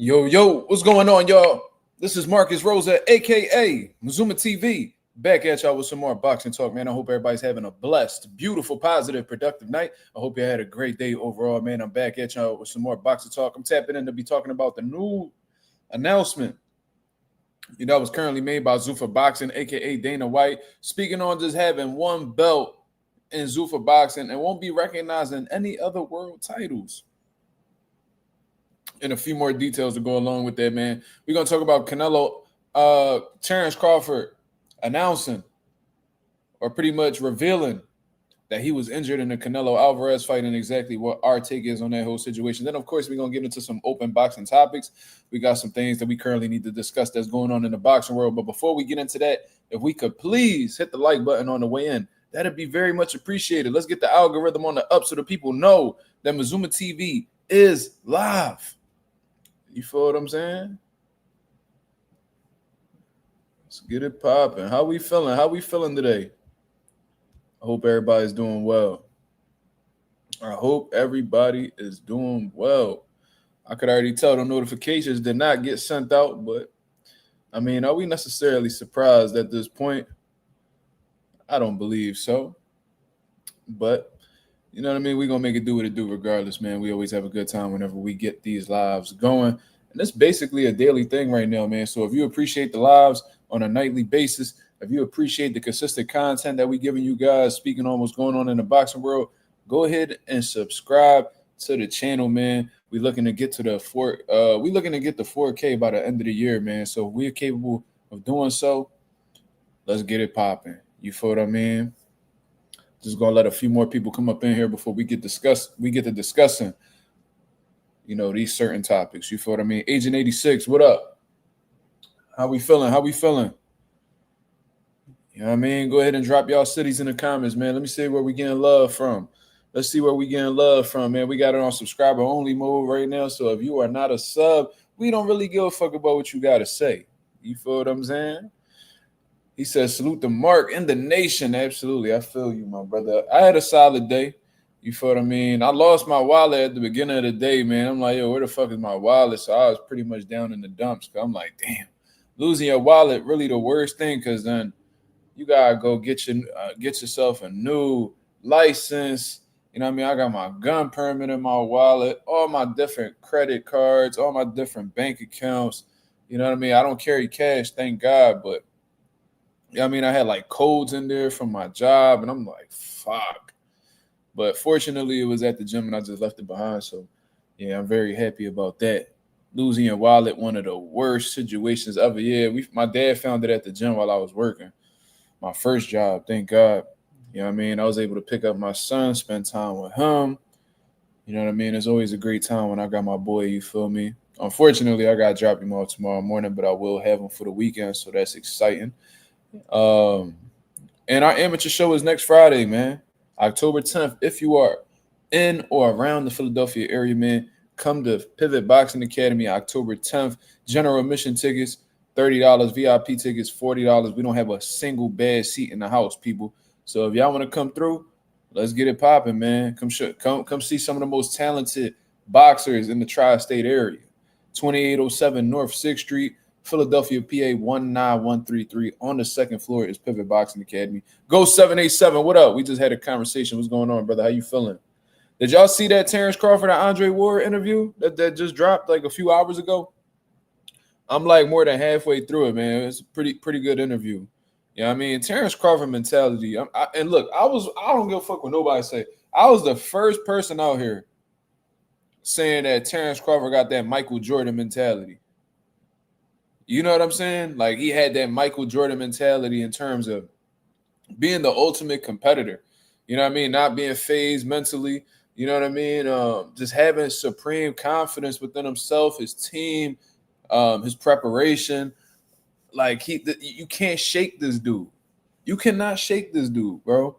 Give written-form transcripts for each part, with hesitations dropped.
Yo, what's going on, y'all? This is Marcus Rosa, aka Mazuma TV, back at y'all with some more boxing talk, man. I hope everybody's having a blessed, beautiful, positive, productive night. I hope you had a great day overall, man. I'm back at y'all with some more boxing talk. I'm tapping in to be talking about the new announcement that was currently made by Zuffa Boxing, aka Dana White, speaking on just having one belt in Zuffa Boxing and won't be recognizing any other world titles. And a few more details to go along with that, man. We're going to talk about Canelo, Terrence Crawford announcing or pretty much revealing that he was injured in the Canelo Alvarez fight and exactly what our take is on that whole situation. Then, of course, we're going to get into some open boxing topics. We got some things that we currently need to discuss that's going on in the boxing world. But before we get into that, if we could please hit the like button on the way in, that'd be very much appreciated. Let's get the algorithm on the up so the people know that Mazuma TV is live. You feel what I'm saying? Let's get it popping. How we feeling? How we feeling today? I hope everybody's doing well. I hope everybody is doing well. I could already tell the notifications did not get sent out, but I mean, are we necessarily surprised at this point? I don't believe so. But you know what I mean? We're going to make it do what it do regardless, man. We always have a good time whenever we get these lives going. And it's basically a daily thing right now, man. So if you appreciate the lives on a nightly basis, if you appreciate the consistent content that we're giving you guys, speaking on what's going on in the boxing world, go ahead and subscribe to the channel, man. We're looking to get to the 4K by the end of the year, man. So if we're capable of doing so, let's get it popping. You feel what I mean? Just gonna let a few more people come up in here before we get to discussing, these certain topics. You feel what I mean? Agent 86, what up? How we feeling? You know what I mean? Go ahead and drop y'all cities in the comments, man. Let me see where we getting love from. Let's see where we getting love from, man. We got it on subscriber only mode right now. So if you are not a sub, we don't really give a fuck about what you gotta say. You feel what I'm saying? He says, salute the Mark and the nation. Absolutely. I feel you, my brother. I had a solid day. You feel what I mean? I lost my wallet at the beginning of the day, man. I'm like, yo, where the fuck is my wallet? So I was pretty much down in the dumps. I'm like, damn, losing your wallet really the worst thing, because then you got to go get yourself a new license. You know what I mean? I got my gun permit in my wallet, all my different credit cards, all my different bank accounts. You know what I mean? I don't carry cash, thank God, but I mean, I had like codes in there from my job, and I'm like, fuck. But fortunately, it was at the gym, and I just left it behind. So, yeah, I'm very happy about that. Losing your wallet, one of the worst situations ever. Yeah, my dad found it at the gym while I was working. My first job, thank God. You know what I mean? I was able to pick up my son, spend time with him. You know what I mean? It's always a great time when I got my boy, you feel me? Unfortunately, I got to drop him off tomorrow morning, but I will have him for the weekend, so that's exciting. And our amateur show is next Friday, man, October 10th. If you are in or around the Philadelphia area, man, come to Pivot Boxing Academy October 10th. General admission tickets, $30. VIP tickets, $40. We don't have a single bad seat in the house, people. So if y'all want to come through, let's get it popping, man. Come see some of the most talented boxers in the tri-state area. 2807 North 6th Street. Philadelphia, PA 19133. On the second floor is Pivot Boxing Academy. Go 787. What up? We just had a conversation. What's going on, brother? How you feeling? Did y'all see that Terrence Crawford and Andre Ward interview that just dropped like a few hours ago? I'm like more than halfway through it, man. It's a pretty good interview. You know what I mean? Terrence Crawford mentality. And look, I don't give a fuck what nobody say. I was the first person out here saying that Terrence Crawford got that Michael Jordan mentality. You know what I'm saying? Like, he had that Michael Jordan mentality in terms of being the ultimate competitor. You know what I mean? Not being phased mentally. You know what I mean? Just having supreme confidence within himself, his team, his preparation. Like, you can't shake this dude. You cannot shake this dude, bro.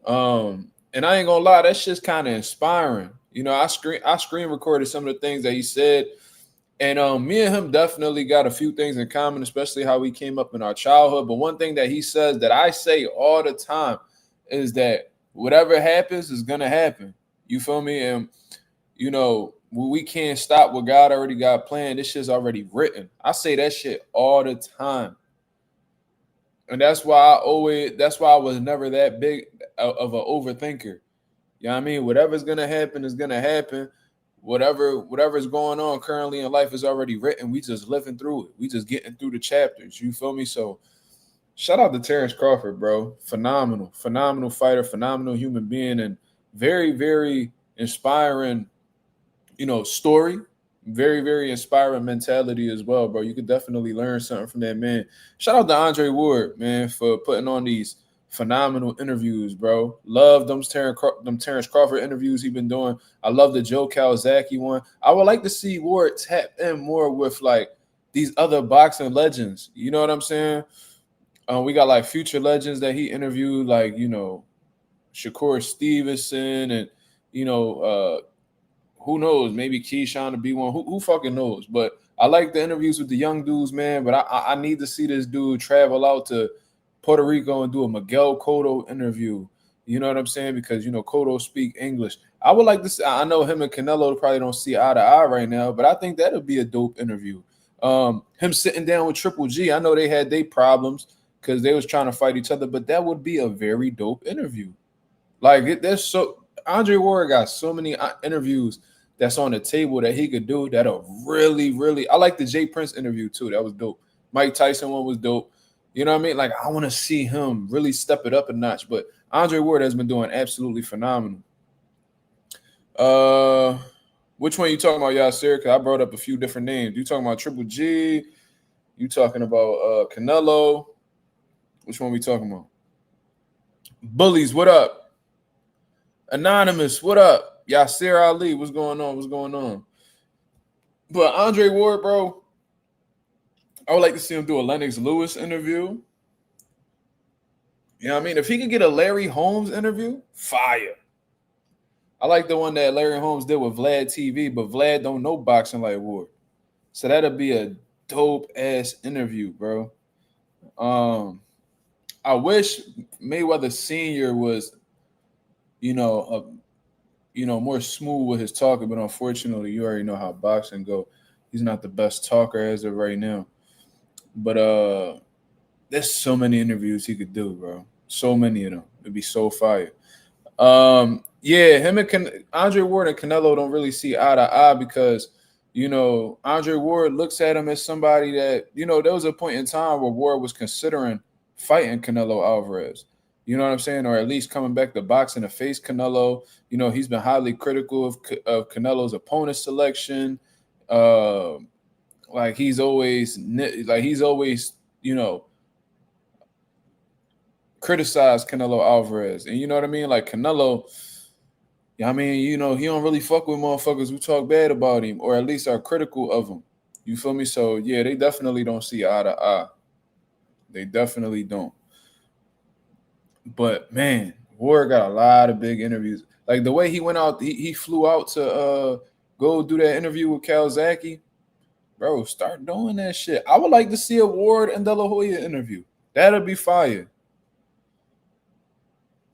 And I ain't gonna lie, that shit's kind of inspiring. You know, I screen recorded some of the things that he said. And me and him definitely got a few things in common, especially how we came up in our childhood. But one thing that he says that I say all the time is that whatever happens is going to happen. You feel me? And, we can't stop what God already got planned. This shit's already written. I say that shit all the time. And that's why I was never that big of an overthinker. You know what I mean? Whatever's gonna happen is gonna happen. Whatever's going on currently in life is already written. We just living through it. We just getting through the chapters. You feel me? So shout out to Terrence Crawford, bro. Phenomenal fighter, phenomenal human being, and very, very inspiring, story. Very, very inspiring mentality as well, bro. You could definitely learn something from that man. Shout out to Andre Ward, man, for putting on these phenomenal interviews, bro. Love them Terrence Crawford interviews he been doing. I love the Joe Calzaghe one. I would like to see Ward tap in more with like these other boxing legends. You know what I'm saying? We got like future legends that he interviewed, like Shakur Stevenson, and who knows? Maybe Keyshawn to be one. Who fucking knows? But I like the interviews with the young dudes, man. But I need to see this dude travel out to Puerto Rico and do a Miguel Cotto interview. You know what I'm saying? Because Cotto speak English. I would like to see. I know him and Canelo probably don't see eye to eye right now, but I think that'll be a dope interview. Him sitting down with Triple G. I know they had their problems because they was trying to fight each other, but that would be a very dope interview. Like there's so Andre Ward got so many interviews that's on the table that he could do that'll really, really. I like the Jay Prince interview too. That was dope. Mike Tyson one was dope. You know what I mean? Like I want to see him really step it up a notch. But Andre Ward has been doing absolutely phenomenal. Which one you talking about, Yasir? Because I brought up a few different names. You talking about Triple G? You talking about Canelo? Which one we talking about? Bullies, what up? Anonymous, what up? Yasir Ali, what's going on? What's going on? But Andre Ward, bro, I would like to see him do a Lennox Lewis interview. You know what I mean? If he could get a Larry Holmes interview, fire. I like the one that Larry Holmes did with Vlad TV, but Vlad don't know boxing like Ward. So that'll be a dope-ass interview, bro. I wish Mayweather Sr. was, more smooth with his talking, but unfortunately, you already know how boxing go. He's not the best talker as of right now. But there's so many interviews he could do, bro. So many of them. It'd be so fire. Yeah, him and Andre Ward and Canelo don't really see eye to eye because, Andre Ward looks at him as somebody that, there was a point in time where Ward was considering fighting Canelo Alvarez. You know what I'm saying? Or at least coming back to boxing to face Canelo. He's been highly critical of Canelo's opponent selection. He's always criticized Canelo Alvarez. And you know what I mean? Like Canelo, he don't really fuck with motherfuckers who talk bad about him or at least are critical of him. You feel me? So, yeah, they definitely don't see eye to eye. They definitely don't. But, man, Ward got a lot of big interviews. Like, the way he went out, he flew out to go do that interview with Calzaghe. Bro, start doing that shit. I would like to see a Ward and De La Hoya interview. That'll be fire.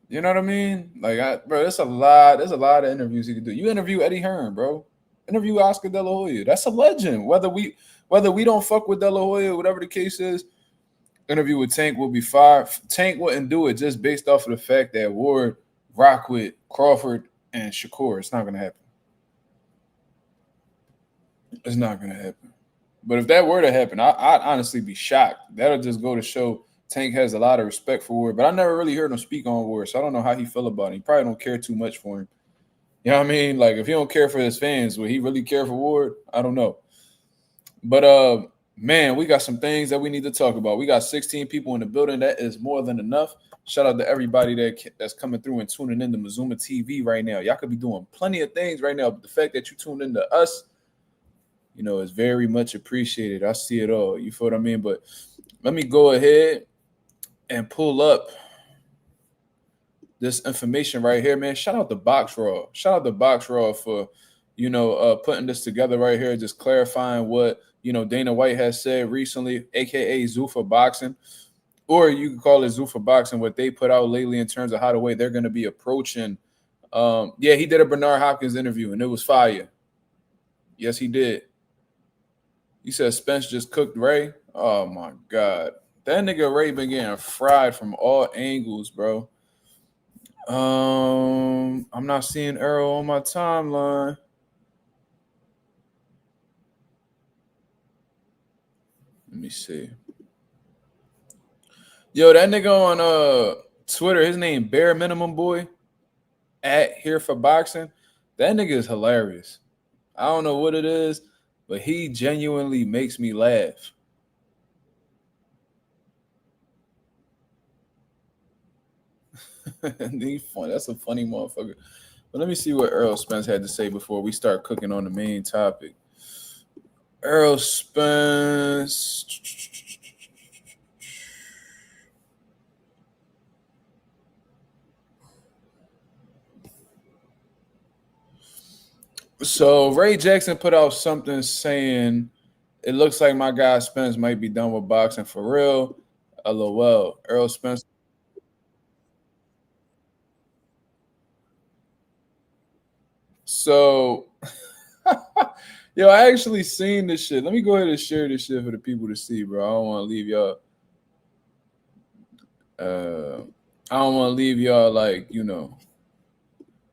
You know what I mean? Like, bro, there's a lot of interviews you could do. You interview Eddie Hearn, bro. Interview Oscar De La Hoya. That's a legend. Whether we don't fuck with De La Hoya, whatever the case is, interview with Tank will be fire. Tank wouldn't do it just based off of the fact that Ward rock with Crawford and Shakur. It's not gonna happen. It's not gonna happen. But if that were to happen, I'd honestly be shocked. That'll just go to show Tank has a lot of respect for Ward, but I never really heard him speak on Ward, so I don't know how he feel about him. He probably don't care too much for him. You know what I mean? Like, if he don't care for his fans, will he really care for Ward? I don't know. But, man, we got some things that we need to talk about. We got 16 people in the building. That is more than enough. Shout out to everybody that's coming through and tuning in to Mazuma TV right now. Y'all could be doing plenty of things right now, but the fact that you tuned into us, is very much appreciated. I see it all. You feel what I mean? But let me go ahead and pull up this information right here, man. Shout out to Box Raw. Shout out to Box Raw for, putting this together right here, just clarifying what, Dana White has said recently, a.k.a. Zuffa Boxing, or you can call it Zuffa Boxing, what they put out lately in terms of how the way they're going to be approaching. He did a Bernard Hopkins interview, and it was fire. Yes, he did. You said Spence just cooked Ray. Oh my god, that nigga Ray been getting fried from all angles, bro. I'm not seeing Errol on my timeline. Let me see. Yo, that nigga on Twitter, his name Bare Minimum Boy at Here for Boxing. That nigga is hilarious. I don't know what it is, but he genuinely makes me laugh. He's funny. That's a funny motherfucker. But let me see what Errol Spence had to say before we start cooking on the main topic. Errol Spence. So Ray Jackson put out something saying it looks like my guy Spence might be done with boxing for real. LOL. Errol Spence. So yo, I actually seen this shit. Let me go ahead and share this shit for the people to see, bro. I don't want to leave y'all. I don't want to leave y'all like,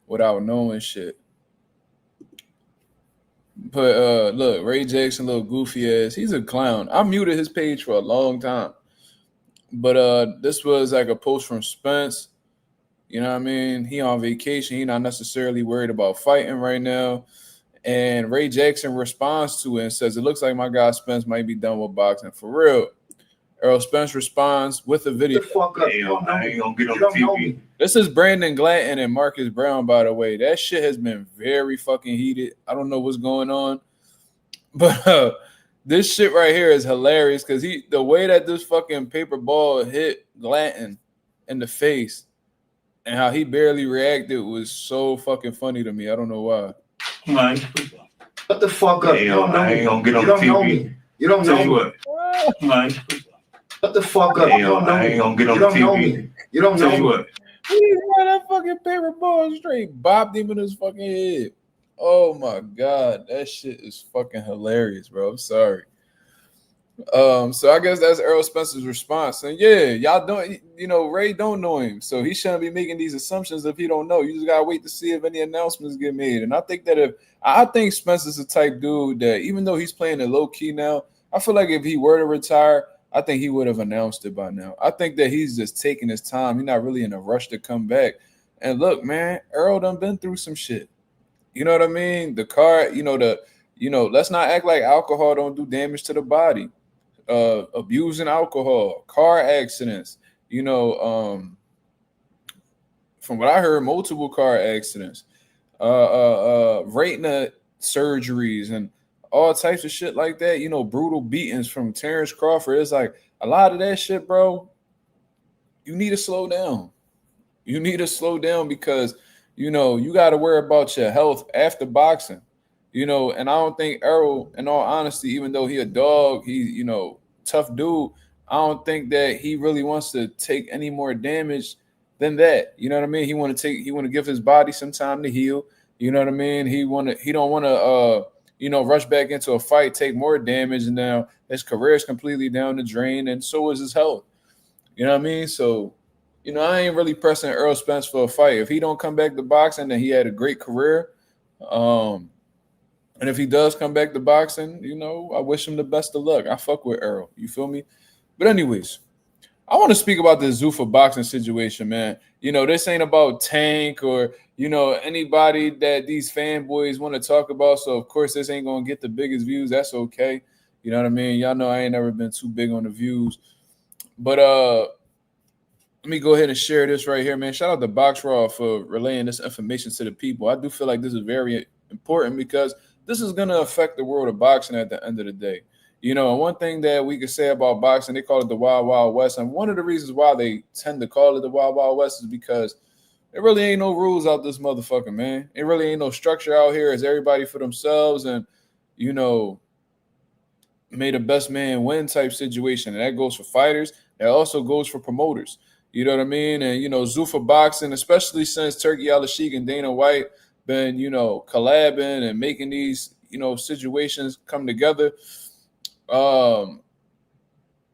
without knowing shit. But look, Ray Jackson, little goofy ass. He's a clown. I muted his page for a long time. But this was like a post from Spence. You know what I mean? He on vacation. He not necessarily worried about fighting right now. And Ray Jackson responds to it and says, it looks like my guy Spence might be done with boxing for real. Errol Spence responds with a video. The fuck up. I ain't gonna get on TV. This is Brandon Glanton and Marcus Brown, by the way. That shit has been very fucking heated. I don't know what's going on. But this shit right here is hilarious because the way that this fucking paper ball hit Glanton in the face and how he barely reacted was so fucking funny to me. I don't know why. Man, what the fuck up? I ain't gonna get on TV. You don't know me. What? Man, what the fuck up? I ain't gonna get on TV. You don't know me. What? That fucking paper ball straight bopped him in his fucking head. Oh my god, that shit is fucking hilarious, bro. I'm sorry. So I guess that's Errol Spence's response. And yeah, y'all don't, Ray don't know him, so he shouldn't be making these assumptions if he don't know. You just gotta wait to see if any announcements get made. And I think that I think Spence is the type dude that even though he's playing it low key now, I feel like if he were to retire, I think he would have announced it by now. I think that he's just taking his time. He's not really in a rush to come back. And look, man, Errol done been through some shit. You know what I mean? The car, let's not act like alcohol don't do damage to the body. Abusing alcohol, car accidents, from what I heard, multiple car accidents, retina surgeries and all types of shit like that, brutal beatings from Terrence Crawford. It's like a lot of that shit, bro. You need to slow down. You need to slow down because, you got to worry about your health after boxing, and I don't think Errol, in all honesty, even though he a dog, he, tough dude, I don't think that he really wants to take any more damage than that. You know what I mean? He want to give his body some time to heal. You know what I mean? He don't want to, rush back into a fight, take more damage, and now his career is completely down the drain, and so is his health. You know what I mean? So, I ain't really pressing Errol Spence for a fight. If he don't come back to boxing, then he had a great career. And if he does come back to boxing, I wish him the best of luck. I fuck with Errol. You feel me? But anyways, I want to speak about this Zuffa Boxing situation, man. This ain't about Tank or, anybody that these fanboys want to talk about. So, of course, this ain't going to get the biggest views. That's okay. You know what I mean? Y'all know I ain't never been too big on the views. But let me go ahead and share this right here, man. Shout out to BoxRaw for relaying this information to the people. I do feel like this is very important because this is going to affect the world of boxing at the end of the day. And one thing that we could say about boxing, they call it the Wild Wild West. And one of the reasons why they tend to call it the Wild Wild West is because there really ain't no rules out this motherfucker, man. It really ain't no structure out here. It's everybody for themselves and, may the best man win type situation. And that goes for fighters. That also goes for promoters. You know what I mean? And, Zuffa Boxing, especially since Turkey Al-Sheikh and Dana White been, collabing and making these, situations come together.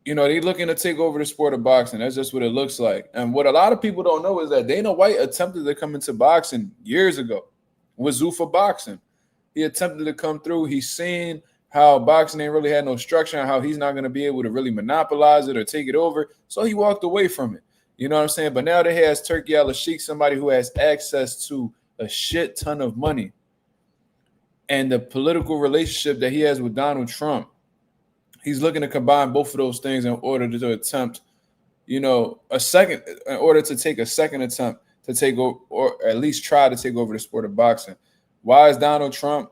They looking to take over the sport of boxing. That's just what it looks like. And what a lot of people don't know is that Dana White attempted to come into boxing years ago with Zuffa Boxing. He attempted to come through. He's seen how boxing ain't really had no structure and how he's not going to be able to really monopolize it or take it over. So he walked away from it. You know what I'm saying? But now that he has Turki Al-Sheikh, somebody who has access to a shit ton of money, and the political relationship that he has with Donald Trump, he's looking to combine both of those things in order to attempt, in order to take a second attempt to take over, or at least try to take over the sport of boxing. Why is Donald Trump,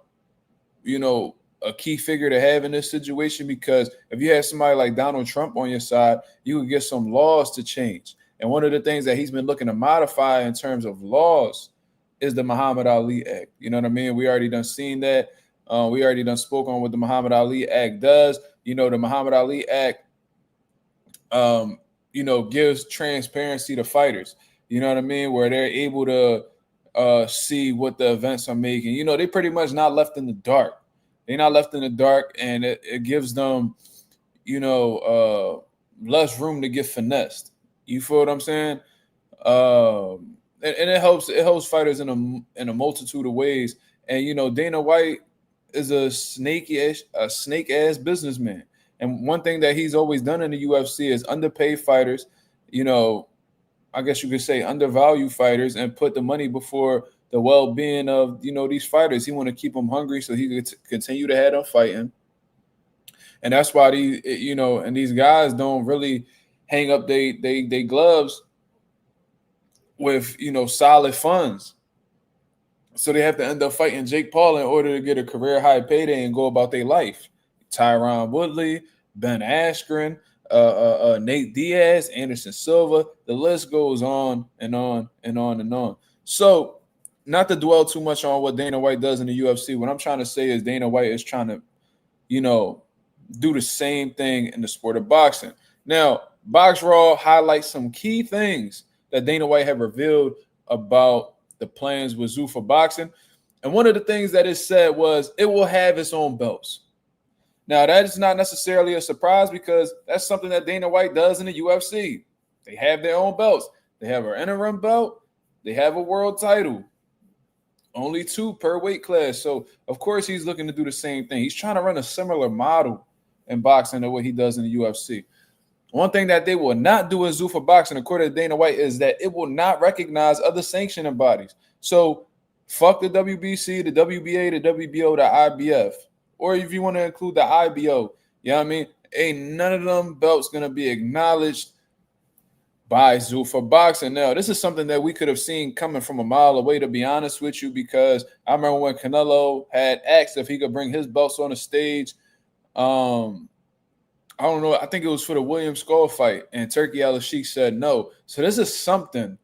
a key figure to have in this situation? Because if you have somebody like Donald Trump on your side, you could get some laws to change. And one of the things that he's been looking to modify in terms of laws is the Muhammad Ali Act. You know what I mean? We already done seen that. We already done spoke on what the Muhammad Ali Act does. The Muhammad Ali Act, gives transparency to fighters. You know what I mean? Where they're able to see what the events are making. They pretty much not left in the dark. They're not left in the dark, and it gives them, less room to get finessed. You feel what I'm saying? And it helps fighters in a multitude of ways. And Dana White is a snake ass businessman. And one thing that he's always done in the UFC is underpay fighters. I guess you could say undervalue fighters and put the money before the well-being of these fighters. He want to keep them hungry so he could continue to have them fighting. And that's why these guys don't really hang up they gloves with solid funds. So they have to end up fighting Jake Paul in order to get a career high payday and go about their life. Tyron Woodley, Ben Askren, Nate Diaz, Anderson Silva. The list goes on and on and on and on. So not to dwell too much on what Dana White does in the UFC, what I'm trying to say is Dana White is trying to, do the same thing in the sport of boxing. Now, Box Raw highlights some key things that Dana White have revealed about the plans with Zuffa Boxing. And one of the things that it said was it will have its own belts. Now, that is not necessarily a surprise because that's something that Dana White does in the UFC. They have their own belts. They have an interim belt. They have a world title. Only 2 per weight class. So, of course, he's looking to do the same thing. He's trying to run a similar model in boxing to what he does in the UFC. One thing that they will not do in Zuffa Boxing, according to Dana White, is that it will not recognize other sanctioning bodies. So, fuck the WBC, the WBA, the WBO, the IBF. Or if you want to include the IBO, you know what I mean? Ain't none of them belts going to be acknowledged by Zuffa Boxing. Now, this is something that we could have seen coming from a mile away, to be honest with you, because I remember when Canelo had asked if he could bring his belts on the stage. I don't know. I think it was for the William Skull fight, and Turki Al-Sheikh said no. So this is something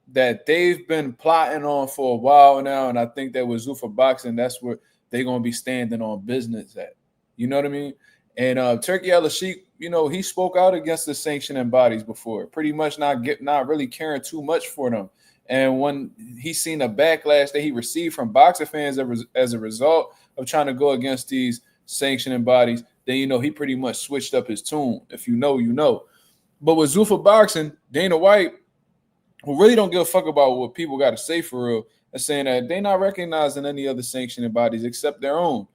that they've been plotting on for a while now, and I think that with Zuffa Boxing, that's where they're going to be standing on business at. You know what I mean? And Turki Al-Sheikh, he spoke out against the sanctioning bodies before, pretty much not really caring too much for them. And when he seen the backlash that he received from boxing fans as a result of trying to go against these sanctioning bodies, then he pretty much switched up his tune. If you know, you know. But with Zuffa Boxing, Dana White, who really don't give a fuck about what people got to say for real, is saying that they're not recognizing any other sanctioning bodies except their own.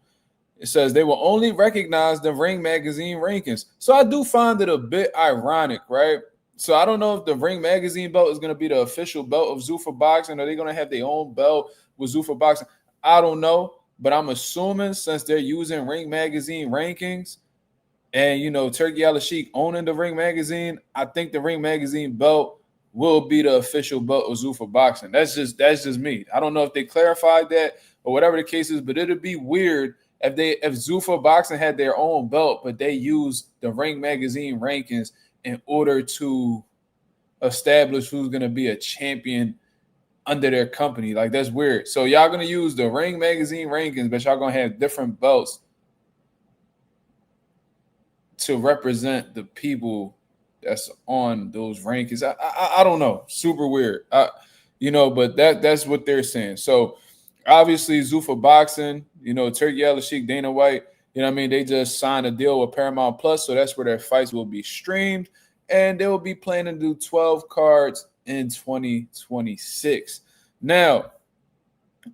It says they will only recognize the Ring Magazine rankings. So I do find it a bit ironic, right? So I don't know if the Ring Magazine belt is going to be the official belt of Zuffa Boxing. Are they going to have their own belt with Zuffa Boxing? I don't know. But I'm assuming since they're using Ring Magazine rankings and, Turki Al-Sheikh owning the Ring Magazine, I think the Ring Magazine belt will be the official belt of Zuffa Boxing. That's just me. I don't know if they clarified that or whatever the case is, but it'd be weird if Zuffa Boxing had their own belt, but they used the Ring Magazine rankings in order to establish who's going to be a champion under their company. Like, that's weird. So y'all going to use the Ring Magazine rankings, but y'all going to have different belts to represent the people that's on those rankings. I don't know. Super weird. But that's what they're saying. So obviously Zuffa Boxing, Turkey Al-Sheikh, Dana White, they just signed a deal with Paramount Plus, so that's where their fights will be streamed, and they will be planning to do 12 cards in 2026. Now,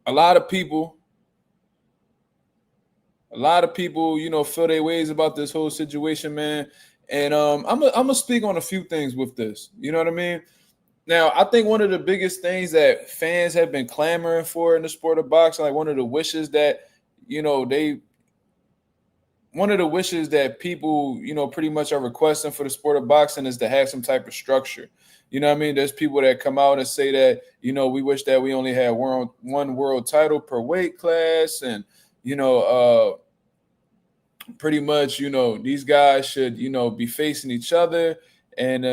a lot of people, feel their ways about this whole situation, man. And I'm gonna speak on a few things with this. You know what I mean? Now, I think one of the biggest things that fans have been clamoring for in the sport of boxing, like one of the wishes that people, pretty much are requesting for the sport of boxing is to have some type of structure. You know what I mean? There's people that come out and say that, we wish that we only had one world title per weight class, and pretty much, these guys should, be facing each other, and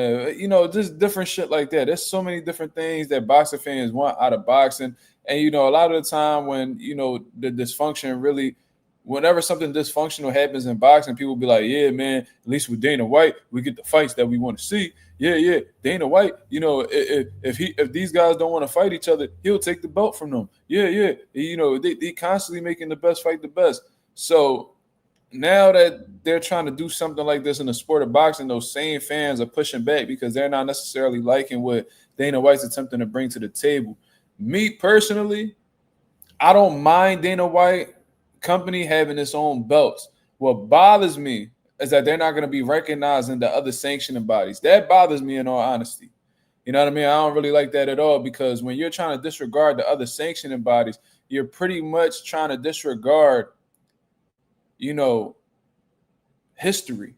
just different shit like that. There's so many different things that boxing fans want out of boxing. And a lot of the time when the dysfunction really, whenever something dysfunctional happens in boxing, people be like, yeah, man, at least with Dana White, we get the fights that we want to see. Yeah, Dana White, if these guys don't want to fight each other, he'll take the belt from them. Yeah. They constantly making the best fight the best. So now that they're trying to do something like this in the sport of boxing, those same fans are pushing back because they're not necessarily liking what Dana White's attempting to bring to the table. Me personally, I don't mind Dana White company having its own belts. What bothers me is that they're not going to be recognizing the other sanctioning bodies. That bothers me in all honesty. You know what I mean? I don't really like that at all, because when you're trying to disregard the other sanctioning bodies, you're pretty much trying to disregard history.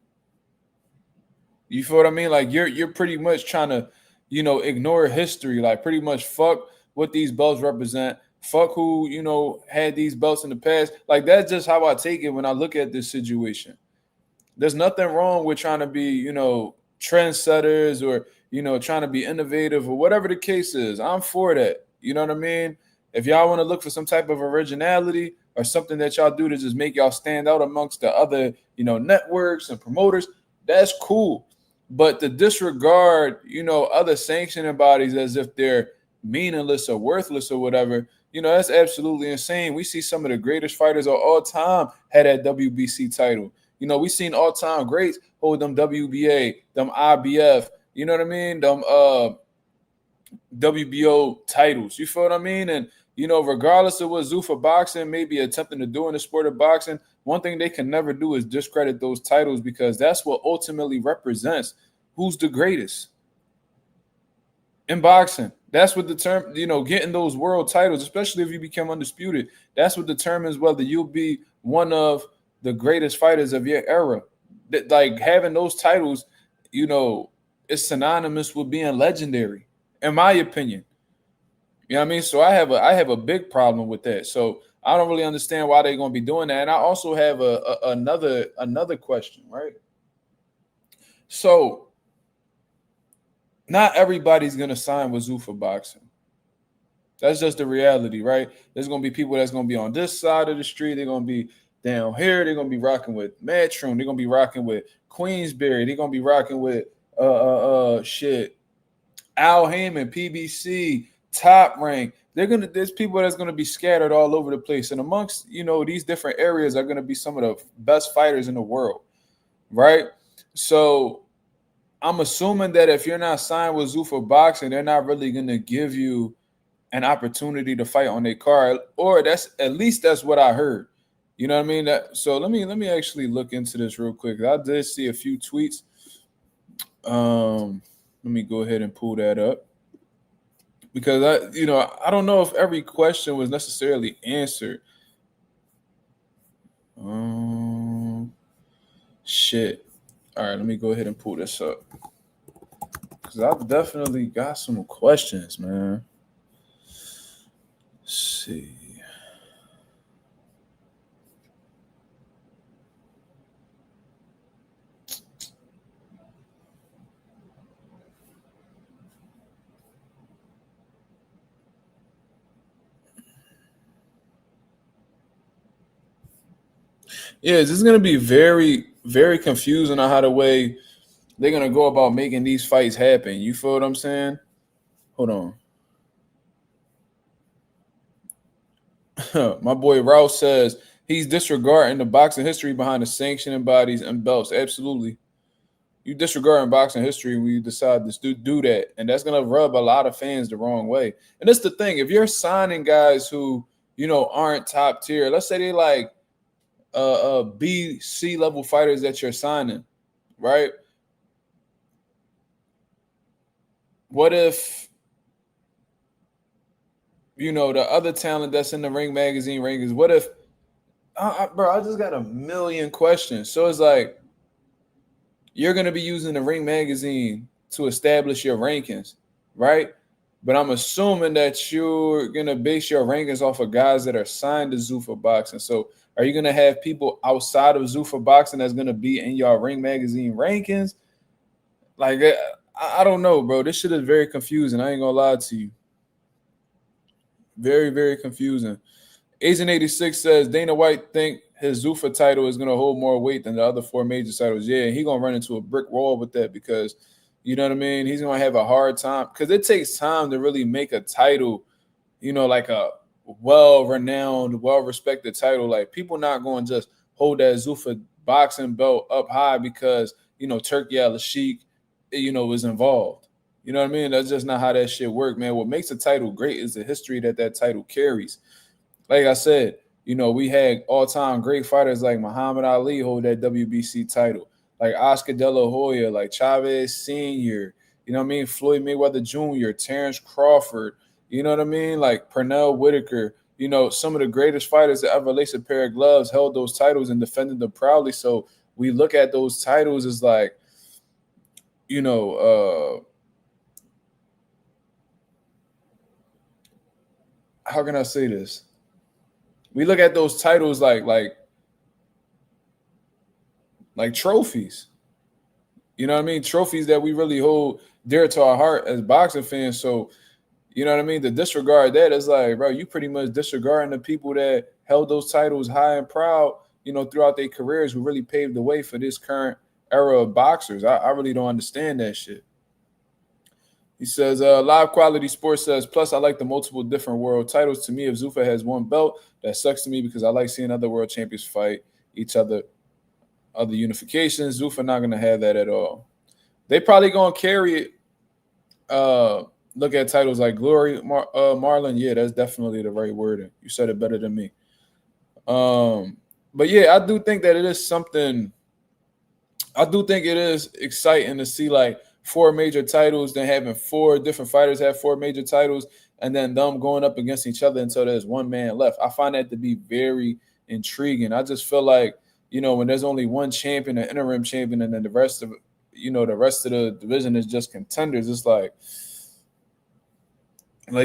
You feel what I mean? Like you're pretty much trying to, ignore history. Like pretty much fuck what these belts represent. Fuck who, had these belts in the past. Like that's just how I take it when I look at this situation. There's nothing wrong with trying to be, trendsetters or, trying to be innovative or whatever the case is. I'm for that. You know what I mean? If y'all want to look for some type of originality or something that y'all do to just make y'all stand out amongst the other, networks and promoters, that's cool. But to disregard, other sanctioning bodies as if they're meaningless or worthless or whatever, that's absolutely insane. We see some of the greatest fighters of all time had that WBC title. We seen all-time greats hold them WBA, them IBF, you know what I mean? Them WBO titles. You feel what I mean? And regardless of what Zuffa Boxing may be attempting to do in the sport of boxing, one thing they can never do is discredit those titles, because that's what ultimately represents who's the greatest in boxing. That's what determines, getting those world titles, especially if you become undisputed, that's what determines whether you'll be one of the greatest fighters of your era. Like having those titles, is synonymous with being legendary, in my opinion. You know what I mean? So I have a big problem with that. So I don't really understand why they're going to be doing that. And I also have another question, right? So not everybody's going to sign with Zuffa Boxing. That's just the reality, right? There's going to be people that's going to be on this side of the street. They're going to be down here. They're going to be rocking with Matchroom. They're going to be rocking with Queensberry. They're going to be rocking with Al Heyman, PBC, Top Rank. There's people that's gonna be scattered all over the place, and amongst these different areas are gonna be some of the best fighters in the world, right? So I'm assuming that if you're not signed with Zuffa Boxing, they're not really gonna give you an opportunity to fight on their card, or that's what I heard. You know what I mean? So let me actually look into this real quick. I did see a few tweets. Let me go ahead and pull that up, because I don't know if every question was necessarily answered. Shit. All right, let me go ahead and pull this up, because I've definitely got some questions, man. Let's see. Yeah, this is going to be very, very confusing on how the way they're going to go about making these fights happen. You feel what I'm saying? Hold on. My boy Rouse says he's disregarding the boxing history behind the sanctioning bodies and belts. Absolutely. You disregarding boxing history when you decide to do that. And that's going to rub a lot of fans the wrong way. And that's the thing. If you're signing guys who, aren't top tier, let's say they like B, C level fighters that you're signing, right? What if, the other talent that's in the Ring Magazine rankings, what if, bro, I just got a million questions. So it's like, you're going to be using the Ring Magazine to establish your rankings, right? But I'm assuming that you're going to base your rankings off of guys that are signed to Zuffa Boxing. So are you going to have people outside of Zuffa Boxing that's going to be in your Ring Magazine rankings? Like, I don't know, bro. This shit is very confusing. I ain't going to lie to you. Very, very confusing. Agent 86 says Dana White think his Zuffa title is going to hold more weight than the other 4 major titles. Yeah, he's going to run into a brick wall with that because, you know what I mean? He's going to have a hard time because it takes time to really make a title, like a well-renowned, well-respected title. Like, people not going to just hold that Zuffa boxing belt up high because, Turkey Al-Sheikh, was involved. You know what I mean? That's just not how that shit works, man. What makes a title great is the history that title carries. Like I said, we had all-time great fighters like Muhammad Ali hold that WBC title, like Oscar De La Hoya, like Chavez Sr., Floyd Mayweather Jr., Terrence Crawford, you know what I mean? Like Pernell Whitaker, some of the greatest fighters that ever laced a pair of gloves held those titles and defended them proudly. So we look at those titles as like, how can I say this? We look at those titles like trophies. You know what I mean? Trophies that we really hold dear to our heart as boxing fans. So, you know what I mean? To disregard that is like, bro, you pretty much disregarding the people that held those titles high and proud, throughout their careers, who really paved the way for this current era of boxers. I really don't understand that shit. He says, Live Quality Sports says, plus I like the multiple different world titles. To me, if Zuffa has one belt, that sucks to me because I like seeing other world champions fight each other unifications. Zuffa not going to have that at all. They probably going to carry it. Look at titles like Glory, Marlon. Yeah, that's definitely the right wording. You said it better than me. But yeah, I do think that it is something. I do think it is exciting to see like 4 major titles, then having 4 different fighters have 4 major titles, and then them going up against each other until there's one man left. I find that to be very intriguing. I just feel like, when there's only one champion, an interim champion, and then the rest of the division is just contenders, it's like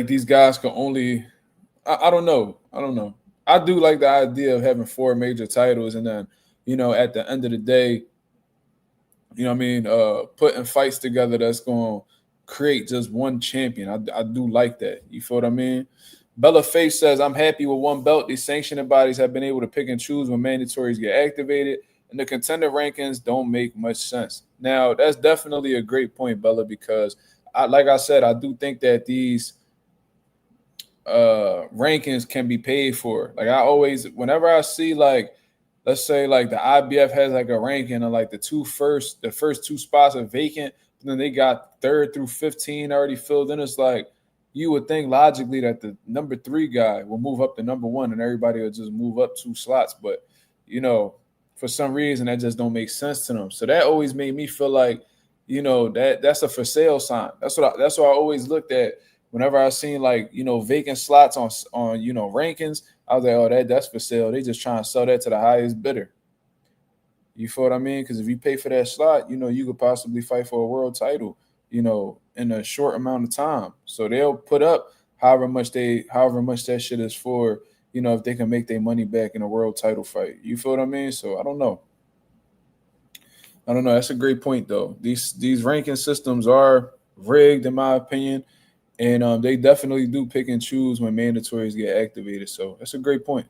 these guys can only, I don't know. I do like the idea of having 4 major titles, and then, at the end of the day, putting fights together that's going to create just one champion. I do like that. You feel what I mean? Bella Face says, I'm happy with one belt. These sanctioning bodies have been able to pick and choose when mandatories get activated, and the contender rankings don't make much sense. Now, that's definitely a great point, Bella, because like I said, I do think that these rankings can be paid for. Like, I always, whenever I see like, let's say like the IBF has like a ranking of like the first 2 spots are vacant, and then they got 3rd through 15 already filled in. It's like, you would think logically that the number 3 guy will move up to number 1 and everybody will just move up 2 slots. But, for some reason that just don't make sense to them. So that always made me feel like, that's a for sale sign. That's what I always looked at whenever I seen like, vacant slots on rankings. I was like, oh, that's for sale. They just trying to sell that to the highest bidder. You feel what I mean? Because if you pay for that slot, you could possibly fight for a world title, in a short amount of time. So they'll put up however much that shit is for, if they can make their money back in a world title fight. You feel what I mean? So I don't know. That's a great point, though. These ranking systems are rigged, in my opinion. And they definitely do pick and choose when mandatories get activated. So that's a great point.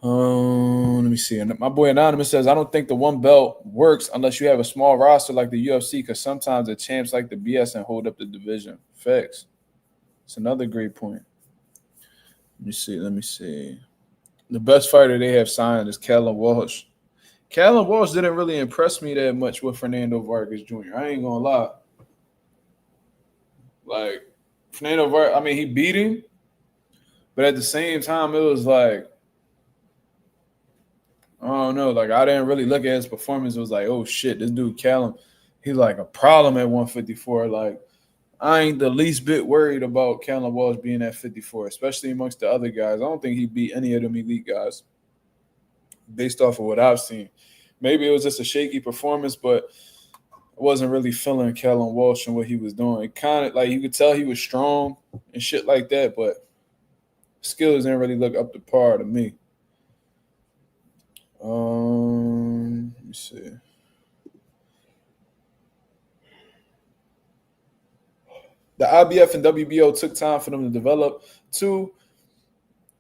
Let me see. My boy Anonymous says, I don't think the one belt works unless you have a small roster like the UFC, because sometimes the champs like the BS and hold up the division. Facts. It's another great point. Let me see. The best fighter they have signed is Callum Walsh. Callum Walsh didn't really impress me that much with Fernando Vargas Jr. I ain't gonna lie. Like Fernando Vargas, I mean, he beat him, but at the same time, it was like I don't know. Like I didn't really look at his performance. It was like, oh shit, this dude Callum, he's like a problem at 154. Like I ain't the least bit worried about Callum Walsh being at 54, especially amongst the other guys. I don't think he beat any of them elite guys based off of what I've seen. Maybe it was just a shaky performance, but I wasn't really feeling Callum Walsh and what he was doing. It kind of like you could tell he was strong and shit like that, but skills didn't really look up to par to me. Let me see. The IBF and WBO took time for them to develop. Two,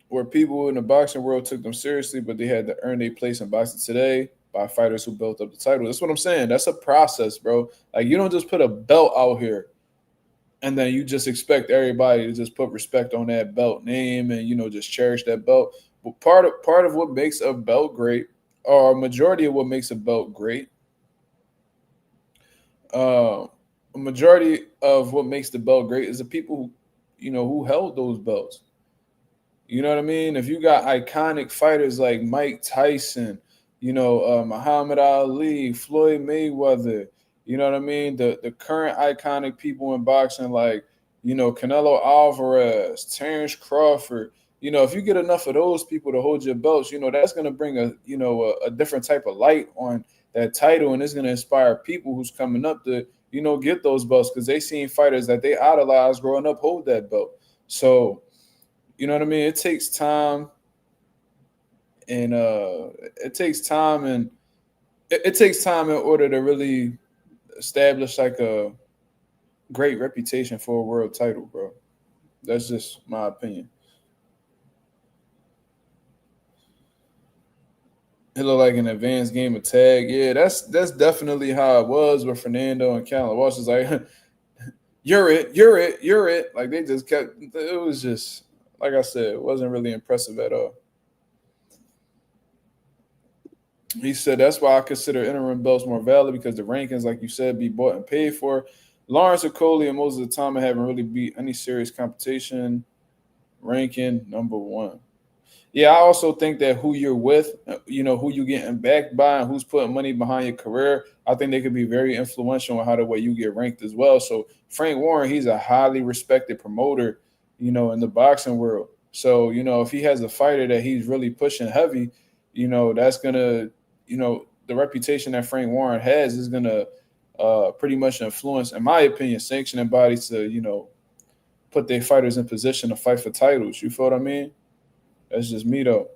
where people in the boxing world took them seriously, but they had to earn their place in boxing today by fighters who built up the title. That's what I'm saying. That's a process, bro. Like you don't just put a belt out here and then you just expect everybody to just put respect on that belt name and just cherish that belt. But part of what makes a belt great, or a majority of what makes a belt great, a majority of what makes the belt great is the people who held those belts. You know what I mean? If you got iconic fighters like Mike Tyson, Muhammad Ali, Floyd Mayweather, you know what I mean? The current iconic people in boxing like, Canelo Alvarez, Terrence Crawford. If you get enough of those people to hold your belts, that's going to bring a different type of light on that title, and it's going to inspire people who's coming up to, get those belts because they seen fighters that they idolized growing up hold that belt. So, you know what I mean? It takes time, and it takes time in order to really establish like a great reputation for a world title, bro. That's just my opinion. It looked like an advanced game of tag. Yeah, that's definitely how it was with Fernando and Callum Walsh. Is like, you're it. Like they just kept. It was just like I said, it wasn't really impressive at all. He said that's why I consider interim belts more valid because the rankings, like you said, be bought and paid for. Lawrence Okoli and most of the time haven't really beat any serious competition. Ranking number one. Yeah, I also think that who you're with, who you're getting backed by and who's putting money behind your career, I think they could be very influential on how the way you get ranked as well. So Frank Warren, he's a highly respected promoter, in the boxing world. So, if he has a fighter that he's really pushing heavy, that's gonna, the reputation that Frank Warren has is gonna pretty much influence, in my opinion, sanctioning bodies to, put their fighters in position to fight for titles. You feel what I mean? That's just me, though.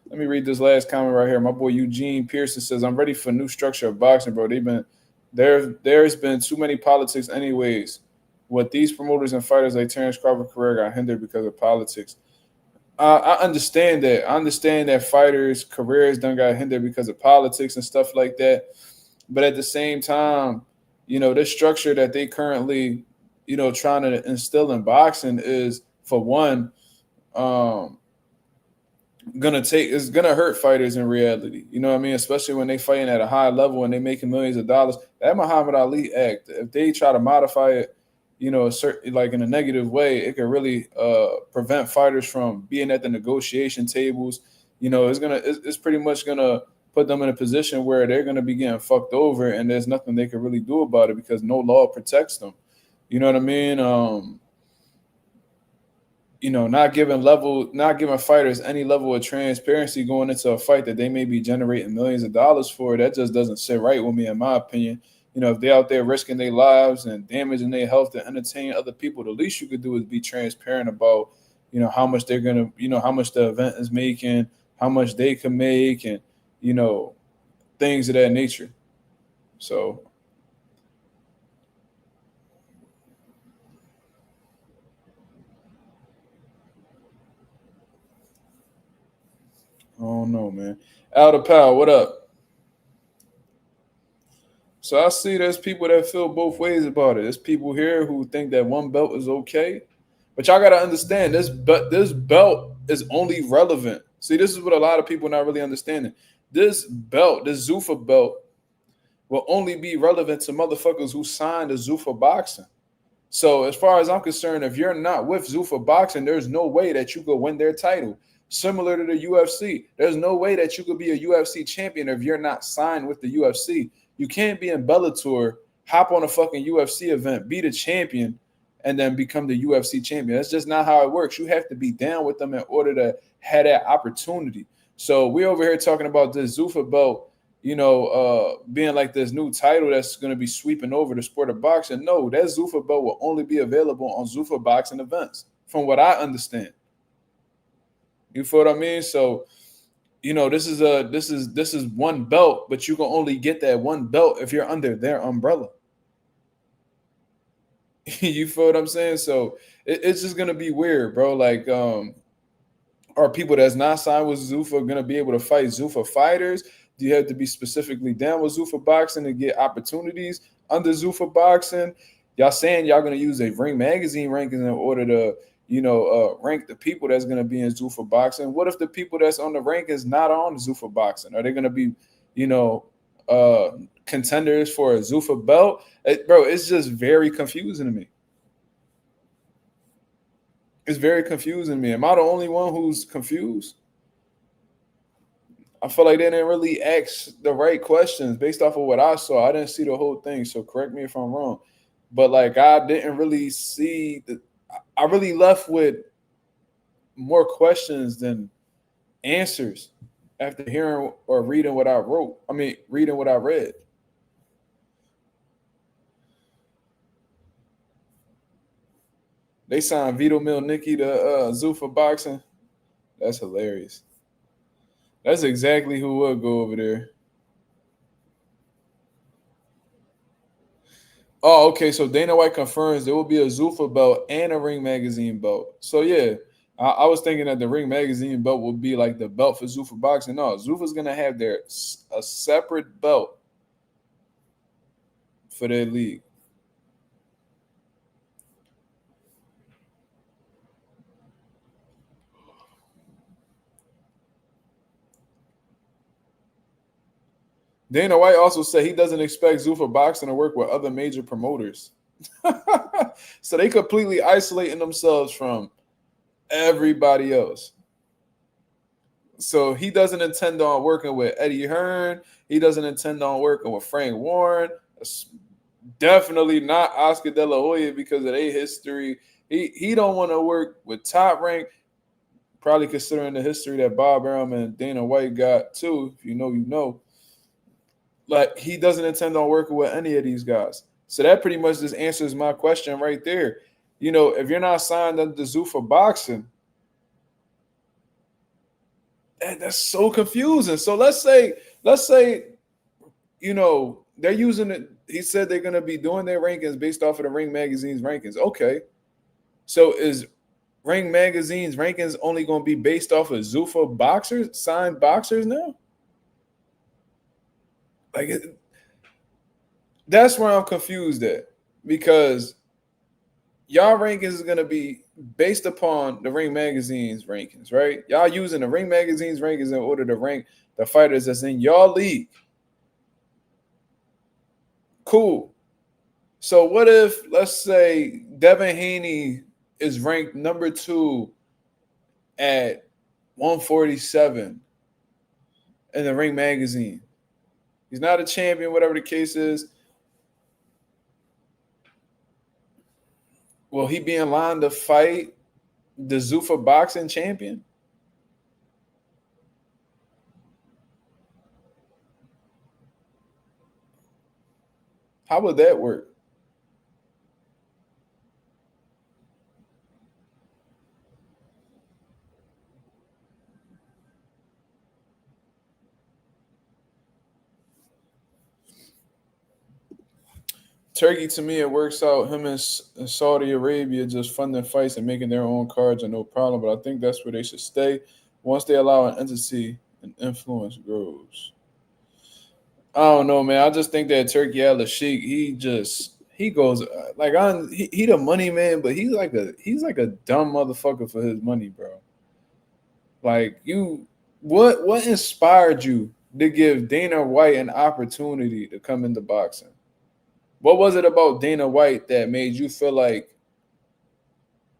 Let me read this last comment right here. My boy Eugene Pearson says, "I'm ready for a new structure of boxing, bro. There's been too many politics, anyways. What these promoters and fighters like Terrence Crawford career got hindered because of politics. I understand that. I understand that fighters' careers done got hindered because of politics and stuff like that. But at the same time, this structure that they currently, trying to instill in boxing is, for one, it's gonna hurt fighters in reality. You know what I mean? Especially when they fighting at a high level and they making millions of dollars. That Muhammad Ali act, if they try to modify it, a certain, like in a negative way, it could really prevent fighters from being at the negotiation tables. It's pretty much gonna put them in a position where they're gonna be getting fucked over, and there's nothing they can really do about it because no law protects them. You know what I mean? Not giving fighters any level of transparency going into a fight that they may be generating millions of dollars for, that just doesn't sit right with me, in my opinion. If they're out there risking their lives and damaging their health to entertain other people, the least you could do is be transparent about, how much they're gonna, how much the event is making, how much they can make, and things of that nature. So I don't know, man. Alda Powell, what up? So I see there's people that feel both ways about it. There's people here who think that one belt is okay, but But y'all gotta understand this. But this belt is only relevant. See, this is what a lot of people not really understanding. This belt, this Zuffa belt, will only be relevant to motherfuckers who signed to Zuffa Boxing. So as far as I'm concerned, if you're not with Zuffa Boxing, there's no way that you could win their title. Similar to the UFC, there's no way that you could be a UFC champion if you're not signed with the UFC. You can't be in Bellator, hop on a fucking UFC event, be the champion, and then become the UFC champion. That's just not how it works. You have to be down with them in order to have that opportunity. So we're over here talking about this Zuffa belt, being like this new title that's going to be sweeping over the sport of boxing. No, that Zuffa belt will only be available on Zuffa Boxing events, from what I understand. You feel what I mean? So, this is one belt, but you can only get that one belt if you're under their umbrella. You feel what I'm saying? So it's just gonna be weird, bro. Like, are people that's not signed with Zuffa gonna be able to fight Zuffa fighters? Do you have to be specifically down with Zuffa Boxing to get opportunities under Zuffa Boxing? Y'all saying y'all gonna use a Ring Magazine rankings in order to rank the people that's going to be in Zuffa Boxing. What if the people that's on the rankings not on Zuffa Boxing? Are they going to be, contenders for a Zuffa belt? Bro, it's just very confusing to me. It's very confusing to me. Am I the only one who's confused? I feel like they didn't really ask the right questions based off of what I saw. I didn't see the whole thing, so correct me if I'm wrong. But like, I didn't really see I really left with more questions than answers after hearing or reading what I wrote. I mean, reading what I read. They signed Vito Milnicki to Zuffa Boxing. That's hilarious. That's exactly who would go over there. Oh, okay. So Dana White confirms there will be a Zuffa belt and a Ring Magazine belt. So yeah, I was thinking that the Ring Magazine belt would be like the belt for Zuffa Boxing. No, Zuffa's gonna have a separate belt for their league. Dana White also said he doesn't expect Zuffa Boxing to work with other major promoters. So they completely isolating themselves from everybody else. So he doesn't intend on working with Eddie Hearn. He doesn't intend on working with Frank Warren. Definitely not Oscar De La Hoya because of their history. He don't want to work with Top Rank, probably considering the history that Bob Arum and Dana White got too. If you know, you know. Like, he doesn't intend on working with any of these guys. So that pretty much just answers my question right there. If you're not signed under the Zuffa Boxing, that's so confusing. So let's say, they're using it. He said they're going to be doing their rankings based off of the Ring Magazine's rankings. Okay. So is Ring Magazine's rankings only going to be based off of Zuffa boxers, signed boxers now? That's where I'm confused at, because y'all rankings is going to be based upon the Ring Magazine's rankings, right? Y'all using the Ring Magazine's rankings in order to rank the fighters that's in y'all league. Cool. So what if, let's say, Devin Haney is ranked number 2 at 147 in the Ring Magazine? He's not a champion, whatever the case is. Will he be in line to fight the Zuffa Boxing champion? How would that work? Turkey, to me, it works out. Him and Saudi Arabia just funding fights and making their own cards are no problem. But I think that's where they should stay once they allow an entity and influence grows. I don't know, man. I just think that Turkey Al Sheikh, he goes like he the money man, but he's like a dumb motherfucker for his money, bro. Like what inspired you to give Dana White an opportunity to come into boxing? What was it about Dana White that made you feel like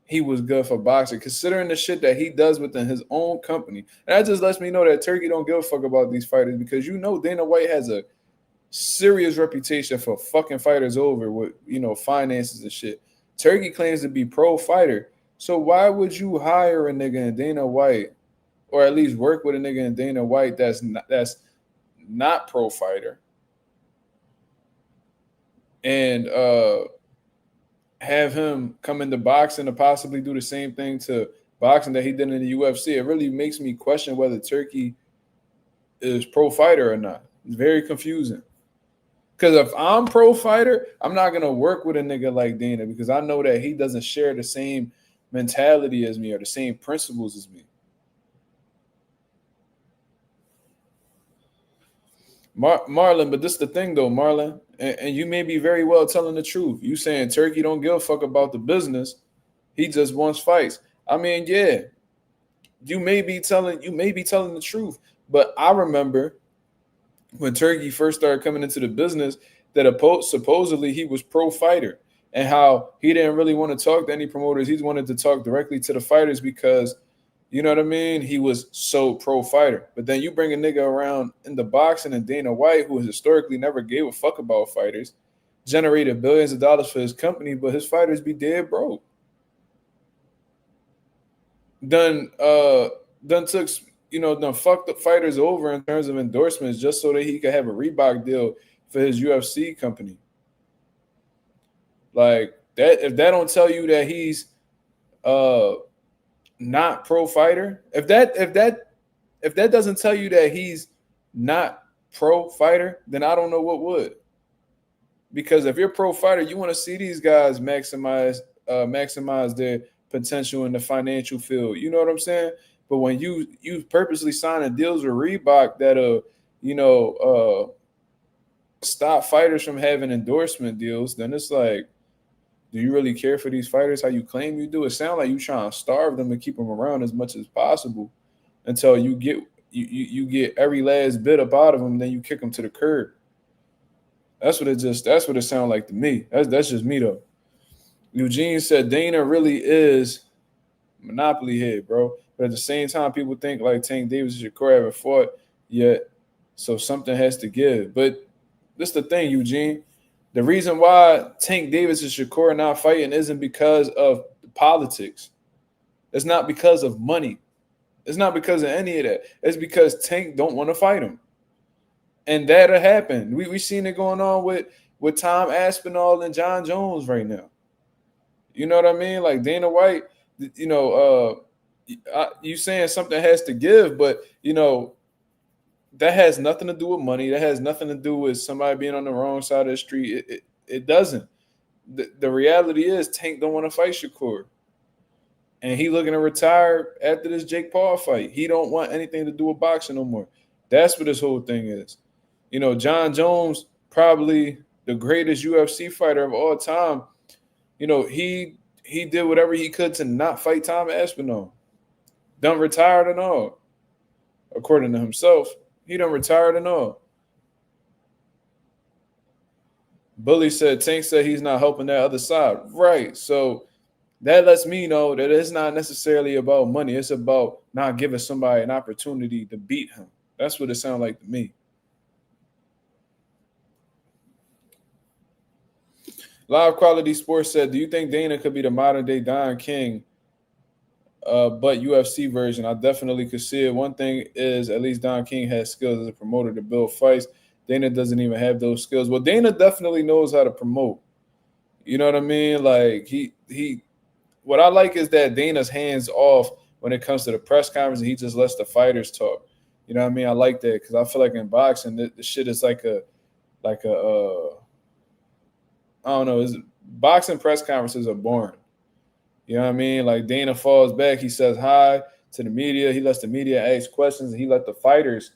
he was good for boxing, considering the shit that he does within his own company? And that just lets me know that Turkey don't give a fuck about these fighters, because Dana White has a serious reputation for fucking fighters over with, finances and shit. Turkey claims to be pro fighter. So why would you hire a nigga in Dana White, or at least work with a nigga in Dana White that's not pro fighter, and have him come into boxing to possibly do the same thing to boxing that he did in the UFC? It really makes me question whether Turkey is pro fighter or not. It's very confusing. Because if I'm pro fighter, I'm not going to work with a nigga like Dana, because I know that he doesn't share the same mentality as me or the same principles as me. Marlon, but this is the thing though, Marlon, and you may be very well telling the truth. You saying Turkey don't give a fuck about the business. He just wants fights. I mean, yeah, you may be telling the truth. But I remember when Turkey first started coming into the business that supposedly he was pro fighter, and how he didn't really want to talk to any promoters. He wanted to talk directly to the fighters because, you know what I mean, he was so pro fighter. But then you bring a nigga around in the boxing and Dana White, who historically never gave a fuck about fighters, generated billions of dollars for his company, but his fighters be dead broke. Done fucked the fighters over in terms of endorsements just so that he could have a Reebok deal for his UFC company. Like that, if that don't tell you that he's not pro fighter, if that doesn't tell you that he's not pro fighter, then I don't know what would. Because if you're pro fighter, you want to see these guys maximize their potential in the financial field. You know what I'm saying? But when you purposely signing deals with Reebok that stop fighters from having endorsement deals, then it's like, do you really care for these fighters how you claim you do? It sounds like you trying to starve them and keep them around as much as possible until you get every last bit up out of them, then you kick them to the curb. That's what it sounds like to me. That's just me though. Eugene said Dana really is monopoly head, bro. But at the same time, people think like Tank Davis and Shakur haven't fought yet, so something has to give. But this is the thing, Eugene. The reason why Tank Davis and Shakur are not fighting isn't because of politics. It's not because of money. It's not because of any of that. It's because Tank don't want to fight him. And that'll happen. We seen it going on with Tom Aspinall and John Jones right now. You know what I mean? Like Dana White, you saying something has to give, but that has nothing to do with money. That has nothing to do with somebody being on the wrong side of the street. It doesn't. The reality is Tank don't want to fight Shakur. And he looking to retire after this Jake Paul fight. He don't want anything to do with boxing no more. That's what this whole thing is. John Jones, probably the greatest UFC fighter of all time. He did whatever he could to not fight Tom Aspinall. Done retired and all. According to himself, he done retired and all. Bully said, Tank said he's not helping that other side. Right. So that lets me know that it's not necessarily about money. It's about not giving somebody an opportunity to beat him. That's what it sounds like to me. Live Quality Sports said, do you think Dana could be the modern day Don King, but UFC version? I definitely could see it. One thing is, at least Don King has skills as a promoter to build fights. Dana doesn't even have those skills. Well, Dana definitely knows how to promote. You know what I mean? Like what I like is that Dana's hands off when it comes to the press conference, and he just lets the fighters talk. You know what I mean? I like that because I feel like in boxing, the shit is like a I don't know. Boxing press conferences are boring. You know what I mean? Like Dana falls back, he says hi to the media, he lets the media ask questions, and he let the fighters,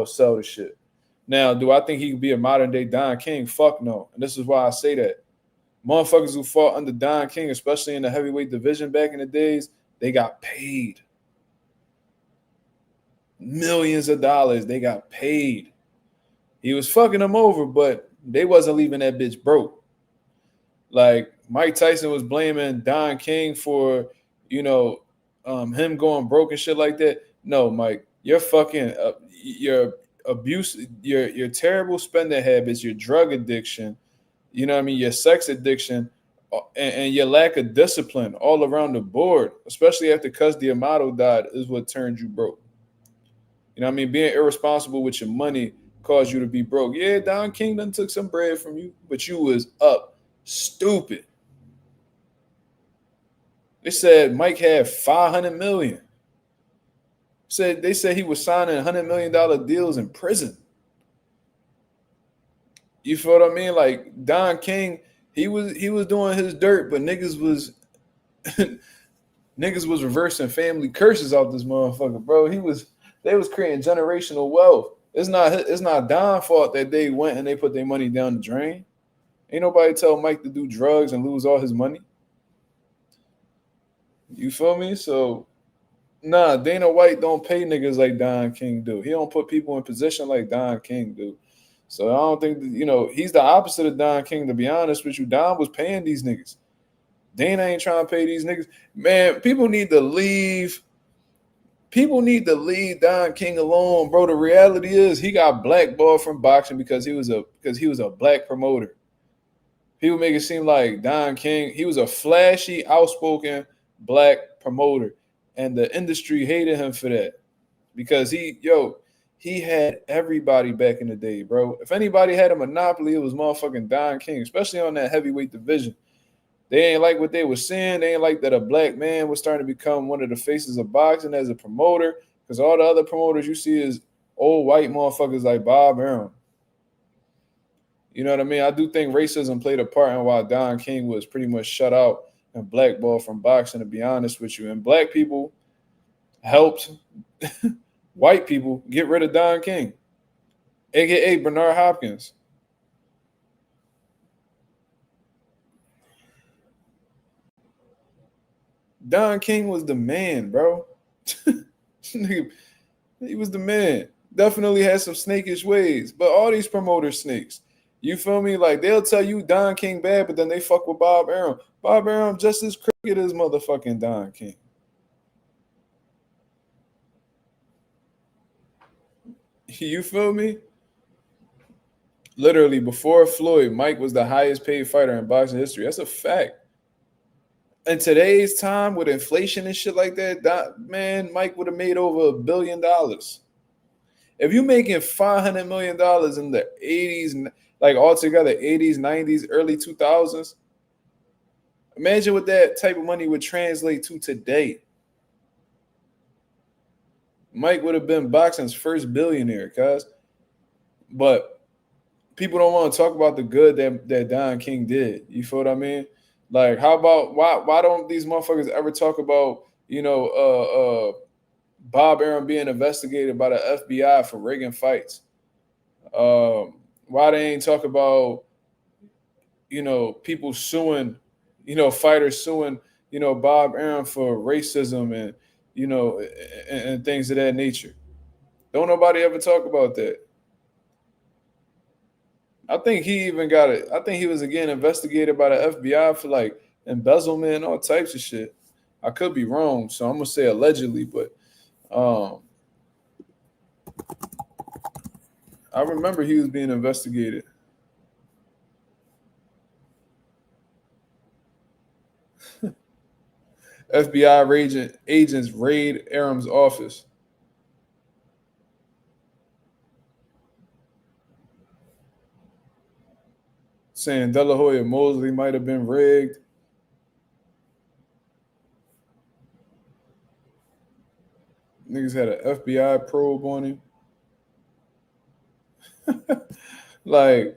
sell the shit. Now, do I think he could be a modern day Don King? Fuck no. And this is why I say that. Motherfuckers who fought under Don King, especially in the heavyweight division back in the days, they got paid millions of dollars. They got paid. He was fucking them over, but they wasn't leaving that bitch broke. Like Mike Tyson was blaming Don King for, him going broke and shit like that. No, Mike, you're fucking your abuse, your terrible spending habits, your drug addiction, your sex addiction, and your lack of discipline all around the board, especially after Cus D'Amato died, is what turned you broke. Being irresponsible with your money caused you to be broke. Yeah, Don King done took some bread from you, but you was up stupid. They said Mike had $500 million. They said he was signing $100 million deals in prison. You feel what I mean? Like Don King, he was doing his dirt, but niggas was niggas was reversing family curses off this motherfucker, bro. They was creating generational wealth. It's not Don's fault that they went and they put their money down the drain. Ain't nobody tell Mike to do drugs and lose all his money. You feel me? So, nah, Dana White don't pay niggas like Don King do. He don't put people in position like Don King do. So I don't think that, he's the opposite of Don King, to be honest with you. Don was paying these niggas. Dana ain't trying to pay these niggas. Man, people need to leave. People need to leave Don King alone, bro. The reality is he got blackballed from boxing because he was a black promoter. People make it seem like Don King, he was a flashy, outspoken black promoter, and the industry hated him for that because he had everybody back in the day, bro. If anybody had a monopoly, it was motherfucking Don King, especially on that heavyweight division. They ain't like what they were seeing. They ain't like that a black man was starting to become one of the faces of boxing as a promoter, because all the other promoters you see is old white motherfuckers like Bob Arum. You know what I mean? I do think racism played a part in why Don King was pretty much shut out and blackballed from boxing, to be honest with you. And black people helped white people get rid of Don King, a.k.a. Bernard Hopkins. Don King was the man, bro. He was the man. Definitely had some snakish ways, but all these promoters snakes. You feel me? Like they'll tell you Don King bad, but then they fuck with Bob Arum. Bob Arum just as crooked as motherfucking Don King. You feel me? Literally, before Floyd, Mike was the highest paid fighter in boxing history. That's a fact. In today's time with inflation and shit like that, man, Mike would have made over $1 billion. If you're making $500 million in the 80s, like altogether 80s, 90s, early 2000s, imagine what that type of money would translate to today. Mike would have been boxing's first billionaire, cuz. But people don't want to talk about the good that Don King did. You feel what I mean? Like, how about why don't these motherfuckers ever talk about, Bob Arum being investigated by the FBI for rigging fights? Why they ain't talk about, people suing, fighters suing, Bob Arum for racism and, and things of that nature? Don't nobody ever talk about that. I think he even got it. I think he was again investigated by the FBI for like embezzlement and all types of shit. I could be wrong, so I'm gonna say allegedly, but I remember he was being investigated. FBI agents raid Arum's office. Saying De La Hoya Mosley might have been rigged. Niggas had an FBI probe on him. Like,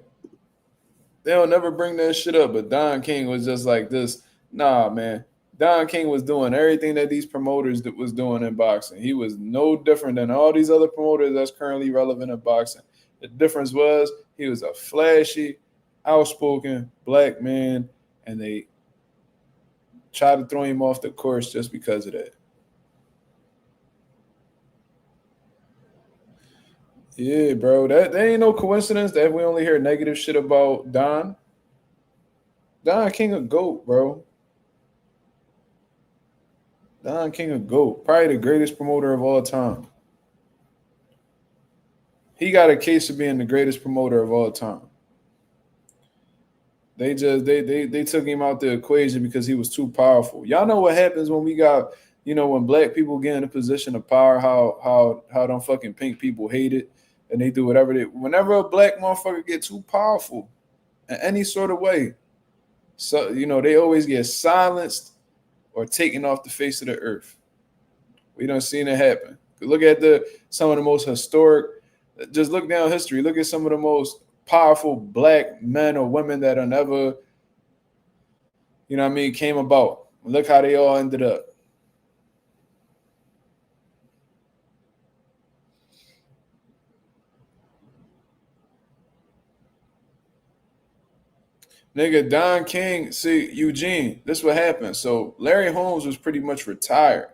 they'll never bring that shit up, but Don King was just like this. Nah, man. Don King was doing everything that these promoters was doing in boxing. He was no different than all these other promoters that's currently relevant in boxing. The difference was he was a flashy, outspoken black man, and they tried to throw him off the course just because of that. Yeah, bro. That ain't no coincidence that we only hear negative shit about Don. Don King of GOAT, bro. Don King of GOAT. Probably the greatest promoter of all time. He got a case of being the greatest promoter of all time. They took him out the equation because he was too powerful. Y'all know what happens when we got, when black people get in a position of power, how them fucking pink people hate it and they do whatever whenever a black motherfucker get too powerful in any sort of way, so they always get silenced or taken off the face of the earth. We done seen it happen. Look at some of the most historic, just look down history. Look at some of the most powerful black men or women that are never, came about. Look how they all ended up. Nigga, Don King, see, Eugene, this what happened. So Larry Holmes was pretty much retired.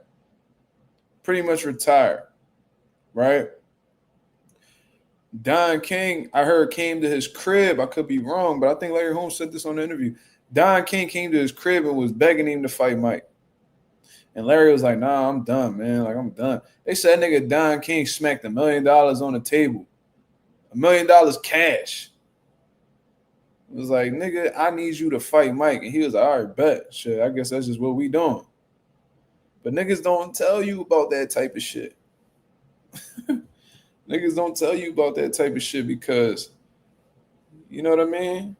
Right? Don King, I heard, came to his crib. I could be wrong, but I think Larry Holmes said this on the interview. Don King came to his crib and was begging him to fight Mike. And Larry was like, nah, I'm done, man. Like, I'm done. They said nigga Don King smacked $1 million on the table. $1 million cash. It was like, nigga, I need you to fight Mike. And he was like, all right, bet. Shit, I guess that's just what we doing. But niggas don't tell you about that type of shit. Niggas don't tell you about that type of shit because, you know what I mean?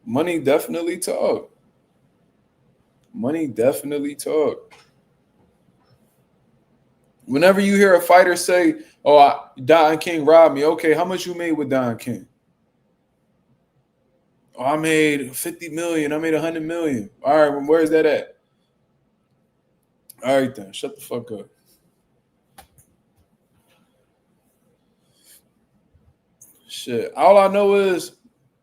Money definitely talk. Money definitely talk. Whenever you hear a fighter say, oh, Don King robbed me. Okay, how much you made with Don King? Oh, I made 50 million. I made 100 million. All right, well, where's that at? All right, then. Shut the fuck up. Shit. All I know is,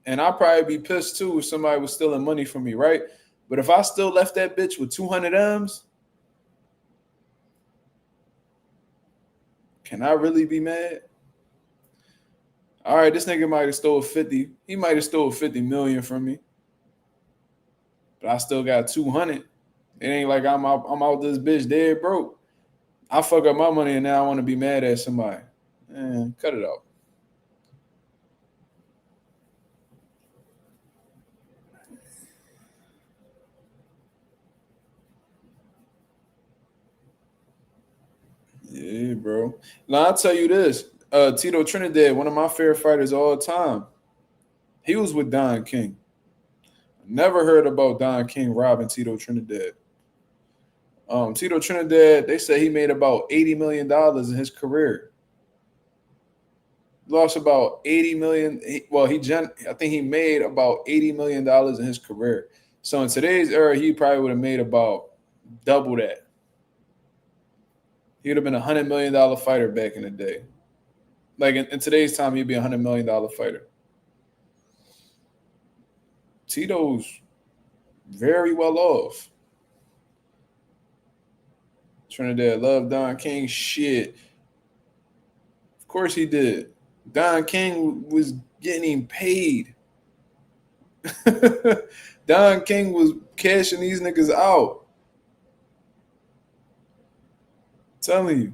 and I'd probably be pissed too if somebody was stealing money from me, right? But if I still left that bitch with 200 M's, can I really be mad? All right, this nigga might have stole 50. He might have stole 50 million from me. But I still got 200. It ain't like I'm out this bitch dead broke. I fuck up my money and now I want to be mad at somebody. Man, cut it out. Yeah, bro. Now I'll tell you this. Tito Trinidad, one of my favorite fighters of all time. He was with Don King. Never heard about Don King robbing Tito Trinidad. Tito Trinidad, they say he made about $80 million in his career. Lost about 80 million. I think he made about $80 million in his career. So in today's era, he probably would have made about double that. He would have been $100 million fighter back in the day. Like in today's time, he'd be $100 million fighter. Tito's very well off. Trinidad loved Don King. Shit. Of course he did. Don King was getting paid. Don King was cashing these niggas out. I'm telling you.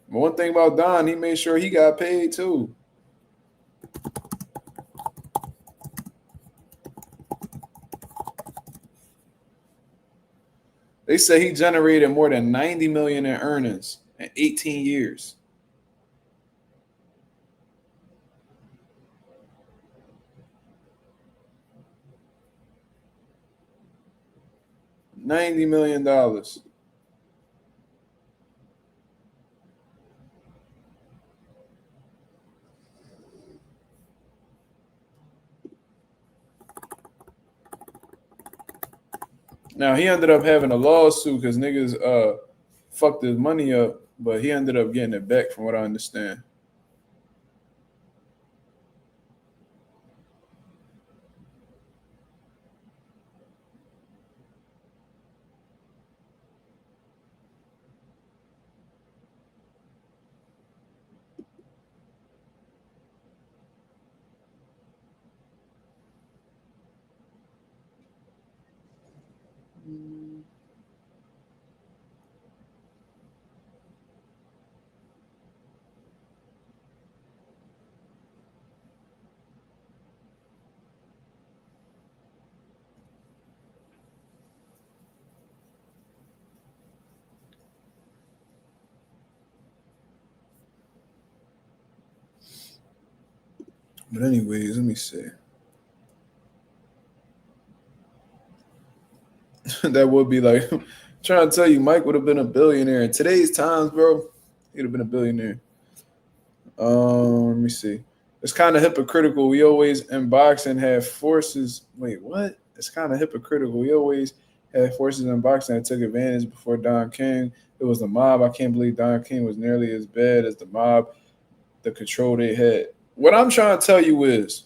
But one thing about Don, he made sure he got paid too. They say he generated more than 90 million in earnings in 18 years. $90 million. Now he ended up having a lawsuit because niggas fucked his money up, but he ended up getting it back from what I understand. But anyways, let me see. That would be like trying to tell you, Mike would have been a billionaire in today's times, bro. He'd have been a billionaire. Let me see. It's kind of hypocritical. We always in boxing have forces. Wait, what? It's kind of hypocritical. We always had forces in boxing that took advantage before Don King. It was the mob. I can't believe Don King was nearly as bad as the mob, the control they had. What I'm trying to tell you is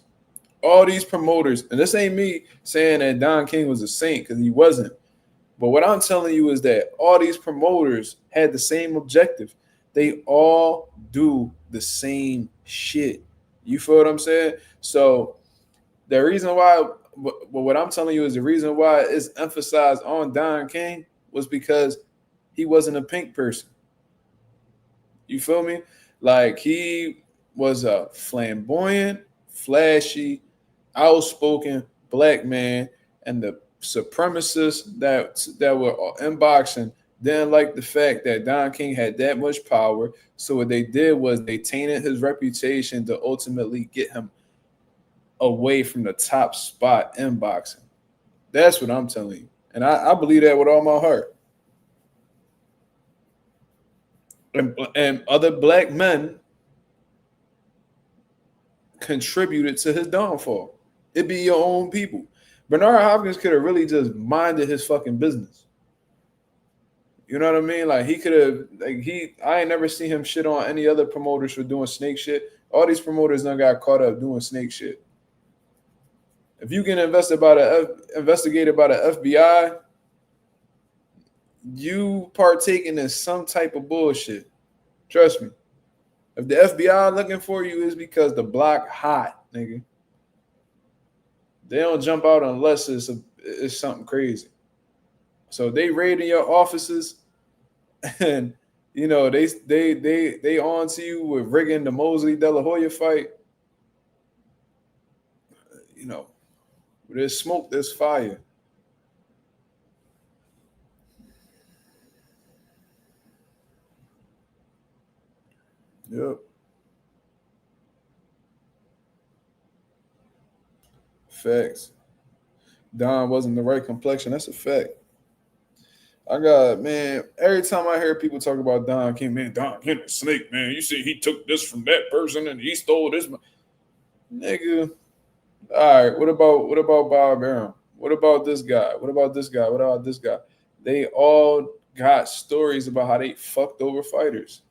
all these promoters, and this ain't me saying that Don King was a saint because he wasn't. But what I'm telling you is that all these promoters had the same objective. They all do the same shit. You feel what I'm saying? So the reason why, what I'm telling you is the reason why it's emphasized on Don King was because he wasn't a pink person. You feel me? Like he was a flamboyant, flashy, outspoken black man, and the supremacists that were in boxing didn't like the fact that Don King had that much power. So what they did was they tainted his reputation to ultimately get him away from the top spot in boxing. That's what I'm telling you. And I believe that with all my heart. And other black men contributed to his downfall. It be your own people. Bernard Hopkins could have really just minded his fucking business. You know what I mean? Like he could have, I ain't never seen him shit on any other promoters for doing snake shit. All these promoters done got caught up doing snake shit. If you get investigated by the FBI, you partaking in some type of bullshit. Trust me. If the FBI looking for you, is because the block hot, nigga. They don't jump out unless it's something crazy. So they raiding your offices, and you know they on to you with rigging the Mosley De La Hoya fight. You know, there's smoke, there's fire. Yep. Facts. Don wasn't the right complexion. That's a fact. Every time I hear people talk about Don King, man, Don King a snake, man. You see, he took this from that person and he stole this. Nigga. All right, what about Bob Arum? What about this guy? What about this guy? What about this guy? They all got stories about how they fucked over fighters.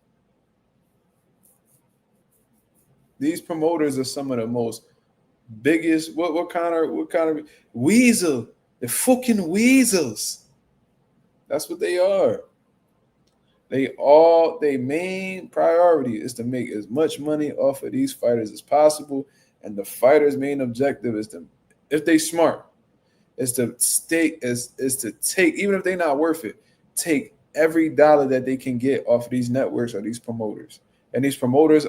These promoters are some of the most biggest. What kind of weasel? They're fucking weasels. That's what they are. Their main priority is to make as much money off of these fighters as possible, and the fighters' main objective is to, if they smart, is to take, even if they're not worth it, take every dollar that they can get off of these networks or these promoters. And these promoters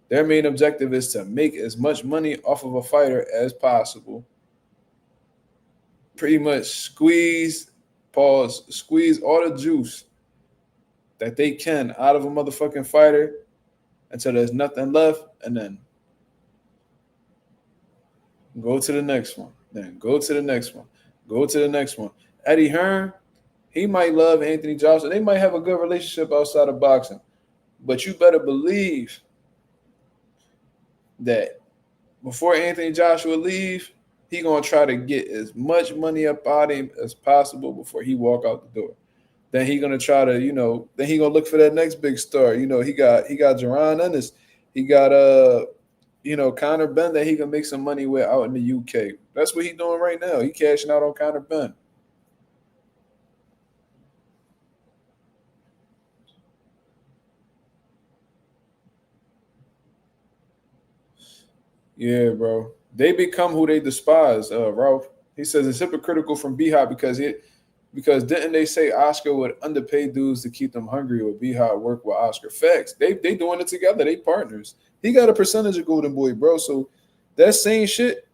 their main objective is to make as much money off of a fighter as possible. Pretty much squeeze all the juice that they can out of a motherfucking fighter until there's nothing left, and then go to the next one. Then go to the next one. Go to the next one. Eddie Hearn, he might love Anthony Joshua. They might have a good relationship outside of boxing. But you better believe that before Anthony Joshua leave, he gonna try to get as much money up out of him as possible before he walk out the door. Then he gonna try to, then he gonna look for that next big star. He got Jaron Ennis. He got Conor Benn that he can make some money with out in the UK. That's what he doing right now. He cashing out on Conor Benn. Yeah, bro. They become who they despise, Ralph. He says it's hypocritical from Beehive because didn't they say Oscar would underpay dudes to keep them hungry, or Beehive work with Oscar? Facts. They doing it together. They partners. He got a percentage of Golden Boy, bro. So that same shit.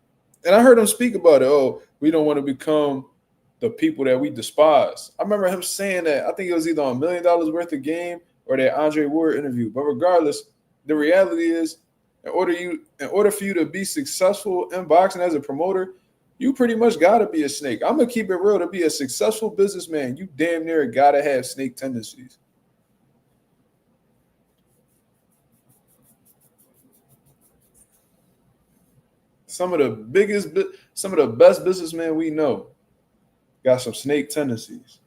And I heard him speak about it. Oh, we don't want to become the people that we despise. I remember him saying that. I think it was either on $1 million worth of game or that Andre Ward interview. But regardless, the reality is In order for you to be successful in boxing as a promoter, you pretty much gotta be a snake. I'm gonna keep it real. To be a successful businessman, you damn near gotta have snake tendencies. Some of the best businessmen we know got some snake tendencies.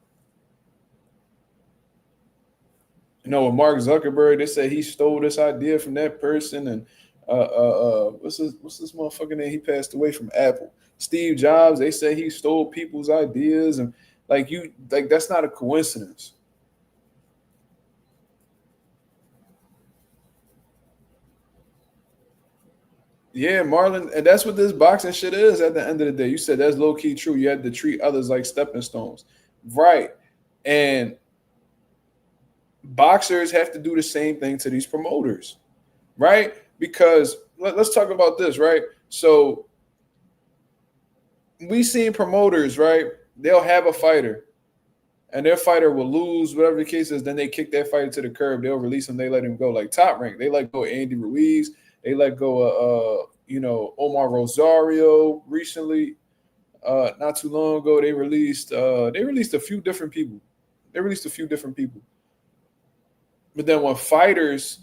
You know, with Mark Zuckerberg, they say he stole this idea from that person, and what's this motherfucker name? He passed away from Apple. Steve Jobs, they say he stole people's ideas, and like that's not a coincidence. Yeah, Marlon, and that's what this boxing shit is at the end of the day. You said that's low key true. You had to treat others like stepping stones, right? And boxers have to do the same thing to these promoters, right? Because let's talk about this, right? So we seen promoters, right? They'll have a fighter, and their fighter will lose, whatever the case is. Then they kick that fighter to the curb. They'll release him. They let him go. Like Top Rank, they let go of Andy Ruiz. They let go of Omar Rosario recently. Not too long ago, they released a few different people. But then when fighters,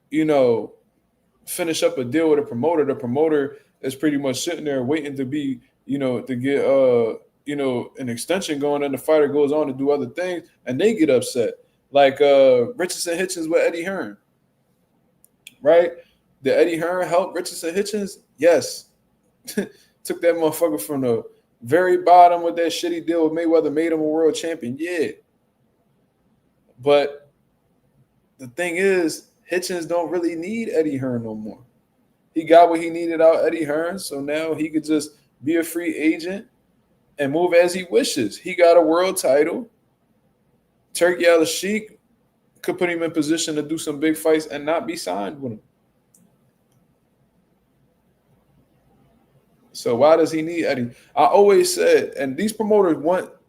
finish up a deal with a promoter, the promoter is pretty much sitting there waiting to be, to get an extension going, and the fighter goes on to do other things, and they get upset. Like Richardson Hitchens with Eddie Hearn. Right? Did Eddie Hearn help Richardson Hitchens? Yes. Took that motherfucker from the very bottom with that shitty deal with Mayweather, made him a world champion. Yeah. But the thing is, Hitchens don't really need Eddie Hearn no more. He got what he needed out of Eddie Hearn, so now he could just be a free agent and move as he wishes. He got a world title. Turkey Al-Sheikh could put him in position to do some big fights and not be signed with him. So why does he need Eddie? I always said, and these promoters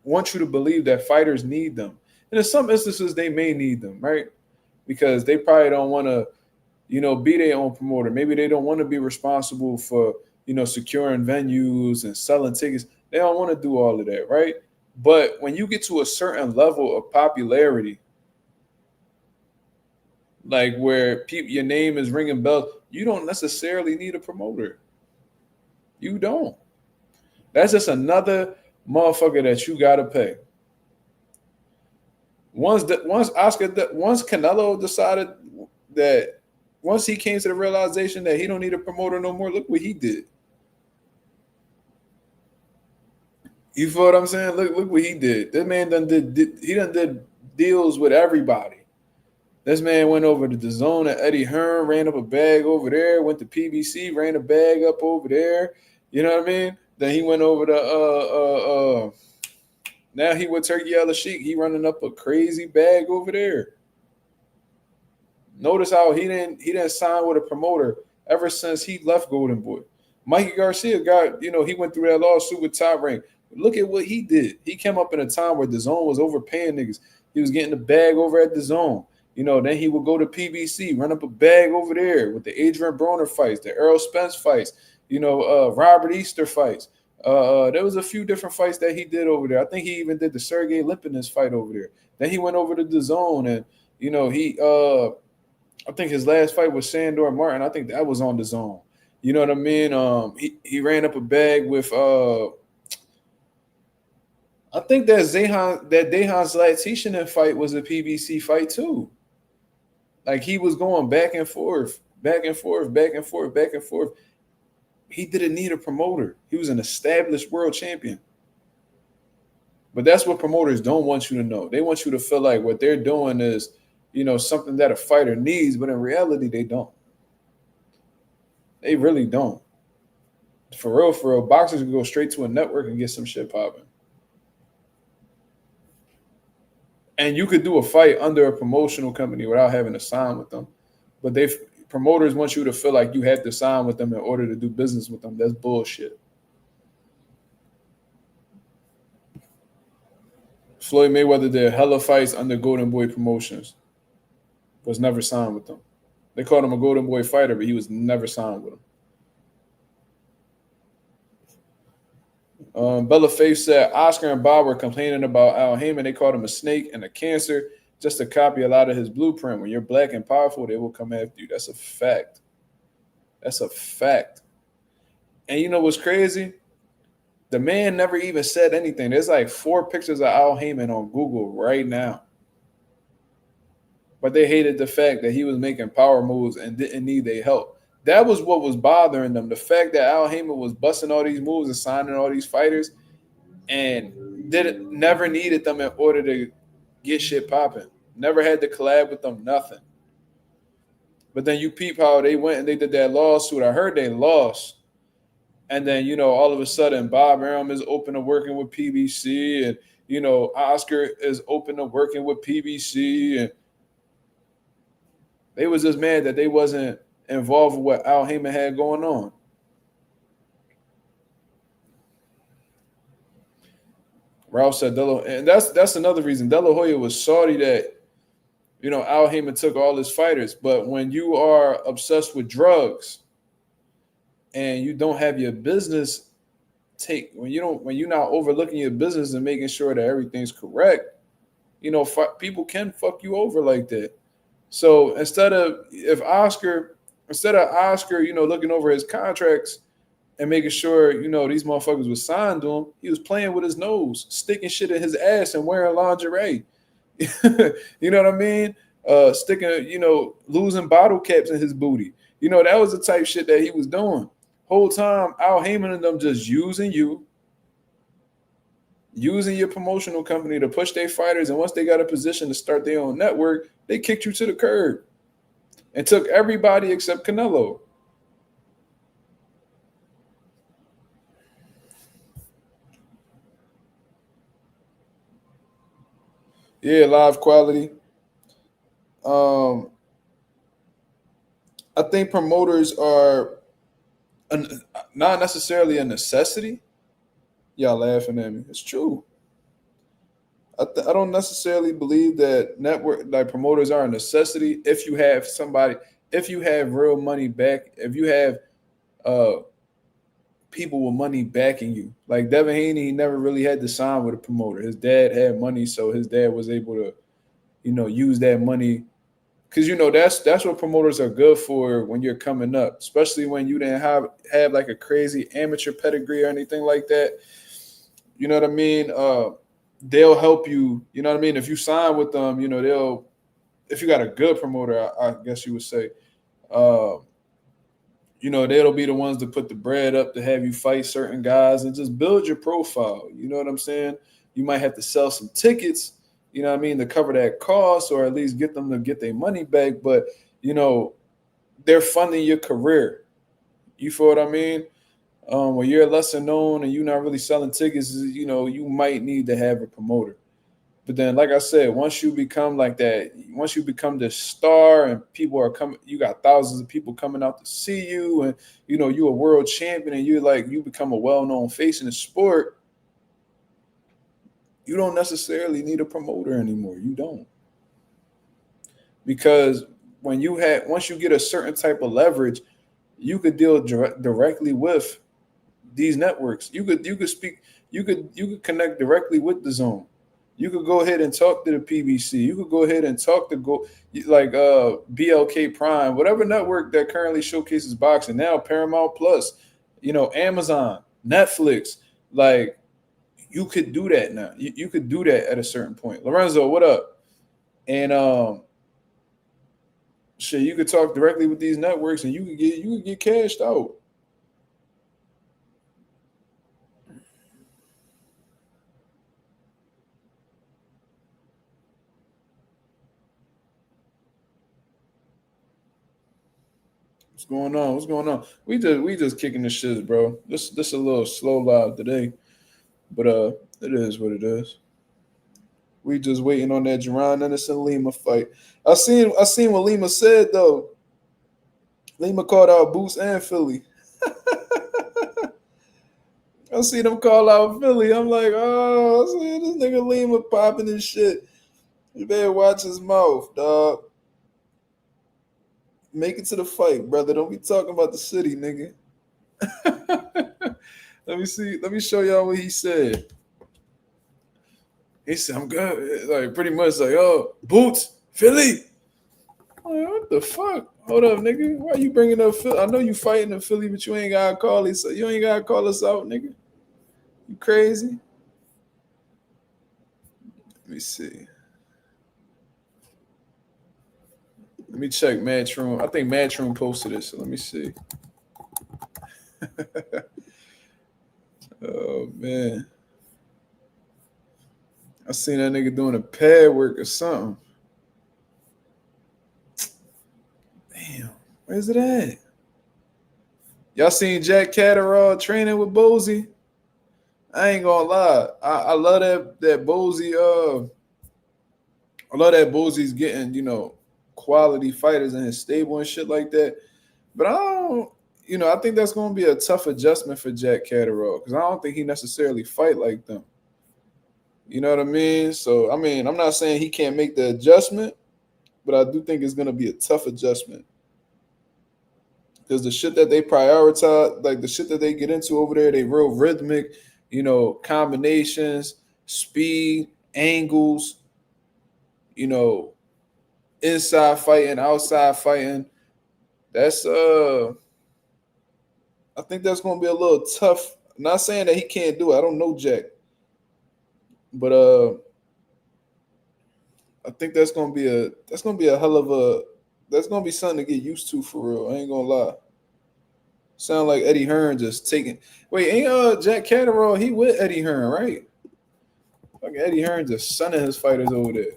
want you to believe that fighters need them. And in some instances, they may need them, right? Because they probably don't want to, be their own promoter. Maybe they don't want to be responsible for, securing venues and selling tickets. They don't want to do all of that, right? But when you get to a certain level of popularity, like where your name is ringing bells, you don't necessarily need a promoter. You don't. That's just another motherfucker that you gotta pay. Once Canelo decided that, once he came to the realization that he don't need a promoter no more, look what he did. You feel what I'm saying? Look what he did. This man did deals with everybody. This man went over to the zone at Eddie Hearn, ran up a bag over there, went to PBC, ran a bag up over there. You know what I mean? Then he went over to now he with Turkey Al-Sheikh. He running up a crazy bag over there. Notice how he didn't sign with a promoter ever since he left Golden Boy. Mikey Garcia he went through that lawsuit with Top Rank. Look at what he did. He came up in a time where the zone was overpaying niggas. He was getting the bag over at the zone. Then he would go to PBC, run up a bag over there with the Adrian Broner fights, the Errol Spence fights, Robert Easter fights. There was a few different fights that he did over there. I think he even did the Sergey Lipinets fight over there. Then he went over to the zone, and I think his last fight was Sandor Martin. I think that was on the zone. You know what I mean? He ran up a bag with I think that Dejan Zlaticanin fight was a PBC fight too. Like he was going back and forth. He didn't need a promoter. He was an established world champion. But that's what promoters don't want you to know. They want you to feel like what they're doing is, something that a fighter needs, but in reality, they don't. They really don't. For real, boxers can go straight to a network and get some shit popping. And you could do a fight under a promotional company without having to sign with them. But promoters want you to feel like you have to sign with them in order to do business with them. That's bullshit. Floyd Mayweather did hella fights under Golden Boy Promotions. Was never signed with them. They called him a Golden Boy fighter, but he was never signed with him. Bella Faith said Oscar and Bob were complaining about Al Heyman. They called him a snake and a cancer just to copy a lot of his blueprint. When you're black and powerful, they will come after you. That's a fact. That's a fact. And you know what's crazy? The man never even said anything. There's like 4 pictures of Al Heyman on Google right now. But they hated the fact that he was making power moves and didn't need their help. That was what was bothering them. The fact that Al Heyman was busting all these moves and signing all these fighters and never needed them in order to get shit popping. Never had to collab with them, nothing. But then you peep how they went and they did that lawsuit. I heard they lost. And then, you know, all of a sudden, Bob Arum is open to working with PBC. And, you know, Oscar is open to working with PBC. And they was just mad that they wasn't involved with what Al Heyman had going on. Ralph said, and that's another reason. De La Hoya was salty that, you know, Al Heyman took all his fighters. But when you are obsessed with drugs and you don't have your business when you're not overlooking your business and making sure that everything's correct, you know, people can fuck you over like that. So instead of Oscar, you know, looking over his contracts and making sure, you know, these motherfuckers was signed to him, he was playing with his nose, sticking shit in his ass and wearing lingerie. You know what I mean? Sticking, you know, losing bottle caps in his booty. You know, that was the type shit that he was doing. Whole time, Al Heyman and them just using your promotional company to push their fighters. And once they got a position to start their own network, they kicked you to the curb and took everybody except Canelo. Yeah, live quality. I think promoters are not necessarily a necessity. Y'all laughing at me. It's true. I don't necessarily believe that promoters are a necessity if you have real money back, if you have people with money backing you. Like Devin Haney, he never really had to sign with a promoter. His dad had money, so his dad was able to, you know, use that money. Because, you know, that's what promoters are good for when you're coming up, especially when you didn't have like a crazy amateur pedigree or anything like that. You know what I mean? They'll help you. You know what I mean? If you sign with them, you know, if you got a good promoter, I guess you would say, you know, they'll be the ones to put the bread up to have you fight certain guys and just build your profile. You know what I'm saying? You might have to sell some tickets, you know what I mean, to cover that cost or at least get them to get their money back. But, you know, they're funding your career. You feel what I mean? When you're lesser known and you're not really selling tickets, you know, you might need to have a promoter. But then, like I said, once you become like that, once you become this star and people are coming, you got thousands of people coming out to see you, and you know you're a world champion, and you become a well-known face in the sport. You don't necessarily need a promoter anymore. You don't, because once you get a certain type of leverage, you could deal directly with these networks. You could connect directly with the Zone. You could go ahead and talk to the PBC. You could go ahead and talk to BLK Prime, whatever network that currently showcases boxing now, Paramount Plus, you know, Amazon, Netflix. Like, you could do that now. You could do that at a certain point. Lorenzo, what up? And you could talk directly with these networks, and you could get cashed out. What's going on? We just kicking the shits, bro. This a little slow live today, but it is what it is. We just waiting on that Jerron Anderson Lima fight. I seen what Lima said though. Lima called out Boots and Philly. I see them call out Philly. I'm like, oh, I see this nigga Lima popping his shit. You better watch his mouth, dog. Make it to the fight, brother. Don't be talking about the city, nigga. Let me see. Let me show y'all what he said. He said, I'm good. Like, pretty much like, oh, Boots, Philly. Like, what the fuck? Hold up, nigga. Why you bringing up Philly? I know you fighting in Philly, but you ain't got to call us. You ain't got to call us out, nigga. You crazy? Let me see. Let me check Matchroom. I think Matchroom posted it, so let me see. Oh, man. I seen that nigga doing a pad work or something. Damn, where's it at? Y'all seen Jack Catterall training with Bozy? I ain't gonna lie. I love that Bozy. I love that Bozy's getting, quality fighters in his stable and shit like that. But I don't, I think that's gonna be a tough adjustment for Jack Catterall because I don't think he necessarily fight like them. You know what I mean? So, I mean, I'm not saying he can't make the adjustment, but I do think it's going to be a tough adjustment. Because the shit that they prioritize, like the shit that they get into over there, they real rhythmic, combinations, speed, angles, inside fighting, outside fighting. That's, I think that's going to be a little tough. I'm not saying that he can't do it. I don't know Jack. But I think that's gonna be a hell of a that's gonna be something to get used to for real. I ain't gonna lie. Sound like Eddie Hearn just taking. Wait, ain't Jack Catterall? He with Eddie Hearn, right? Like Eddie Hearn just sunning his fighters over there.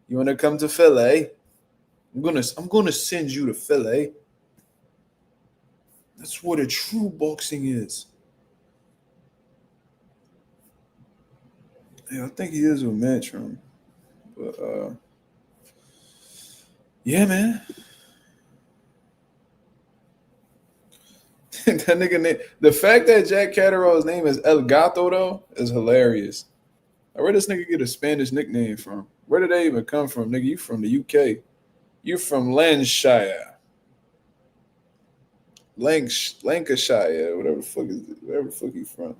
You wanna come to Philly? I'm gonna send you to Philly. That's what a true boxing is. Yeah, I think he is with Matchroom. But yeah, man. That nigga name, the fact that Jack Catterall's name is El Gato though is hilarious. Where does nigga get a Spanish nickname from? Where did they even come from, nigga? You from the UK? You from Lancashire, Lancashire, whatever the fuck you from.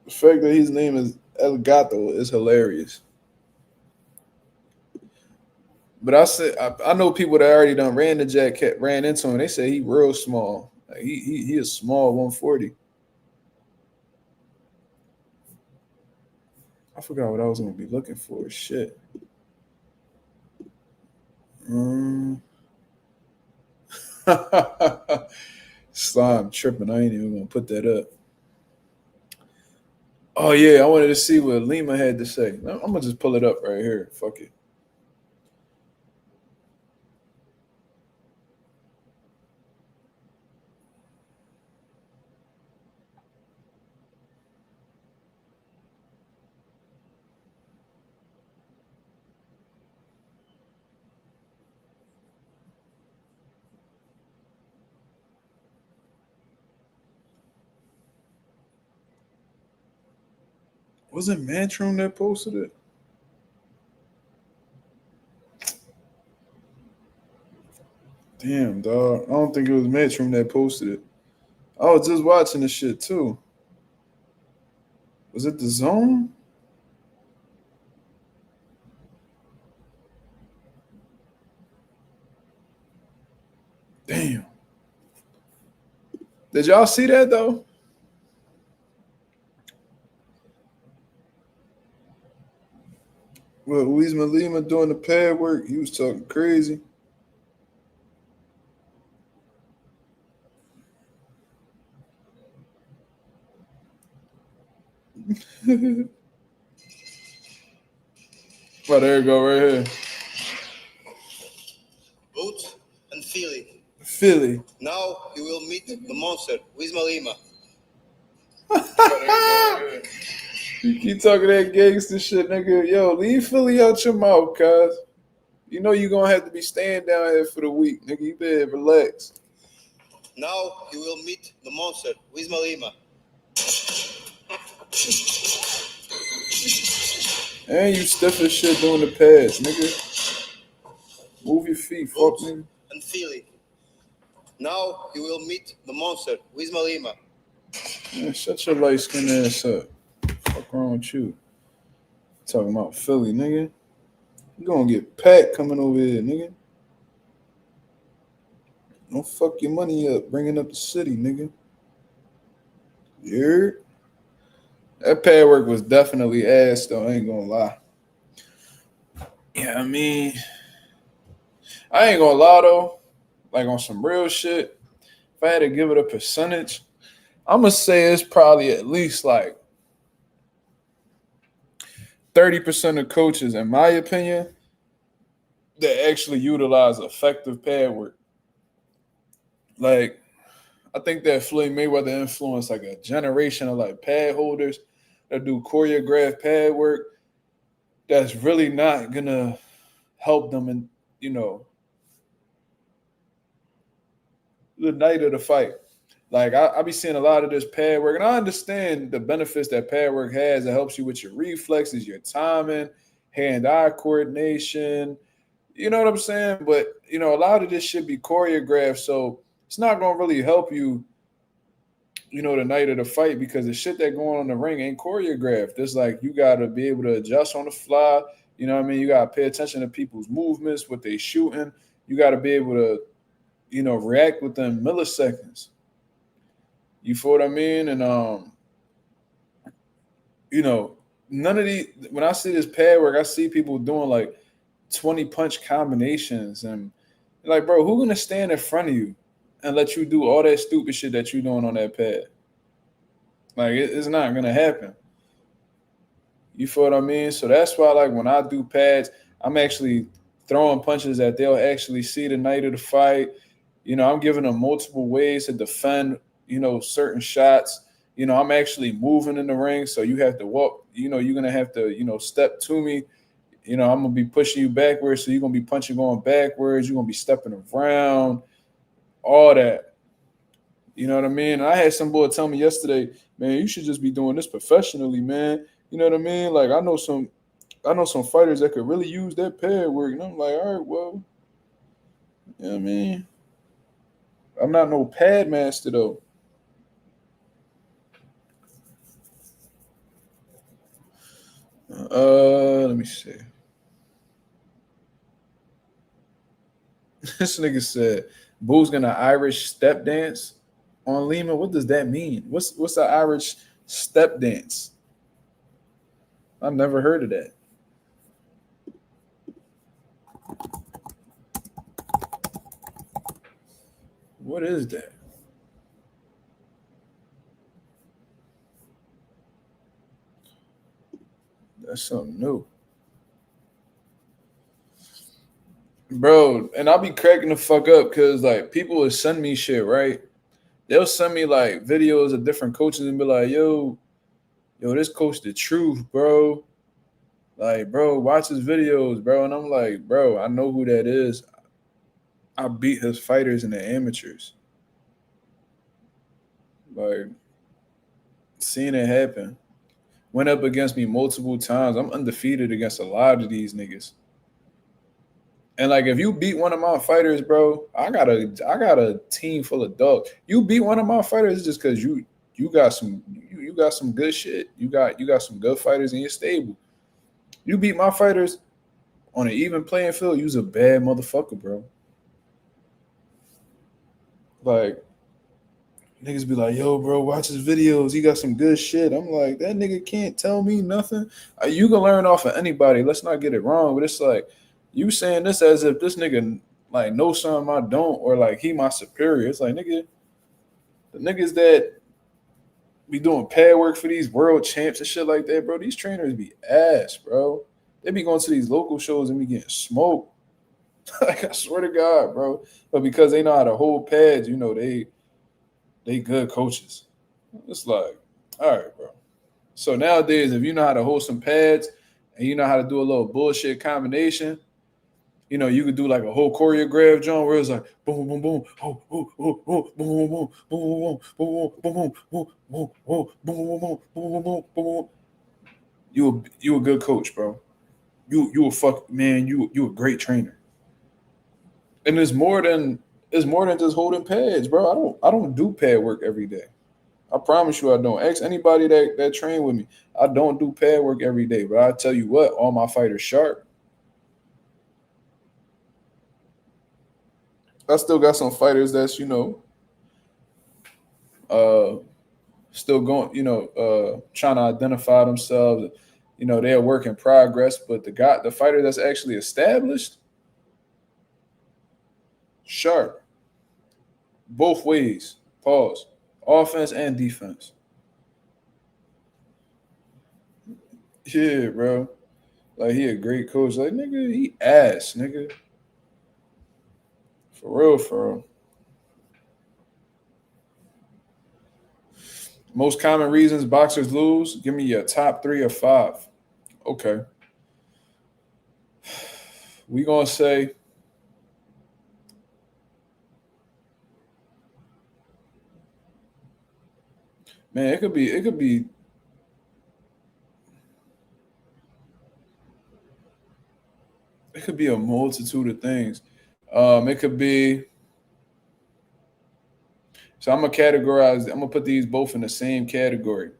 The fact that his name is El Gato is hilarious. But I know people that already done ran into him. They say he real small. Like he is small 140. I forgot what I was gonna be looking for. Shit. Slime tripping. I ain't even gonna put that up. Oh yeah, I wanted to see what Lima had to say. I'm gonna just pull it up right here. Fuck it. Was it Matchroom that posted it? Damn, dog. I don't think it was Matchroom that posted it. I was just watching this shit too. Was it The Zone? Damn. Did y'all see that though? Well, Luis Lima doing the pad work, he was talking crazy. Oh, there you go, right here. Boots and Philly. Philly. Now you will meet the monster, Luis Lima. You keep talking that gangster shit, nigga. Yo, leave Philly out your mouth, cuz. You know you're going to have to be staying down here for the week, nigga. You better relax. Now you will meet the monster, Luis Lima. And you stiff as shit doing the pads, nigga. Move your feet, fuck roots, nigga. and feel it. Now you will meet the monster with Malima. Man, shut your light skin ass up. Fuck wrong with you? Talking about Philly, nigga. You gonna get packed coming over here, nigga. Don't fuck your money up, bringing up the city, nigga. Yeah. That pad work was definitely ass, though. I ain't gonna lie. Yeah, I mean, I ain't gonna lie, though. Like, on some real shit, if I had to give it a percentage, I'm gonna say it's probably at least like 30% of coaches, in my opinion, that actually utilize effective pad work. Like, I think that Floyd Mayweather influenced like a generation of like pad holders that do choreographed pad work that's really not gonna help them in, you know, the night of the fight. Like I be seeing a lot of this pad work, and I understand the benefits that pad work has. It helps you with your reflexes, your timing, hand-eye coordination. You know what I'm saying? But you know, a lot of this should be choreographed, so it's not gonna really help you, you know, the night of the fight because the shit that going on in the ring ain't choreographed. It's like you gotta be able to adjust on the fly. You know what I mean? You gotta pay attention to people's movements, what they shooting. You gotta be able to, you know, react within milliseconds. You feel what I mean? And you know, none of these when I see this pad work, I see people doing like 20 punch combinations and like, bro, who gonna stand in front of you and let you do all that stupid shit that you doing on that pad? Like it's not gonna happen. You feel what I mean? So that's why, like, when I do pads, I'm actually throwing punches that they'll actually see the night of the fight. You know, I'm giving them multiple ways to defend, you know, certain shots. You know, I'm actually moving in the ring. So you have to walk, you know, you're going to have to, you know, step to me. You know, I'm going to be pushing you backwards. So you're going to be punching going backwards. You're going to be stepping around, all that. You know what I mean? And I had some boy tell me yesterday, man, you should just be doing this professionally, man. You know what I mean? Like I know some fighters that could really use that pad work. And I'm like, all right, well, you know what I mean? I'm not no pad master though. Let me see. This nigga said, Boo's gonna Irish step dance on Lima. What does that mean? What's the Irish step dance? I've never heard of that. What is that? That's something new. Bro, and I'll be cracking the fuck up because like people will send me shit, right? They'll send me like videos of different coaches and be like, yo, this coach the truth, bro. Like, bro, watch his videos, bro. And I'm like, bro, I know who that is. I beat his fighters in the amateurs. Like, seeing it happen. Went up against me multiple times. I'm undefeated against a lot of these niggas. And like, if you beat one of my fighters, bro, I got a team full of dogs. You beat one of my fighters just because you got some good shit. You got some good fighters in your stable. You beat my fighters on an even playing field. You's a bad motherfucker, bro. Like, niggas be like, yo, bro, watch his videos. He got some good shit. I'm like, that nigga can't tell me nothing. You can learn off of anybody. Let's not get it wrong. But it's like, you saying this as if this nigga like knows something I don't, or like he my superior. It's like, nigga, the niggas that be doing pad work for these world champs and shit like that, bro, these trainers be ass, bro. They be going to these local shows and be getting smoked. Like, I swear to God, bro. But because they know how to hold pads, you know, they good coaches. It's like, all right, bro. So nowadays, if you know how to hold some pads and you know how to do a little bullshit combination, you know, you could do like a whole choreographed John where it's like boom, boom, boom, oh, oh, oh, oh, boom, boom, boom, boom, boom, boom, boom, boom, boom, boom, boom, boom, boom, boom, boom. You a good coach, bro. You a fuck man. You a great trainer. And it's more than just holding pads, bro. I don't do pad work every day. I promise you I don't. Ask anybody that train with me. I don't do pad work every day, but I tell you what, all my fighters sharp. I still got some fighters that's, uh still going, trying to identify themselves. They're a work in progress, but the fighter that's actually established, sharp. Both ways. Pause. Offense and defense. Yeah, bro. Like he a great coach. Like nigga, he ass, nigga. For real, for real. Most common reasons boxers lose. Give me your top 3 or 5. Okay. We gonna say man, it could be a multitude of things. It could be so I'm gonna put these both in the same category.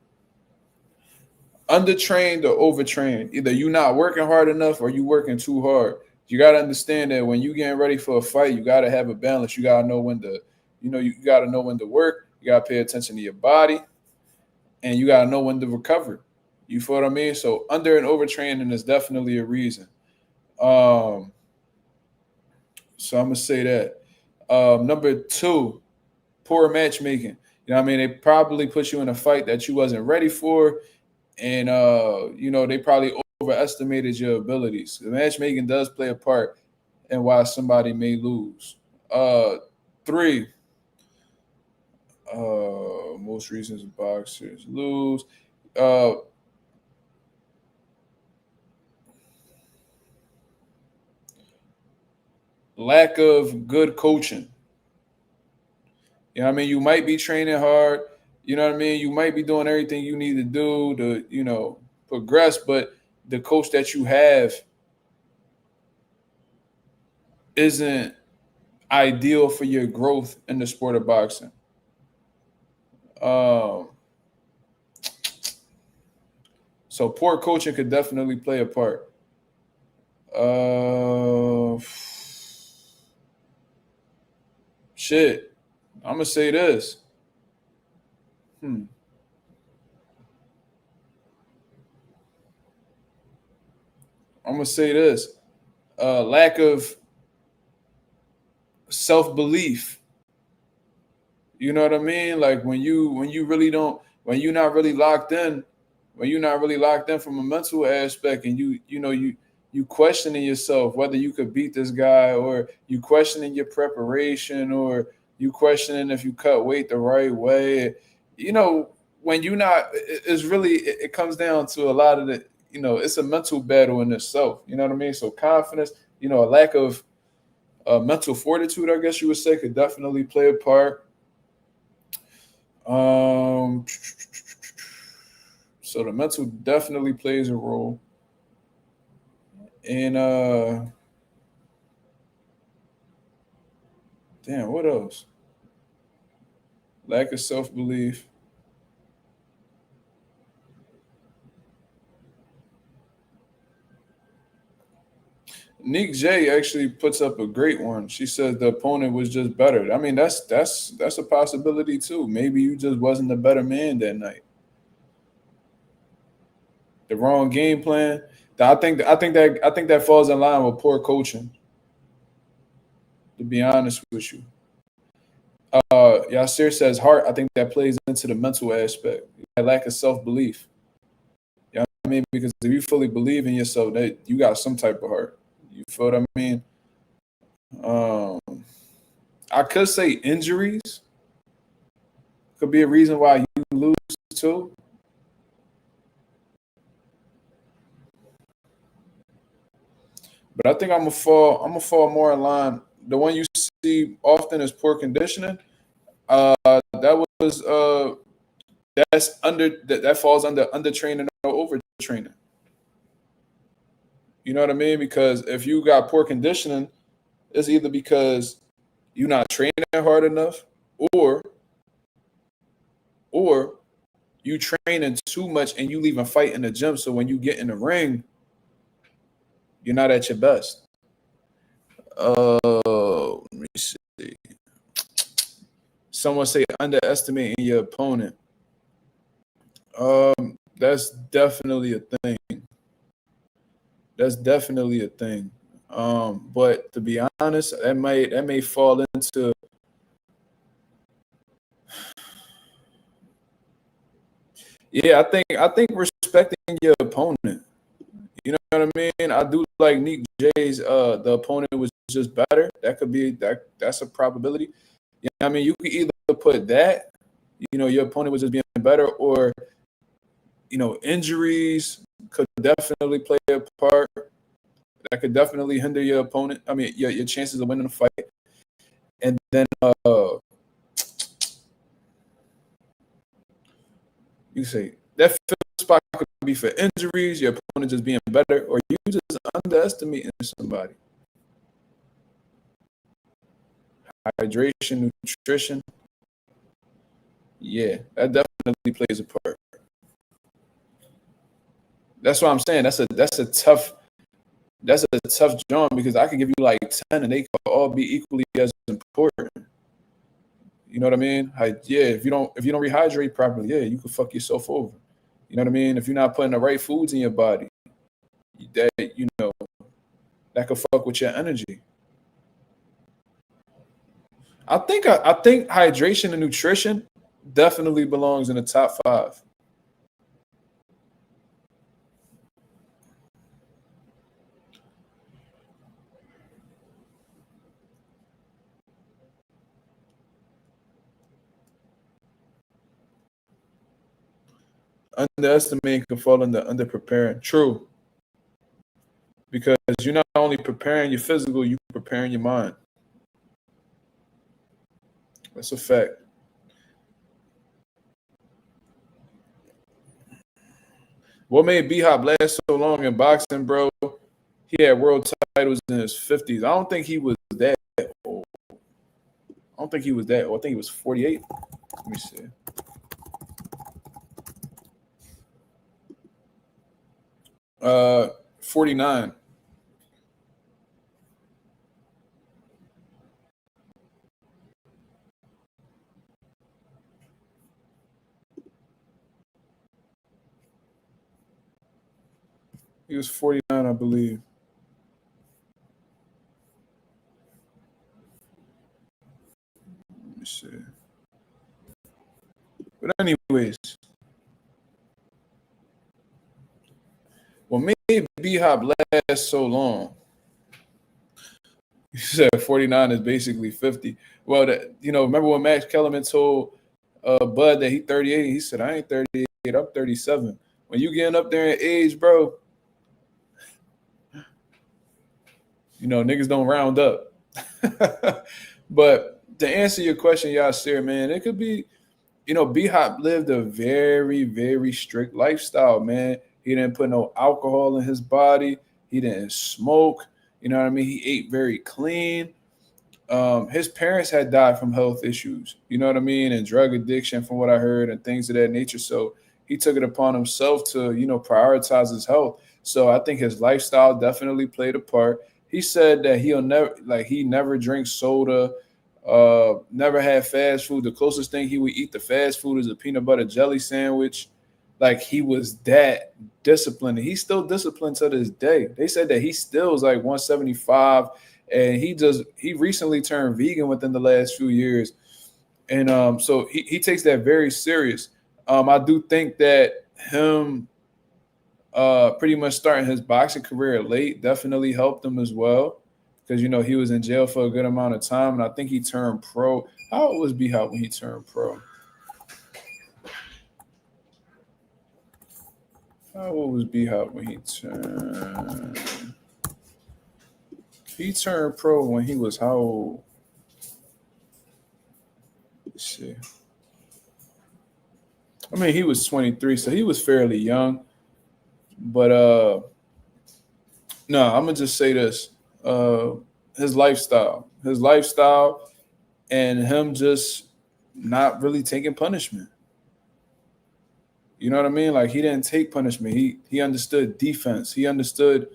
Undertrained or overtrained. Either you not working hard enough or you working too hard. You gotta understand that when you getting ready for a fight, you gotta have a balance. You gotta know when to, you gotta know when to work. You gotta pay attention to your body, and you gotta know when to recover. You feel what I mean? So under and overtraining is definitely a reason. Um, so I'm gonna say that. Number 2, poor matchmaking. You know what I mean? They probably put you in a fight that you wasn't ready for, and they probably overestimated your abilities. The matchmaking does play a part in why somebody may lose. 3, most reasons boxers lose. Uh, Lack of good coaching. You know what I mean? You might be training hard. You know what I mean? You might be doing everything you need to do to, progress, but the coach that you have isn't ideal for your growth in the sport of boxing. Um, so poor coaching could definitely play a part. Shit. I'm gonna say this. Hmm. I'm gonna say this. Lack of self belief. You know what I mean? Like when you really don't when you're not really locked in, when you're not really locked in from a mental aspect, and you questioning yourself whether you could beat this guy, or you questioning your preparation, or you questioning if you cut weight the right way. You know, when you not, it's really it comes down to a lot of the, it's a mental battle in itself. You know what I mean? So confidence, a lack of mental fortitude, I guess you would say, could definitely play a part. Um, so the mental definitely plays a role. And damn, what else? Lack of self belief. Nick J actually puts up a great one. She says the opponent was just better. I mean, that's a possibility too. Maybe you just wasn't the better man that night. The wrong game plan. I think that falls in line with poor coaching. To be honest with you, Yasir says heart. I think that plays into the mental aspect. That lack of self belief. You know what I mean? Because if you fully believe in yourself, that you got some type of heart. You feel what I mean? Um, I could say injuries could be a reason why you lose too. But I think I'm gonna fall more in line. The one you see often is poor conditioning. That was that falls under undertraining or overtraining. You know what I mean? Because if you got poor conditioning, it's either because you're not training hard enough, or you training too much and you leaving fight in the gym. So when you get in the ring, you're not at your best. Let me see. Someone say underestimating your opponent. That's definitely a thing. That's definitely a thing. But to be honest, that may fall into I think respecting your opponent. You know what I mean? I do like Nick J's the opponent was just better. That could be that's a probability. You know what I mean? You could either put that, your opponent was just being better, or injuries could definitely play a part. That could definitely hinder your opponent. I mean, your chances of winning the fight. And then you say that fifth spot could be for injuries, your opponent just being better, or you just underestimating somebody. Hydration, nutrition. Yeah, that definitely plays a part. That's what I'm saying. That's a tough job, because I could give you like 10 and they could all be equally as important. You know what I mean? If you don't rehydrate properly, you could fuck yourself over. You know what I mean? If you're not putting the right foods in your body, that could fuck with your energy. I think hydration and nutrition definitely belongs in the top 5. Underestimating can fall under underpreparing. True. Because you're not only preparing your physical, you're preparing your mind. That's a fact. What made B-Hop last so long in boxing, bro? He had world titles in his 50s. I don't think he was that old. I think he was 48. Let me see. Uh, 49. He was 49, I believe. Let me see. But anyways, what made B-Hop last so long? You said 49 is basically 50. Well, remember when Max Kellerman told Bud that he 38? He said, I ain't 38, I'm 37. When you getting up there in age, bro, niggas don't round up. But to answer your question, Yasir, man, it could be, B-Hop lived a very, very strict lifestyle, man. He didn't put no alcohol in his body. He didn't smoke. You know what I mean? He ate very clean. His parents had died from health issues, you know what I mean, and drug addiction, from what I heard, and things of that nature. So he took it upon himself to, prioritize his health. So I think his lifestyle definitely played a part. He said that he never drinks soda, never had fast food. The closest thing he would eat to fast food is a peanut butter jelly sandwich. Like, he was that disciplined. He's still disciplined to this day. They said that he still is like 175, and he recently turned vegan within the last few years. And so he takes that very serious. I do think that him pretty much starting his boxing career late definitely helped him as well, because he was in jail for a good amount of time, and I think he turned pro. How old was B-Hop when he turned pro? How old was B-Hop when he turned? He turned pro when he was how old? Let's see. I mean, he was 23, so he was fairly young. But no, I'm gonna just say this. his lifestyle, and him just not really taking punishment. You know what I mean? Like, he didn't take punishment. He understood defense. He understood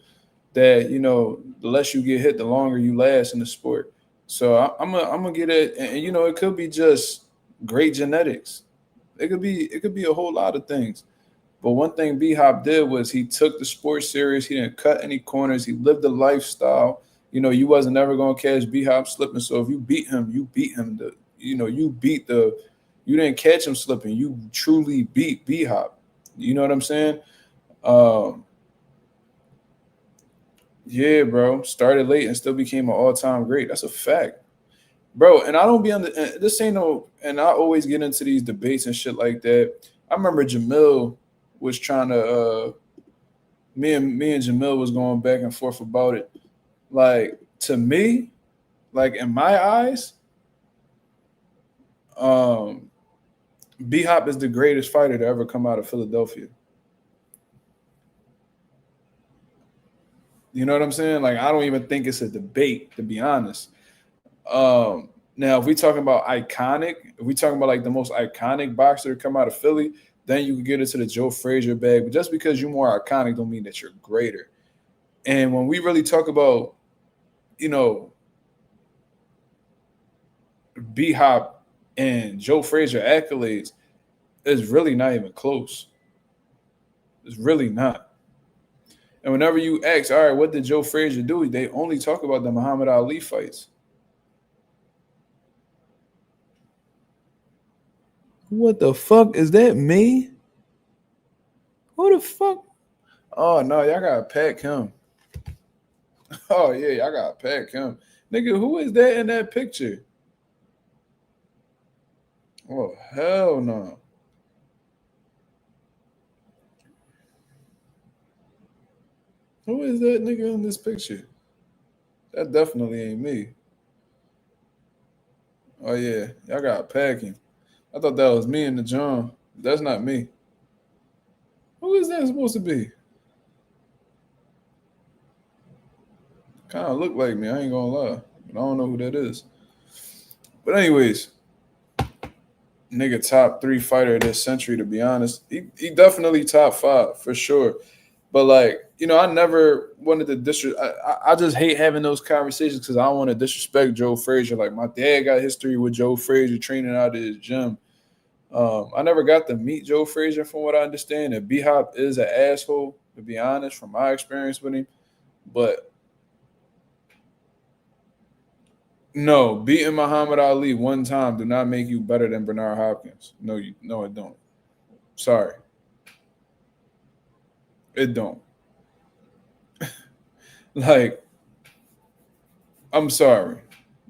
that, the less you get hit, the longer you last in the sport. So I'm gonna get it, and it could be just great genetics. It could be a whole lot of things. But one thing B Hop did was he took the sport serious. He didn't cut any corners. He lived a lifestyle. You wasn't never gonna catch B Hop slipping. So if you beat him, you beat him. You didn't catch him slipping. You truly beat B Hop. You know what I'm saying? Yeah, bro. Started late and still became an all-time great. That's a fact, bro. And I don't be under this ain't no. And I always get into these debates and shit like that. I remember Jamil was trying to. Me and Jamil was going back and forth about it. Like, to me, like, in my eyes, B Hop is the greatest fighter to ever come out of Philadelphia. You know what I'm saying? Like, I don't even think it's a debate, to be honest. Now, if we talking about iconic, if we talking about like the most iconic boxer to come out of Philly, then you can get into the Joe Frazier bag. But just because you're more iconic don't mean that you're greater. And when we really talk about, B Hop and Joe Frazier accolades, it's really not even close. It's really not. And whenever you ask, all right, what did Joe Frazier do? They only talk about the Muhammad Ali fights. What the fuck? Is that me? Who the fuck? Oh, no, y'all gotta pack him. Oh, yeah, y'all gotta pack him. Nigga, who is that in that picture? Oh, hell no. Who is that nigga in this picture? That definitely ain't me. Oh, yeah, y'all gotta pack him. I thought that was me in the John. That's not me. Who is that supposed to be? Kind of look like me. I ain't gonna lie. But I don't know who that is. But anyways, nigga top 3 fighter of this century, to be honest. He definitely top 5 for sure. But like, I never wanted to disrespect. I just hate having those conversations because I don't want to disrespect Joe Frazier. Like, my dad got history with Joe Frazier training out of his gym. I never got to meet Joe Frazier, from what I understand. And B Hop is an asshole, to be honest, from my experience with him. But no, beating Muhammad Ali one time do not make you better than Bernard Hopkins. No, it don't. Sorry. It don't. Like, I'm sorry.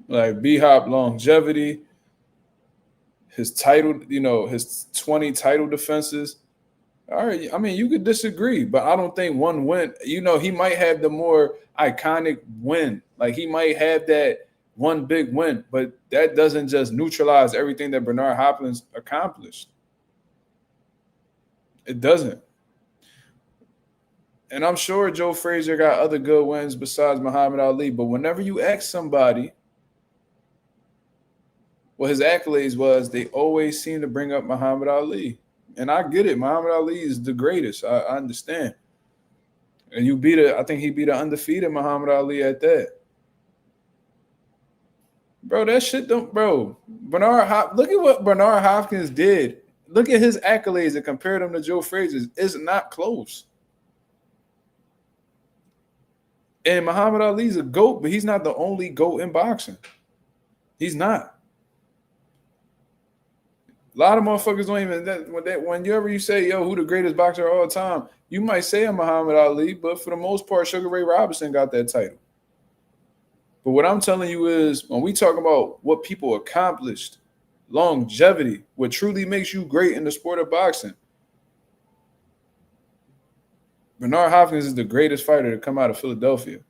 Like, B Hop longevity, his title, his 20 title defenses. All right, I mean, you could disagree, but I don't think one win. He might have the more iconic win. Like, he might have that one big win, but that doesn't just neutralize everything that Bernard Hopkins accomplished. It doesn't. And I'm sure Joe Frazier got other good wins besides Muhammad Ali, but whenever you ask somebody what his accolades was, they always seem to bring up Muhammad Ali. And I get it. Muhammad Ali is the greatest. I understand. And I think he beat an undefeated Muhammad Ali at that. Bro, that shit don't, bro. Look at what Bernard Hopkins did. Look at his accolades and compare them to Joe Frazier's. It's not close. And Muhammad Ali's a GOAT, but he's not the only GOAT in boxing. He's not. A lot of motherfuckers don't even whenever you say, yo, who the greatest boxer of all time, you might say a Muhammad Ali, but for the most part, Sugar Ray Robinson got that title. But what I'm telling you is, when we talk about what people accomplished, longevity, what truly makes you great in the sport of boxing, Bernard Hopkins is the greatest fighter to come out of Philadelphia.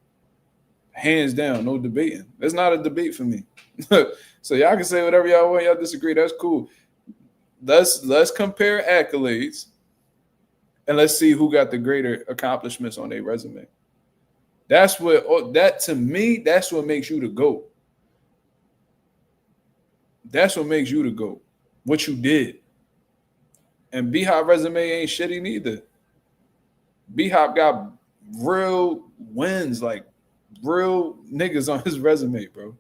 Hands down, no debating. That's not a debate for me. So y'all can say whatever y'all want. Y'all disagree. That's cool. Let's compare accolades, and let's see who got the greater accomplishments on their resume. That's what that to me. That's what makes you the GOAT. That's what makes you the GOAT. What you did. And B-Hop resume ain't shitty neither. B-Hop got real wins, like real niggas on his resume, bro.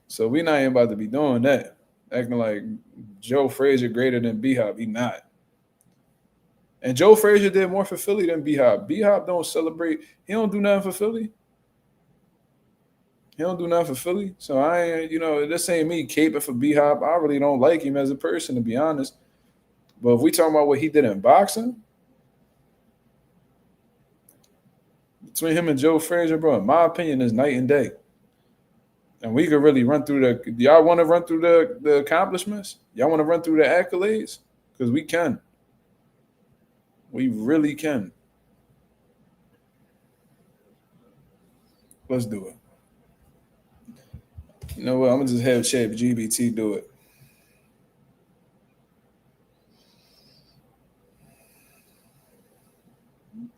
So we not even about to be doing that. Acting like Joe Frazier greater than B-Hop. He not. And Joe Frazier did more for Philly than B-Hop. B-Hop don't celebrate. He don't do nothing for Philly. He don't do nothing for Philly. So I ain't, this ain't me caping for B-Hop. I really don't like him as a person, to be honest. But if we talking about what he did in boxing, between him and Joe Frazier, bro, in my opinion, is night and day. And we could really run through y'all want to run through the accomplishments? Y'all want to run through the accolades? Because we can. We really can. Let's do it. You know what? I'm going to just have ChatGPT do it.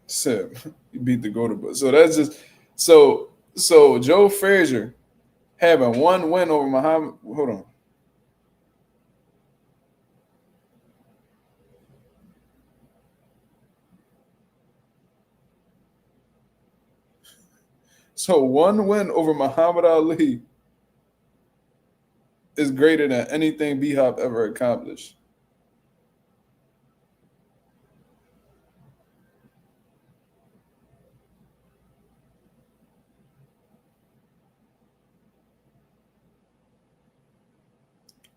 Sip. You beat the GOAT. So that's just so Joe Frazier having one win over Muhammad. Hold on. So one win over Muhammad Ali is greater than anything B-Hop ever accomplished.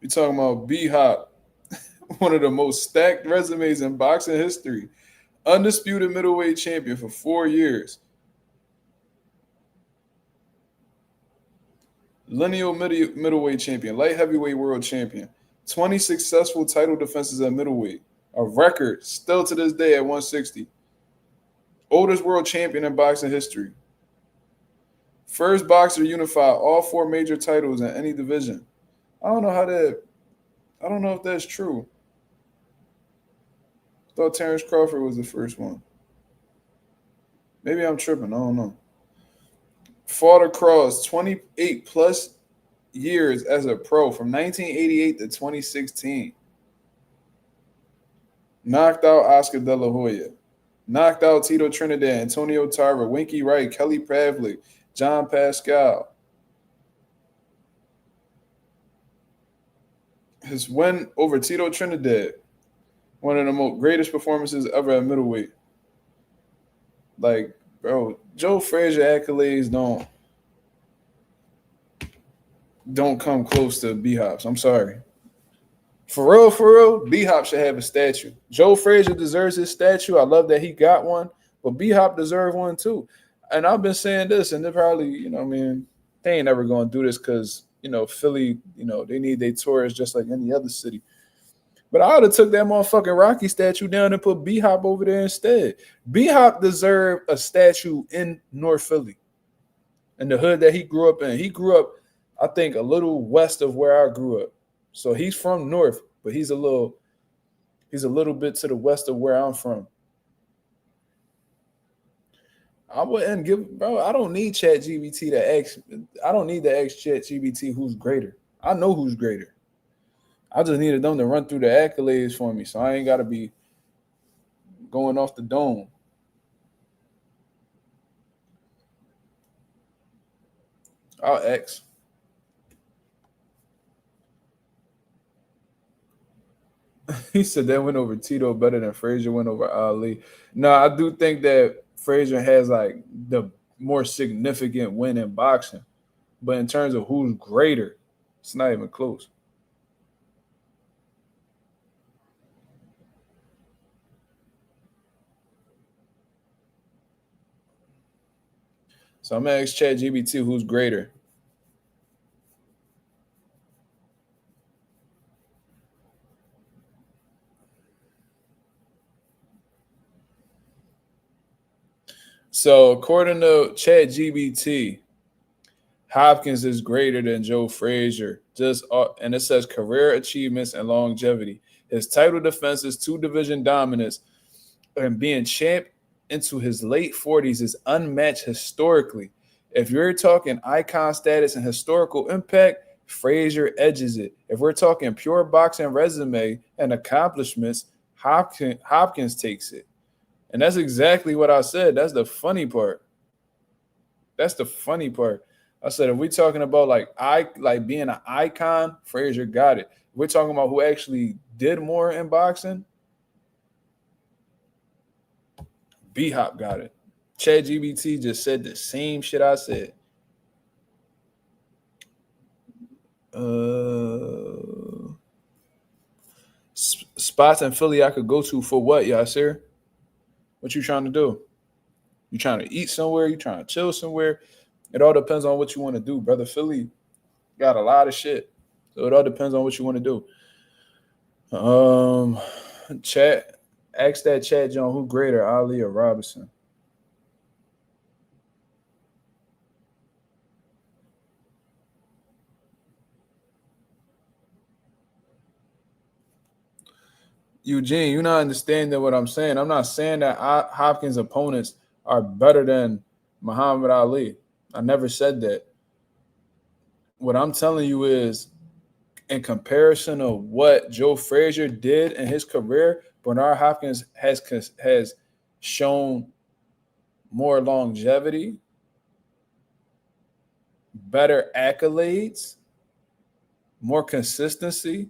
You're talking about B-Hop, one of the most stacked resumes in boxing history. Undisputed middleweight champion for 4 years. Lineal middleweight champion, light heavyweight world champion, 20 successful title defenses at middleweight, a record still to this day at 160. Oldest world champion in boxing history. First boxer to unify all 4 major titles in any division. I don't know if that's true. I thought Terrence Crawford was the first one. Maybe I'm tripping. I don't know. Fought across 28 plus years as a pro from 1988 to 2016. Knocked out Oscar De La Hoya. Knocked out Tito Trinidad, Antonio Tarver, Winky Wright, Kelly Pavlik, John Pascal. His win over Tito Trinidad, one of the most greatest performances ever at middleweight. Like, bro, Joe Frazier accolades don't come close to B-Hop's. I'm sorry. For real, B-Hop should have a statue. Joe Frazier deserves his statue. I love that he got one, but B-Hop deserves one too. And I've been saying this, and they're probably, they ain't never going to do this because, Philly, they need their tourists just like any other city. But I would have took that motherfucking Rocky statue down and put B-Hop over there instead. B-Hop deserved a statue in North Philly, in the hood that he grew up in. He grew up, I think, a little west of where I grew up. So he's from North, but he's a little bit to the west of where I'm from. I wouldn't bro, I don't need ChatGPT to ask. I don't need to ask ChatGPT who's greater. I know who's greater. I just needed them to run through the accolades for me, so I ain't got to be going off the dome. I'll ask. He said that went over Tito better than Frazier went over Ali. No, I do think that Frazier has like the more significant win in boxing, but in terms of who's greater, it's not even close. So I'm gonna ask ChatGPT who's greater. So according to ChatGPT, Hopkins is greater than Joe Frazier. And it says career achievements and longevity. His title defenses, 2 division dominance, and being champ into his late 40s is unmatched historically. If you're talking icon status and historical impact, Frazier edges it. If we're talking pure boxing resume and accomplishments, Hopkins takes it. And that's exactly what I said. That's the funny part. That's the funny part. I said, if we're talking about like being an icon, Frazier got it. If we're talking about who actually did more in boxing, B-Hop got it. ChatGPT just said the same shit I said. Spots in Philly I could go to for what, Yasir? What you trying to do? You trying to eat somewhere? You trying to chill somewhere? It all depends on what you want to do, brother. Philly got a lot of shit, so it all depends on what you want to do. Chat, ask that chat, John, who greater, Ali or Robinson? Eugene, you're not understanding what I'm saying. I'm not saying that Hopkins' opponents are better than Muhammad Ali. I never said that. What I'm telling you is, in comparison of what Joe Frazier did in his career, Bernard Hopkins has shown more longevity, better accolades, more consistency.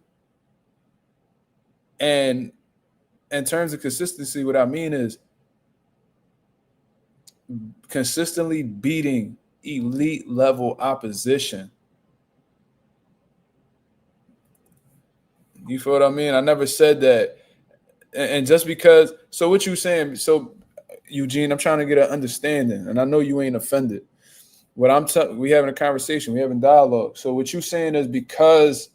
And in terms of consistency, what I mean is consistently beating elite level opposition. You feel what I mean? I never said that. And just because, so what you saying, so Eugene, I'm trying to get an understanding, and I know you ain't offended. What we having a conversation, we having dialogue. So what you saying is because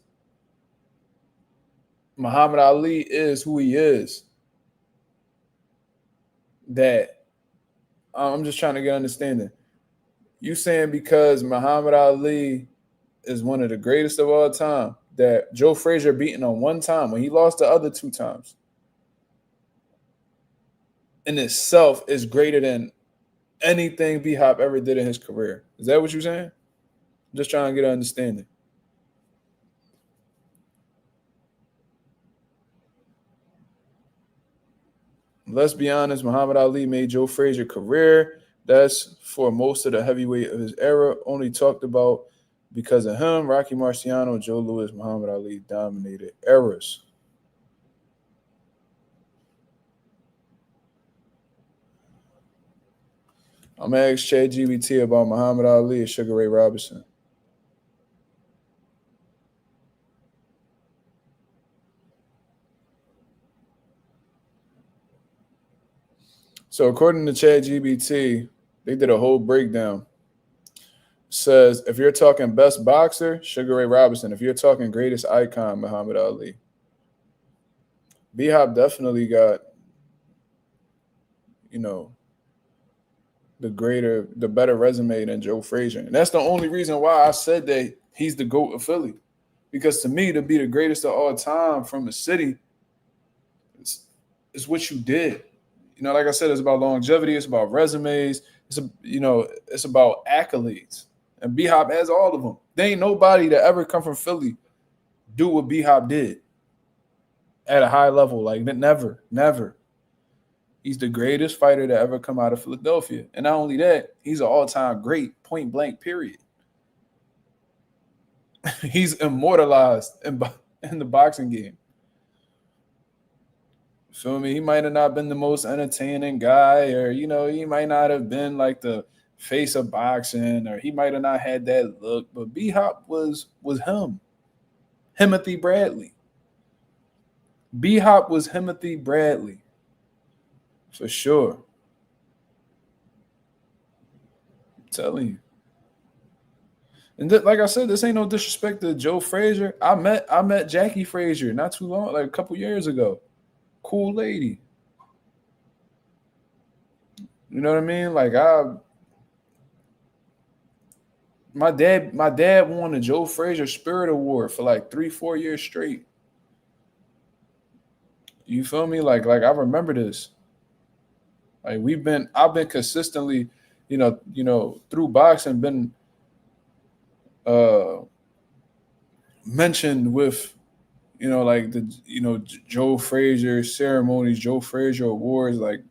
Muhammad Ali is who he is, that I'm just trying to get understanding. You saying because Muhammad Ali is one of the greatest of all time, that Joe Frazier beaten on one time when he lost the other two times in itself is greater than anything B-Hop ever did in his career. Is that what you're saying? I'm just trying to get an understanding. Let's be honest, Muhammad Ali made Joe Frazier career. That's for most of the heavyweight of his era. Only talked about because of him. Rocky Marciano, Joe Louis, Muhammad Ali dominated eras. I'm going to ask ChatGPT about Muhammad Ali and Sugar Ray Robinson. So according to ChatGPT, they did a whole breakdown. Says if you're talking best boxer, Sugar Ray Robinson. If you're talking greatest icon, Muhammad Ali. B-Hop definitely got, the better resume than Joe Frazier. And that's the only reason why I said that he's the GOAT of Philly. Because to me, to be the greatest of all time from the city is what you did. Like I said, it's about longevity, it's about resumes, it's about accolades. And B-Hop has all of them. There ain't nobody that ever come from Philly do what B-Hop did at a high level. Like, never. He's the greatest fighter to ever come out of Philadelphia. And not only that, he's an all-time great, point blank, period. He's immortalized in the boxing game. Feel me? He might have not been the most entertaining guy, or, he might not have been like the face of boxing, or he might have not had that look, but B-Hop was him. Timothy Bradley. B-Hop was Timothy Bradley. For sure. I'm telling you. And like I said, this ain't no disrespect to Joe Frazier. I met Jackie Frazier not too long, like a couple years ago. Cool lady. You know what I mean? Like my dad won the Joe Frazier Spirit Award for like 3-4 years straight. You feel me? Like I remember this. Like I've been consistently, through boxing, been mentioned with, like Joe Frazier ceremonies, Joe Frazier awards. Like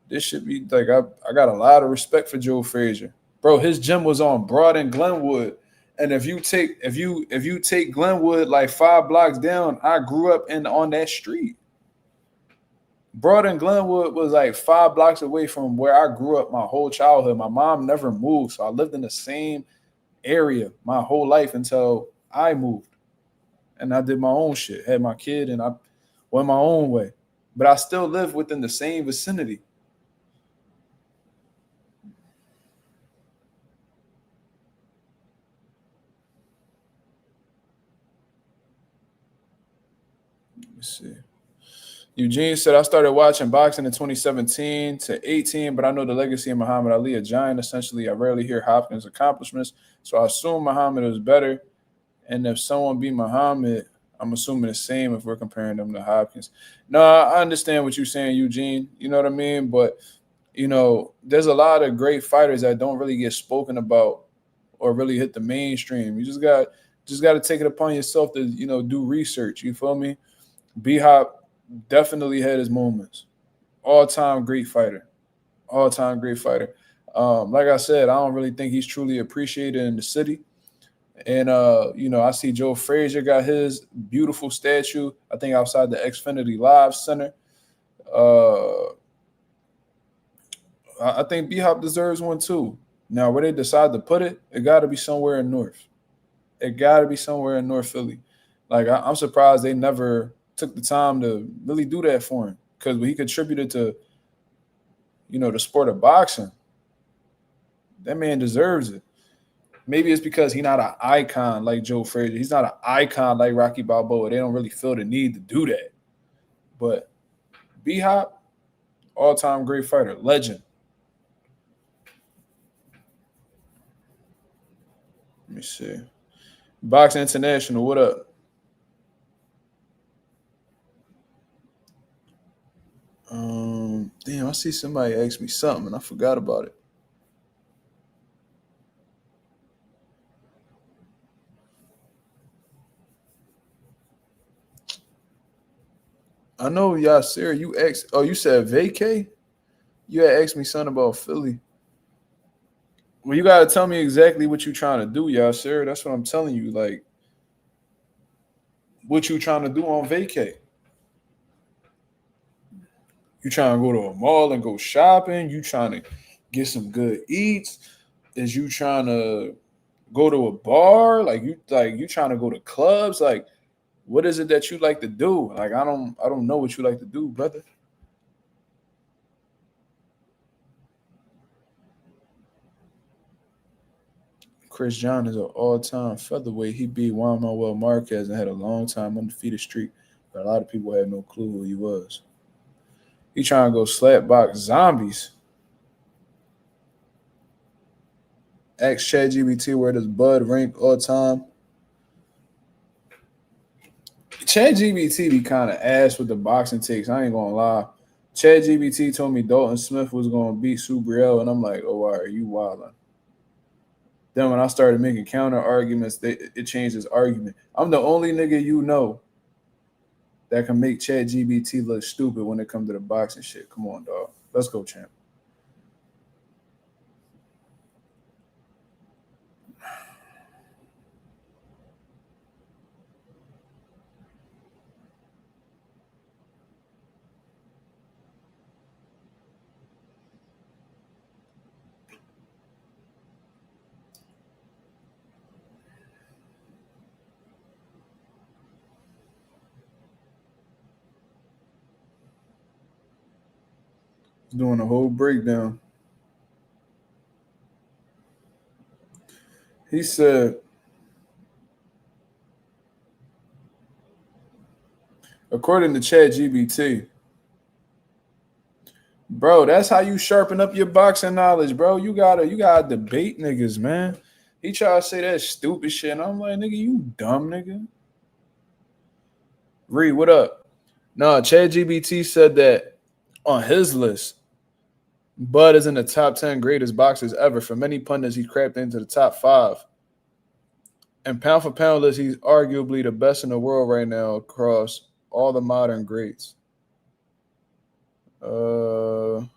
this should be like I got a lot of respect for Joe Frazier, bro. His gym was on Broad and Glenwood, and if you take Glenwood like 5 blocks down, I grew up on that street. Broad and Glenwood was like 5 blocks away from where I grew up my whole childhood. My mom never moved, so I lived in the same area my whole life until I moved. And I did my own shit, had my kid, and I went my own way. But I still live within the same vicinity. Let me see. Eugene said, I started watching boxing in 2017 to 18, but I know the legacy of Muhammad Ali, a giant. Essentially, I rarely hear Hopkins' accomplishments, so I assume Muhammad is better. And if someone beat Muhammad, I'm assuming the same if we're comparing them to Hopkins. No, I understand what you're saying, Eugene. You know what I mean? But, there's a lot of great fighters that don't really get spoken about or really hit the mainstream. You just got to take it upon yourself to, do research. You feel me? B-Hop definitely had his moments. All-time great fighter. All-time great fighter. Like I said, I don't really think he's truly appreciated in the city. And, I see Joe Frazier got his beautiful statue, I think, outside the Xfinity Live Center. I think B-Hop deserves one, too. Now, where they decide to put it, it got to be somewhere in North. It got to be somewhere in North Philly. Like, I'm surprised they never took the time to really do that for him, because he contributed to, the sport of boxing. That man deserves it. Maybe it's because he's not an icon like Joe Frazier. He's not an icon like Rocky Balboa. They don't really feel the need to do that. But B-Hop, all-time great fighter, legend. Let me see. Boxing International, what up? Damn, I see somebody ask me something and I forgot about it. I know, Yasir, you asked. Oh, you said vacay? You had asked me something about Philly. Well, you gotta tell me exactly what you trying to do, Yasir. That's what I'm telling you. Like, what you trying to do on vacay? You trying to go to a mall and go shopping? You trying to get some good eats? Is you trying to go to a bar? Like you trying to go to clubs? Like, what is it that you like to do? Like, I don't know what you like to do, brother. Chris John is an all-time featherweight. He beat Juan Manuel Marquez and had a long-time undefeated streak, but a lot of people had no clue who he was. He trying to go slap box zombies. Ask ChatGPT where does Bud rank all time. ChatGPT be kind of ass with the boxing takes. I ain't gonna lie. ChatGPT told me Dalton Smith was gonna beat Subriel, and I'm like, oh, why are you wilding? Then when I started making counter arguments, it changed his argument. I'm the only nigga that can make ChatGPT look stupid when it comes to the boxing shit. Come on, dog. Let's go, champ. Doing a whole breakdown. He said, according to ChatGPT, bro, that's how you sharpen up your boxing knowledge, bro. You gotta debate niggas, man. He try to say that stupid shit, and I'm like, nigga, you dumb nigga. Reed, what up? No, ChatGPT said that on his list, Bud is in the top 10 greatest boxers ever. For many pundits, he crapped into the top 5. And pound for pound list, he's arguably the best in the world right now across all the modern greats. So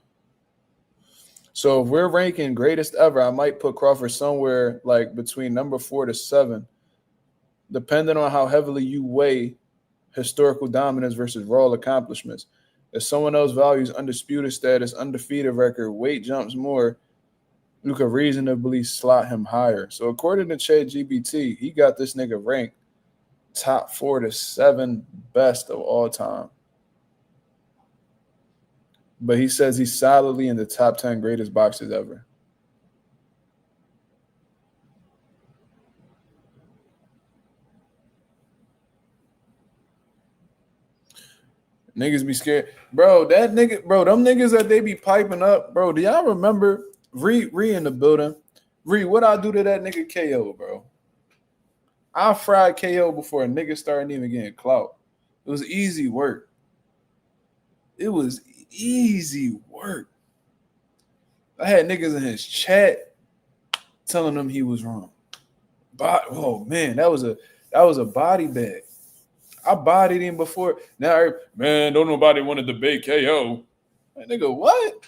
if we're ranking greatest ever, I might put Crawford somewhere like between number 4 to 7, depending on how heavily you weigh historical dominance versus raw accomplishments. If someone else values undisputed status, undefeated record, weight jumps more, you could reasonably slot him higher. So according to ChatGPT, he got this nigga ranked top 4 to 7 best of all time. But he says he's solidly in the top 10 greatest boxers ever. Niggas be scared. Bro, them niggas that they be piping up, bro, do y'all remember Ree in the building? Ree, what I do to that nigga KO, bro? I fried KO before a nigga started even getting clout. It was easy work. It was easy work. I had niggas in his chat telling him he was wrong. But oh man, that was a body bag. I bodied him before. Now, man, don't nobody want to debate KO. Like, nigga, what?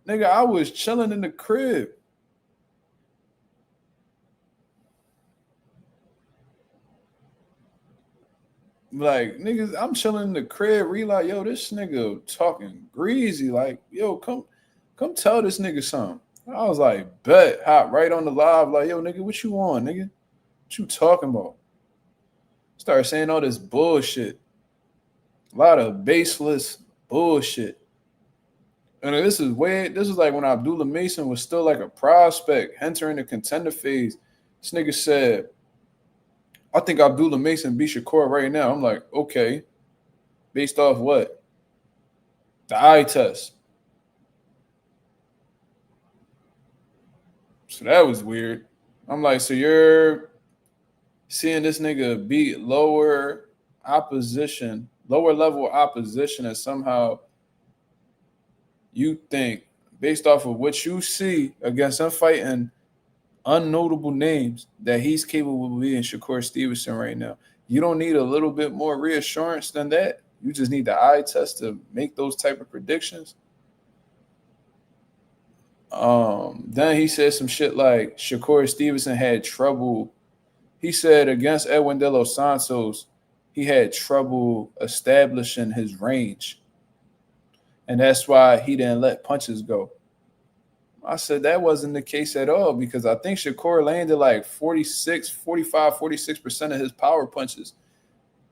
Nigga, I was chilling in the crib. Like, niggas, I'm chilling in the crib. Like, yo, this nigga talking greasy. Like, yo, come tell this nigga something. I was like, bet, hot right on the live. Like, yo, nigga, what you on, nigga? What you talking about? Start saying all this bullshit. A lot of baseless bullshit. And this is like when Abdullah Mason was still like a prospect, entering the contender phase. This nigga said, I think Abdullah Mason beat Shakur right now. I'm like, okay. Based off what? The eye test. So that was weird. I'm like, so you're seeing this nigga beat lower level opposition, and somehow you think, based off of what you see against him fighting unnotable names, that he's capable of being Shakur Stevenson right now. You don't need a little bit more reassurance than that. You just need the eye test to make those type of predictions. Then he said some shit like Shakur Stevenson had trouble. He said against Edwin De Los Santos, he had trouble establishing his range. And that's why he didn't let punches go. I said that wasn't the case at all, because I think Shakur landed like 46% of his power punches.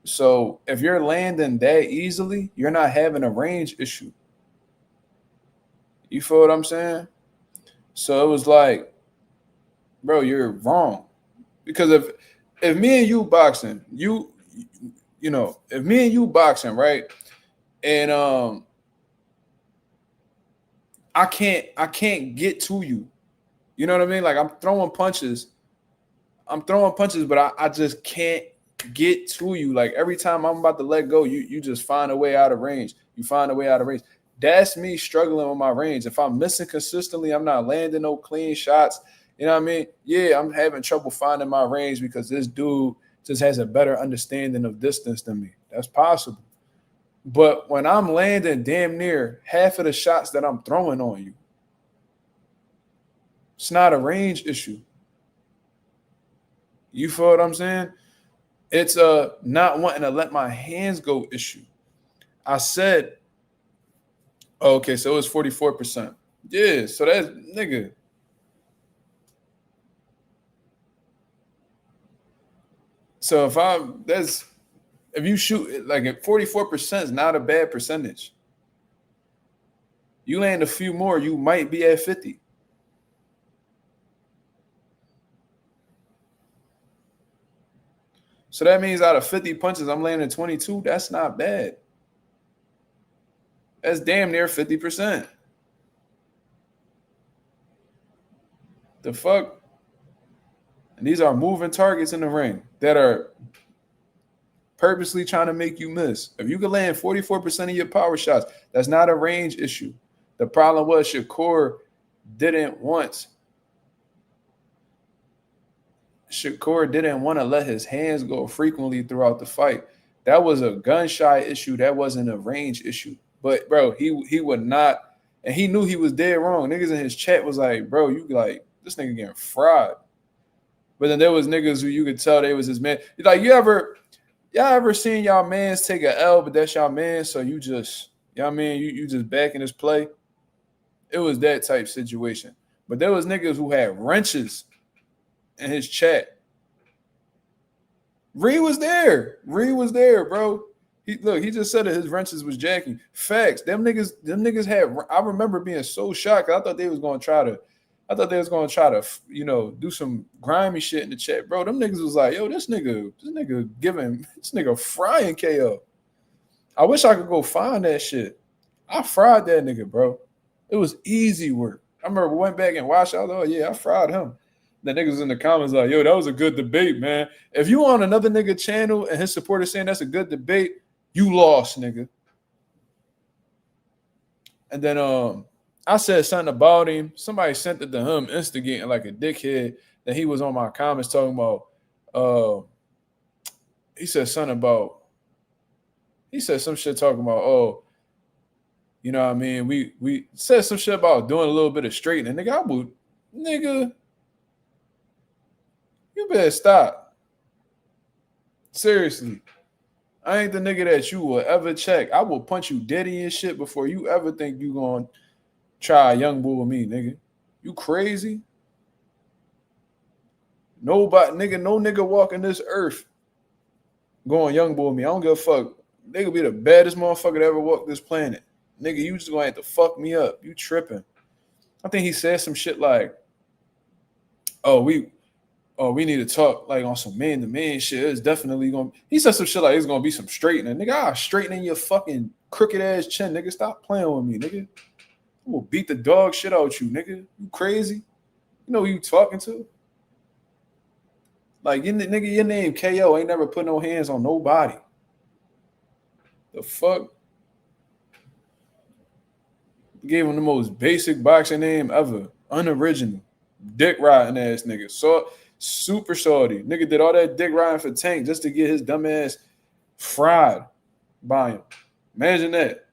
So if you're landing that easily, you're not having a range issue. You feel what I'm saying? So it was like, bro, you're wrong. Because if me and you boxing, if me and you boxing, right? And I can't get to you. You know what I mean? Like I'm throwing punches, but I just can't get to you. Like every time I'm about to let go, you just find a way out of range. You find a way out of range. That's me struggling with my range. If I'm missing consistently, I'm not landing no clean shots. You know what I mean? Yeah, I'm having trouble finding my range because this dude just has a better understanding of distance than me. That's possible. But when I'm landing damn near half of the shots that I'm throwing on you, it's not a range issue. You feel what I'm saying? It's a not wanting to let my hands go issue. I said, okay, so it's 44%. Yeah, so that's nigga. So if you shoot like at 44% is not a bad percentage. You land a few more, you might be at 50. So that means out of 50 punches, I'm landing 22. That's not bad. That's damn near 50%. The fuck? And these are moving targets in the ring that are purposely trying to make you miss. If you can land 44% of your power shots, that's not a range issue. The problem was Shakur didn't want to let his hands go frequently throughout the fight. That was a gun shy issue. That wasn't a range issue. But bro, he would not, and he knew he was dead wrong. Niggas in his chat was like, bro, you like this nigga getting fried. But then there was niggas who you could tell they was his man. Like y'all ever seen y'all mans take an L, but that's y'all man, so you just, you know what I mean, you just backing his play. It was that type situation. But there was niggas who had wrenches in his chat. Ree was there, bro. He just said that his wrenches was jacking. Facts. Them niggas had. I remember being so shocked. I thought they was gonna try to, you know, do some grimy shit in the chat, bro. Them niggas was like, yo, this nigga frying KO. I wish I could go find that shit. I fried that nigga, bro. It was easy work. I remember we went back and watched. I was like, oh yeah, I fried him. The niggas in the comments like, yo, that was a good debate, man. If you on another nigga channel and his supporters saying that's a good debate, you lost, nigga. And then I said something about him. Somebody sent it to him instigating like a dickhead. Then he was on my comments talking about he said some shit talking about, oh, you know what I mean? We said some shit about doing a little bit of straightening. Nigga, you better stop. Seriously. I ain't the nigga that you will ever check. I will punch you dead in your shit before you ever think you gonna try a young bull with me, nigga. You crazy? Nobody, nigga, no nigga walking this earth going young bull with me. I don't give a fuck. Nigga be the baddest motherfucker that ever walked this planet. Nigga, you just gonna have to fuck me up. You tripping. I think he said some shit like, we need to talk like on some man-to-man shit. It's definitely gonna. He said some shit like it's gonna be some straightening. Nigga, I'll straighten your fucking crooked ass chin, nigga. Stop playing with me, nigga. I will beat the dog shit out you, nigga. You crazy? You know who you talking to? Like, your name KO ain't never put no hands on nobody. The fuck? Gave him the most basic boxing name ever. Unoriginal. Dick riding ass nigga. So super salty. Nigga did all that dick riding for Tank just to get his dumb ass fried by him. Imagine that.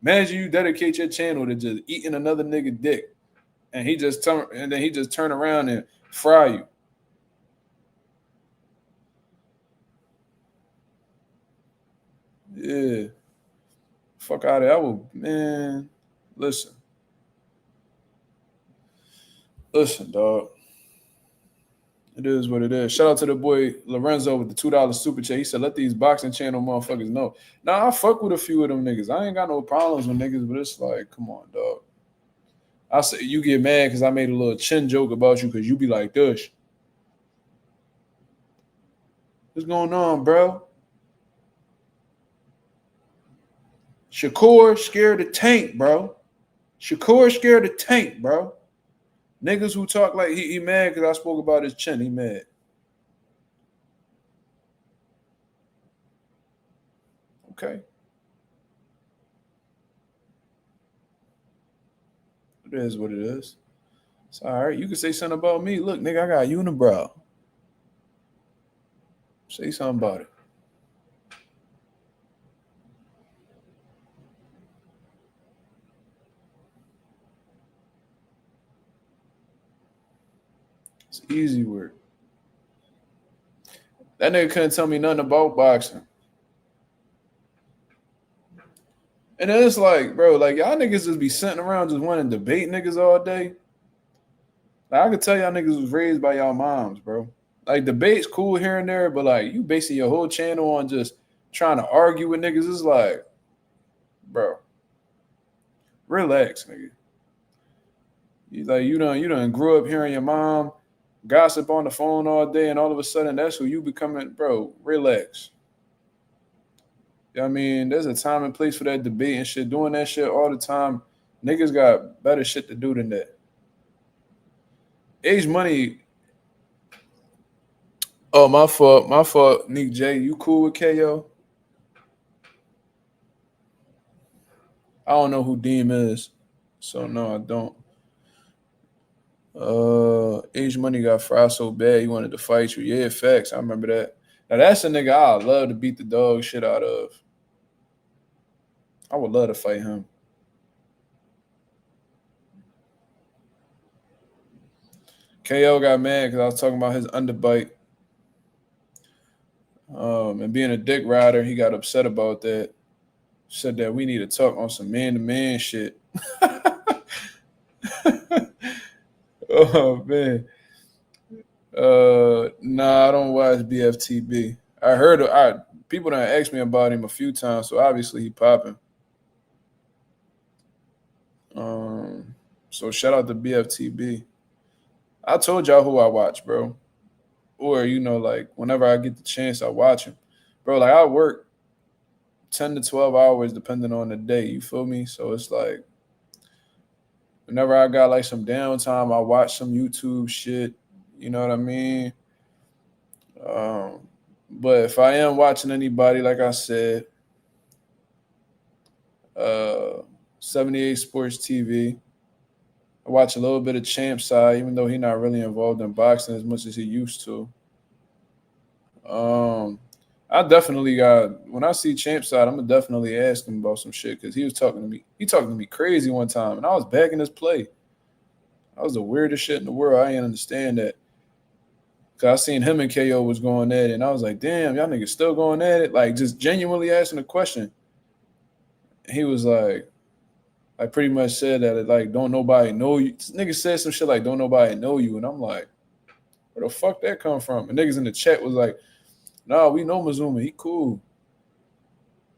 Imagine you dedicate your channel to just eating another nigga dick, and he just turn around and fry you. Yeah. Fuck out of there. Man. Listen, dog. It is what it is. Shout out to the boy Lorenzo with the $2 super chat. He said, let these boxing channel motherfuckers know. Nah, I fuck with a few of them niggas. I ain't got no problems with niggas, but it's like, come on, dog. I say you get mad because I made a little chin joke about you because you be like, Dush. What's going on, bro? Shakur scared of Tank, bro. Shakur scared of Tank, bro. Niggas who talk like he mad because I spoke about his chin. He mad. Okay. It is what it is. It's all right. You can say something about me. Look, nigga, I got unibrow. Say something about it. It's easy work. That nigga couldn't tell me nothing about boxing. And then it's like, bro, like y'all niggas just be sitting around just wanting to debate niggas all day. Like, I could tell y'all niggas was raised by y'all moms, bro. Like debates cool here and there, but like you basing your whole channel on just trying to argue with niggas. It's like, bro, relax, nigga. You done grew up hearing your mom gossip on the phone all day, and all of a sudden that's who you becoming, bro. Relax. You know what I mean? There's a time and place for that debate and shit. Doing that shit all the time. Niggas got better shit to do than that. Age Money. Oh, my fault, Nick J. You cool with KO? I don't know who Deem is. So no, I don't. Age Money got fried so bad he wanted to fight you. Yeah, facts. I remember that. Now that's a nigga I'd love to beat the dog shit out of. I would love to fight him. KO got mad because I was talking about his underbite. And being a dick rider, he got upset about that. Said that we need to talk on some man-to-man shit. Oh man. Nah, I don't watch BFTB. I heard people done asked me about him a few times, so obviously he popping. So shout out to BFTB. I told y'all who I watch, bro. Or, like whenever I get the chance, I watch him. Bro, like I work 10 to 12 hours depending on the day, you feel me? So it's like whenever I got like some downtime, I watch some YouTube shit. You know what I mean? But if I am watching anybody, like I said, 78 Sports TV. I watch a little bit of Champ Side, even though he's not really involved in boxing as much as he used to. I definitely when I see Champ Side, I'm gonna definitely ask him about some shit because he was talking to me. He talking to me crazy one time, and I was backing his play. That was the weirdest shit in the world. I didn't understand that. Cause I seen him and KO was going at it, and I was like, damn, y'all niggas still going at it? Like just genuinely asking a question. And he was like, I pretty much said that it like don't nobody know you. This nigga said some shit like don't nobody know you, and I'm like, where the fuck that come from? And niggas in the chat was like, nah, we know Mazuma, he cool.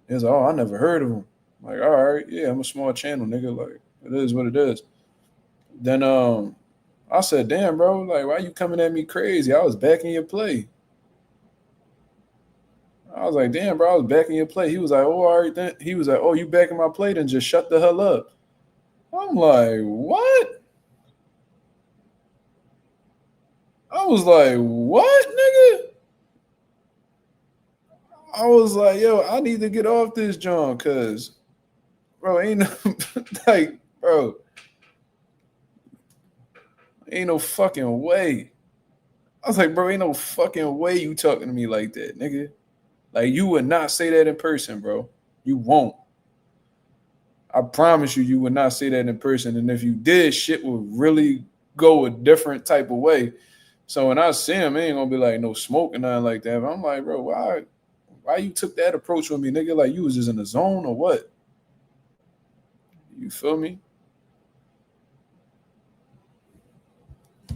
He was like, oh, I never heard of him. I'm like, all right, yeah, I'm a small channel, nigga. Like, it is what it is. Then I said, damn, bro, like, why you coming at me crazy? I was backing your play. I was like, damn, bro, I was backing your play. He was like, oh, all right, then. He was like, oh, you backing my play? Then just shut the hell up. I'm like, what? I was like, what, nigga? I was like, yo, I need to get off this John, cause, bro, ain't no like, bro, ain't no fucking way. I was like, bro, ain't no fucking way you talking to me like that, nigga. Like, you would not say that in person, bro. You won't. I promise you, you would not say that in person. And if you did, shit would really go a different type of way. So when I see him, it ain't gonna be like no smoke and nothing like that. But I'm like, bro, why you took that approach with me, nigga? Like you was just in the zone or what? You feel me? I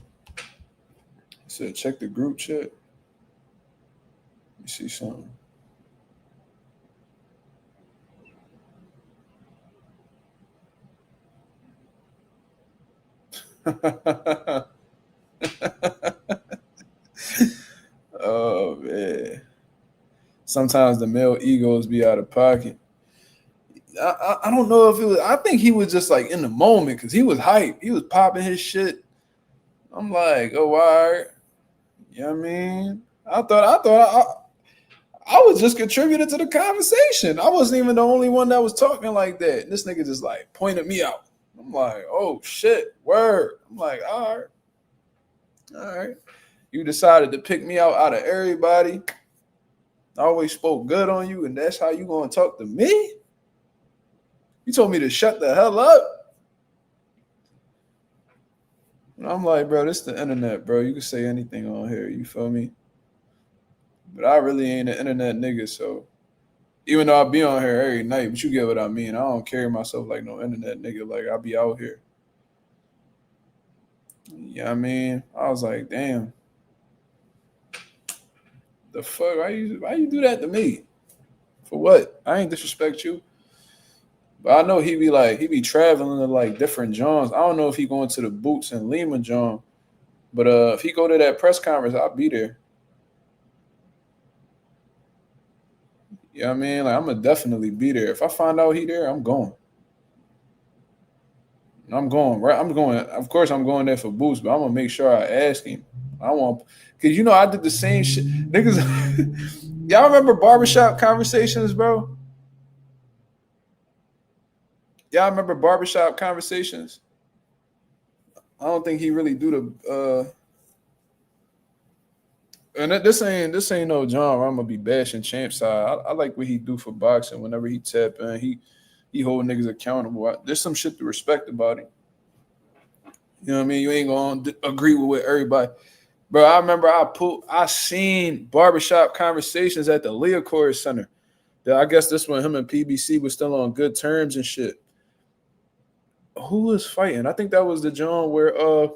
said, check the group chat. Let me see something. Oh man. Sometimes the male egos be out of pocket. I don't know if it was. I think he was just like in the moment because he was hype. He was popping his shit. I'm like, oh, all right. You know what I mean? I thought I was just contributing to the conversation. I wasn't even the only one that was talking like that. And this nigga just like pointed me out. I'm like, oh shit, word. I'm like, all right. You decided to pick me out of everybody. I always spoke good on you, and that's how you gonna talk to me? You told me to shut the hell up. And I'm like, bro, this is the internet, bro. You can say anything on here. You feel me? But I really ain't an internet nigga, so even though I be on here every night, but you get what I mean. I don't carry myself like no internet nigga. Like I be out here. You know what I mean? I was like, damn. The fuck? Why you do that to me? For what? I ain't disrespect you. But I know he be traveling to like different Johns. I don't know if he going to the Boots in Lima John. But if he go to that press conference, I'll be there. You know what I mean? Like I'm gonna definitely be there. If I find out he there, I'm going. I'm going, right? I'm going. Of course, I'm going there for Boots, but I'm gonna make sure I ask him. I want, cause I did the same shit, niggas. Y'all remember barbershop conversations, bro? Y'all remember Barbershop Conversations? I don't think he really do the and this ain't no John where I'm gonna be bashing Champ side. I like what he do for boxing. Whenever he tap in, he hold niggas accountable. There's some shit to respect about him. You know what I mean? You ain't gonna agree with what everybody. Bro, I remember I seen Barbershop Conversations at the Leocord Center. I guess this when him and PBC was still on good terms and shit. Who was fighting? I think that was the John where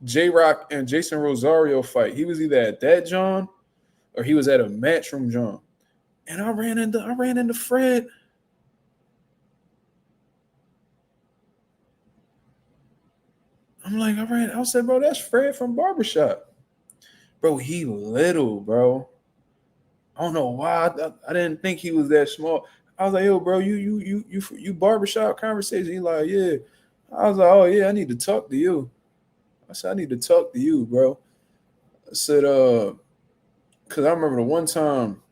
J-Rock and Jason Rosario fight. He was either at that John or he was at a Matchroom John. And I ran into Fred. I'm like, I said, bro, that's Fred from Barbershop. Bro, he little, bro. I don't know why. I didn't think he was that small. I was like, yo, bro, you Barbershop Conversation. He like, yeah. I was like, oh yeah, I need to talk to you. I said, I need to talk to you, bro. I said, because I remember the one time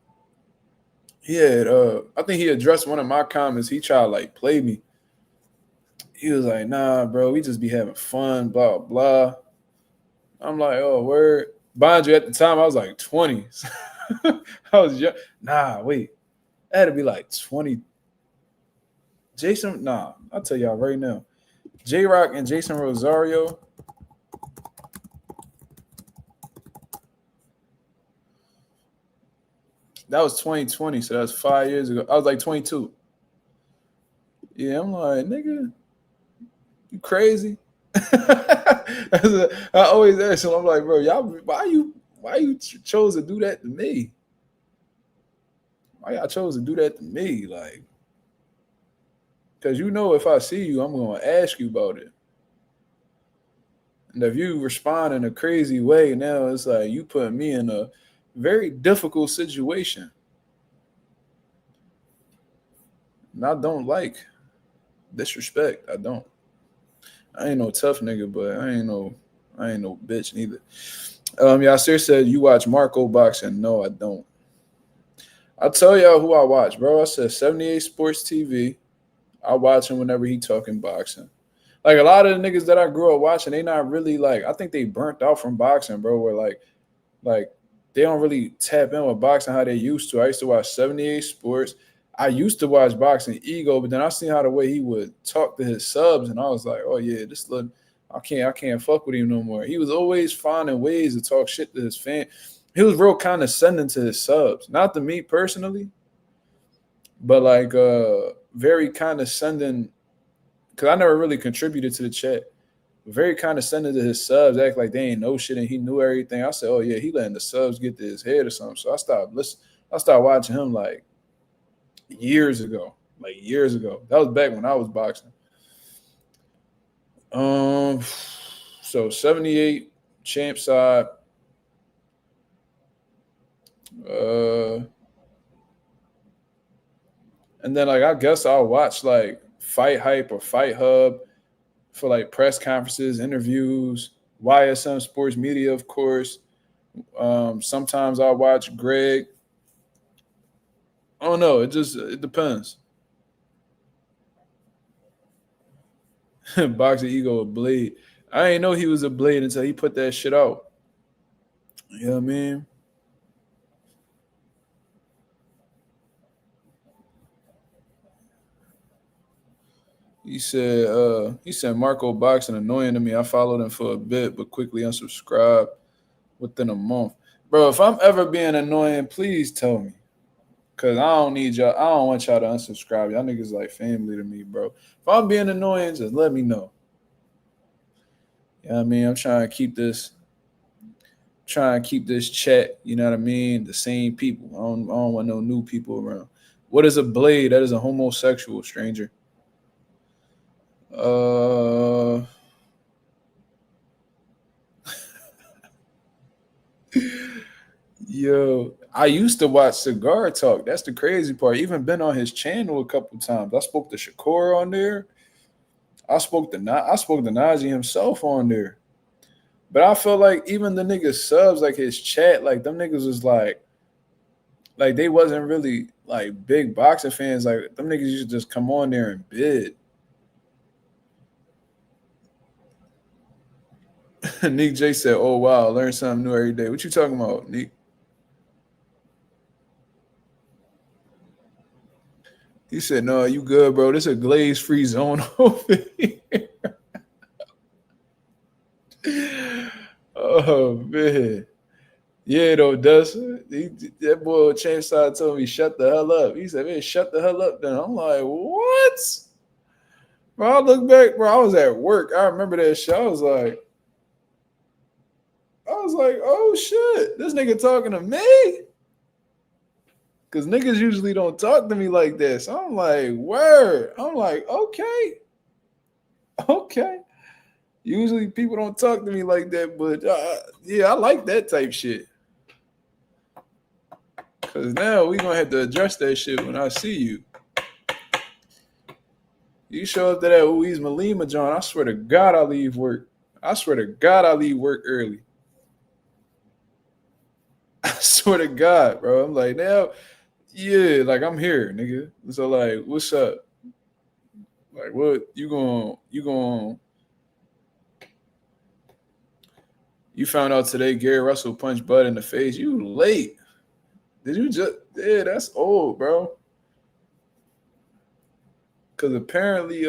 he had, I think he addressed one of my comments. He tried to like play me. He was like, nah, bro, we just be having fun, blah, blah. I'm like, oh, word. Mind you, at the time, I was like 20. I was young. Nah, wait. That had to be like 20. Jason, nah, I'll tell y'all right now. J-Rock and Jason Rosario. That was 2020, so that's 5 years ago. I was like 22. Yeah, I'm like, nigga, you crazy? I always ask him, I'm like, bro, y'all, why you chose to do that to me? Why y'all chose to do that to me? Like, because you know if I see you, I'm going to ask you about it. And if you respond in a crazy way, now it's like you put me in a very difficult situation. And I don't like disrespect. I don't. I ain't no tough nigga, but I ain't no bitch neither. Yasir said you watch Marco boxing. No, I don't. I'll tell y'all who I watch, bro. I said 78 Sports TV. I watch him whenever he talking boxing. Like a lot of the niggas that I grew up watching, they not really like. I think they burnt out from boxing, bro. Where like they don't really tap in with boxing how they used to. I used to watch 78 Sports. I used to watch Boxing Ego, but then I seen how the way he would talk to his subs, and I was like, oh yeah, this look, I can't fuck with him no more. He was always finding ways to talk shit to his fan. He was real condescending to his subs, not to me personally, but like very condescending. Cause I never really contributed to the chat. Very condescending to his subs, act like they ain't know shit and he knew everything. I said, oh yeah, he letting the subs get to his head or something. So I started watching him like years ago. That was back when I was boxing. So 78 champ side. And then like I guess I'll watch like Fight Hype or Fight Hub for like press conferences, interviews, YSM Sports Media, of course. Sometimes I'll watch Greg. I don't know. It depends. Boxing Ego a blade. I ain't know he was a blade until he put that shit out. You know what I mean? He said Marco boxing annoying to me. I followed him for a bit, but quickly unsubscribed within a month. Bro, if I'm ever being annoying, please tell me. Cause I don't need y'all. I don't want y'all to unsubscribe. Y'all niggas like family to me, bro. If I'm being annoying, just let me know. You know what I mean? I'm trying to keep this chat, you know what I mean? The same people. I don't want no new people around. What is a blade? That is a homosexual, stranger. Yo, I used to watch Cigar Talk. That's the crazy part. Even been on his channel a couple times. I spoke to Shakur on there. I spoke to Najee himself on there. But I feel like even the niggas subs, like his chat, like them niggas was like, like they wasn't really like big boxing fans. Like them niggas used to just come on there and bid. Nick J said, "Oh wow, learn something new every day." What you talking about, Nick? He said, "No, you good, bro. This is a glaze-free zone over here." Oh man, yeah, though, Dustin. That boy Chainsaw told me shut the hell up. He said, "Man, shut the hell up." Then I'm like, "What?" Bro, I look back, bro. I was at work. I remember that shit. I was like, "Oh shit, this nigga talking to me." Cause niggas usually don't talk to me like this. So I'm like, word. I'm like, okay. Usually people don't talk to me like that, but yeah, I like that type shit. Cause now we gonna have to address that shit when I see you. You show up to that Louise Malima, John. I swear to God, I leave work. I swear to God, I leave work early. I swear to God, bro. I'm like, now, yeah, like I'm here, nigga. So like, what's up? Like, what you going? You found out today Gary Russell punched Bud in the face. You late. Did you just? Yeah, that's old, bro. Because apparently,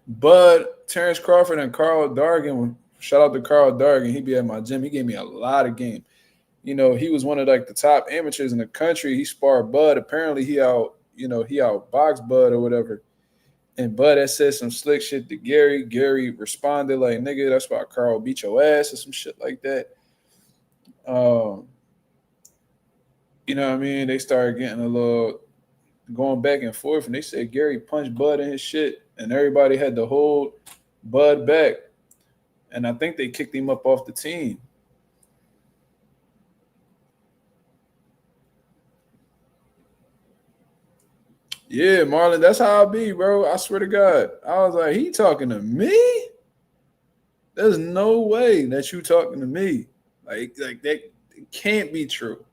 Bud, Terrence Crawford, and Carl Dargan, shout out to Carl Dargan. He be at my gym. He gave me a lot of game. You know, he was one of like the top amateurs in the country. He sparred Bud. Apparently, he outboxed Bud or whatever. And Bud had said some slick shit to Gary. Gary responded like, "Nigga, that's why Carl beat your ass," or some shit like that. You know what I mean? They started getting a little going back and forth, and they said Gary punched Bud in his shit, and everybody had to hold Bud back. And I think they kicked him up off the team. Yeah, Marlon, that's how I be, bro. I swear to God. I was like, he talking to me? There's no way that you talking to me. Like that it can't be true.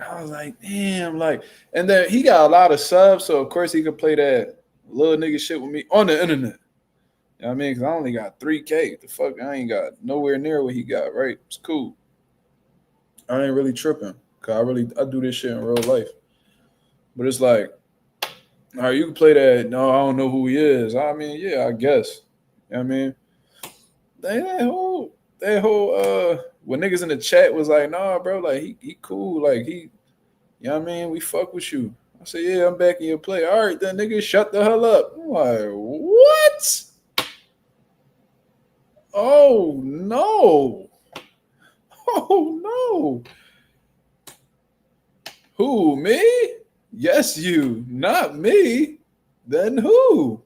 I was like, damn, like, and then he got a lot of subs, so of course he could play that little nigga shit with me on the internet. You know what I mean? Because I only got 3K. The fuck, I ain't got nowhere near what he got, right? It's cool. I ain't really tripping. Cause I do this shit in real life. But it's like, all right, you can play that. No, I don't know who he is. I mean, yeah, I guess. You know what I mean? That whole when niggas in the chat was like, nah, bro, like he cool. Like you know what I mean? We fuck with you. I said, yeah, I'm back in your play. All right, then nigga, shut the hell up. I'm like, what? Oh no. Oh no. Who, me? Yes, you. Not me. Then who?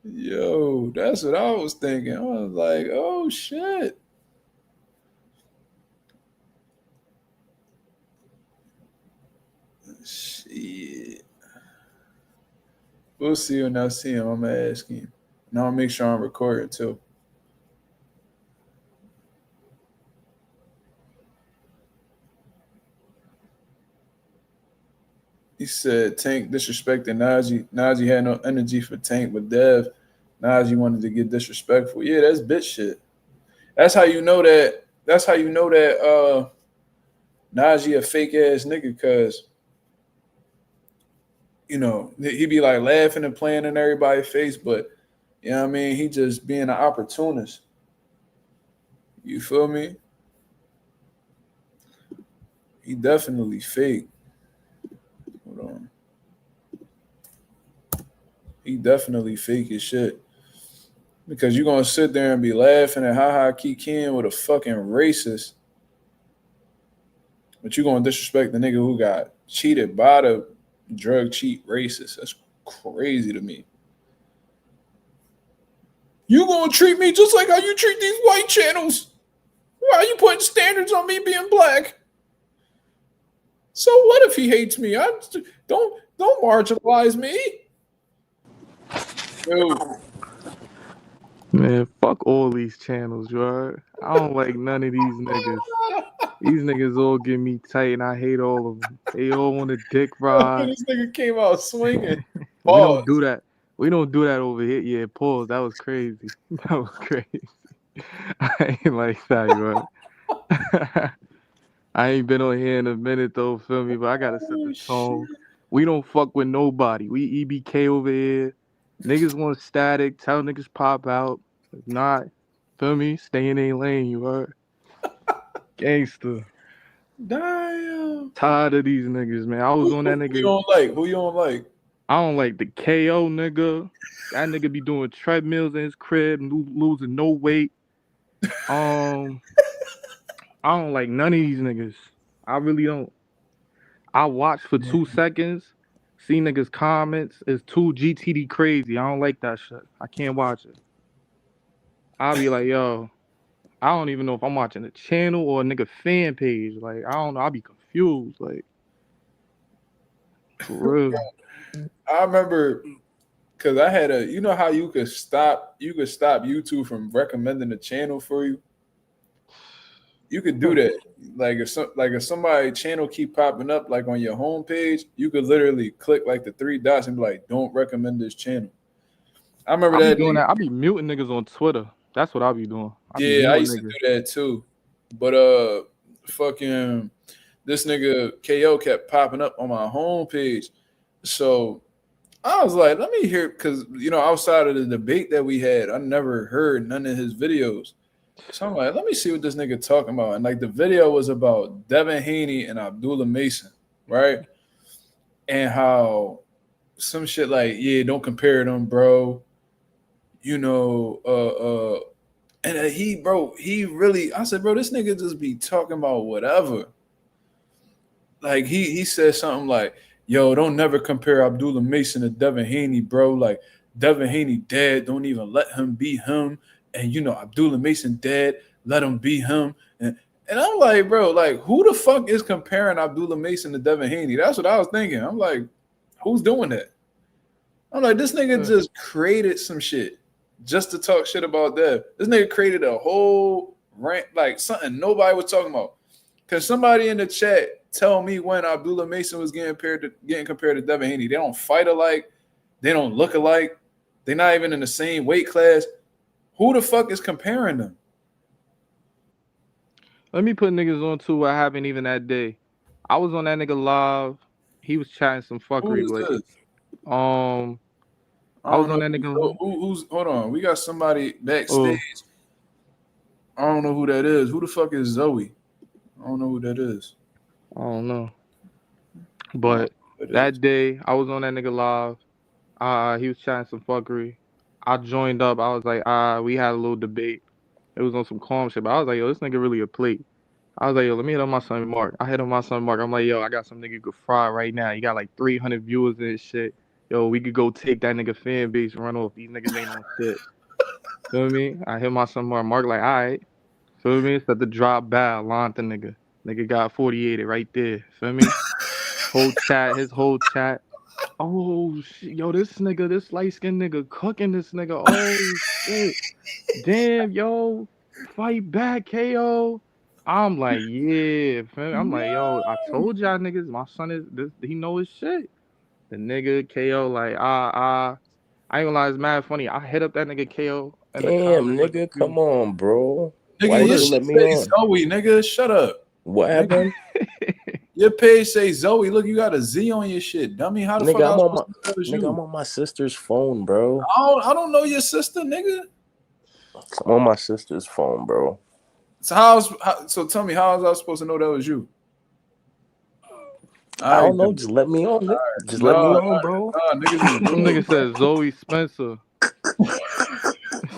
Yo, that's what I was thinking. I was like, oh shit. Shit. We'll see when I see him. I'm gonna ask him. Now I'll make sure I'm recording too. He said Tank disrespected Najee. Najee had no energy for Tank, but Dev, Najee wanted to get disrespectful. Yeah, that's bitch shit. That's how you know that. That's how you know that Najee a fake ass nigga, because you know he be like laughing and playing in everybody's face, but you know what I mean. He just being an opportunist. You feel me? He definitely fake. Hold on. He definitely fake as shit. Because you're going to sit there and be laughing at Ha Ken with a fucking racist. But you're going to disrespect the nigga who got cheated by the drug cheat racist. That's crazy to me. You going to treat me just like how you treat these white channels. Why are you putting standards on me being black? So what if he hates me? Don't marginalize me. Yo. Man, fuck all these channels, you heard? I don't like none of these niggas. These niggas all get me tight, and I hate all of them. They all want a dick ride. This nigga came out swinging. We don't do that. We don't do that over here. Yeah, pause. That was crazy. That was crazy. I ain't like that, you heard? I ain't been on here in a minute though, feel me? But I gotta set the tone. Shit. We don't fuck with nobody. We EBK over here. Niggas want static. Tell niggas pop out. If not, feel me? Stay in a lane, you heard? Gangster. Damn. Tired of these niggas, man. I was on that nigga. Who you don't like? Who you don't like? I don't like the KO nigga. That nigga be doing treadmills in his crib and losing no weight. I don't like none of these niggas. I really don't. I watch for 2 seconds, see niggas comments. It's too GTD crazy. I don't like that shit. I can't watch it. I'll be like, yo, I don't even know if I'm watching a channel or a nigga fan page. Like, I don't know. I'll be confused. Like, for real. I remember because I had you know how you could stop YouTube from recommending a channel for you. You could do that. Like if somebody channel keep popping up like on your homepage, you could literally click like the 3 dots and be like, "Don't recommend this channel." I remember that. Doing that. I be muting niggas on Twitter. That's what I be doing. I used to do that too. But fucking this nigga KO kept popping up on my homepage. So I was like, let me hear, because outside of the debate that we had, I never heard none of his videos. So I'm like, let me see what this nigga talking about. And like the video was about Devin Haney and Abdullah Mason, right? And how some shit like, yeah, don't compare them, bro. And he really, I said, bro, this nigga just be talking about whatever. Like he said something like, yo, don't never compare Abdullah Mason to Devin Haney, bro. Like Devin Haney dead, don't even let him be him. And Abdullah Mason dead, let him be him. And I'm like, bro, like who the fuck is comparing Abdullah Mason to Devin Haney? That's what I was thinking. I'm like, who's doing that? I'm like, this nigga just created some shit just to talk shit about Dev. This nigga created a whole rant, like something nobody was talking about. Can somebody in the chat tell me when Abdullah Mason was getting compared to Devin Haney? They don't fight alike. They don't look alike. They're not even in the same weight class. Who the fuck is comparing them? Let me put niggas on to what happened even that day. I was on that nigga live. He was chatting some fuckery. This? I was on that nigga. Who's hold on? We got somebody backstage. I don't know who that is. Who the fuck is Zoe? I don't know who that is. I don't know. But that day, I was on that nigga live. He was chatting some fuckery. I joined up. I was like, we had a little debate. It was on some calm shit. But I was like, yo, this nigga really a plate. I was like, yo, let me hit on my son Mark. I hit on my son Mark. I'm like, yo, I got some nigga you could fry right now. You got like 300 viewers and shit. Yo, we could go take that nigga fan base and run off. These niggas ain't on shit. Feel me? I hit my son Mark. Mark like, all right. Feel me? Set the drop bow. Line the nigga. Nigga got 48 right there. Feel me? His whole chat. Oh shit, yo, this light-skinned nigga cooking this nigga. Oh shit. Damn, yo. Fight back, KO. I'm like, yeah, fam. I'm like, yo, I told y'all niggas, my son is this, he know his shit. The nigga KO like, I ain't gonna lie, it's mad funny. I hit up that nigga KO. Damn, nigga, like, come on, bro. Nigga, why you let me on? Zoe, nigga, shut up. What happened? Your page say Zoe. Look, you got a Z on your shit, dummy. How the fuck? I'm on my sister's phone, bro. I don't know your sister, nigga. I'm on my sister's phone, bro. So so tell me, how was I supposed to know that was you? I don't know. Just let me on. Just let me on, bro. Some nigga said Zoe Spencer.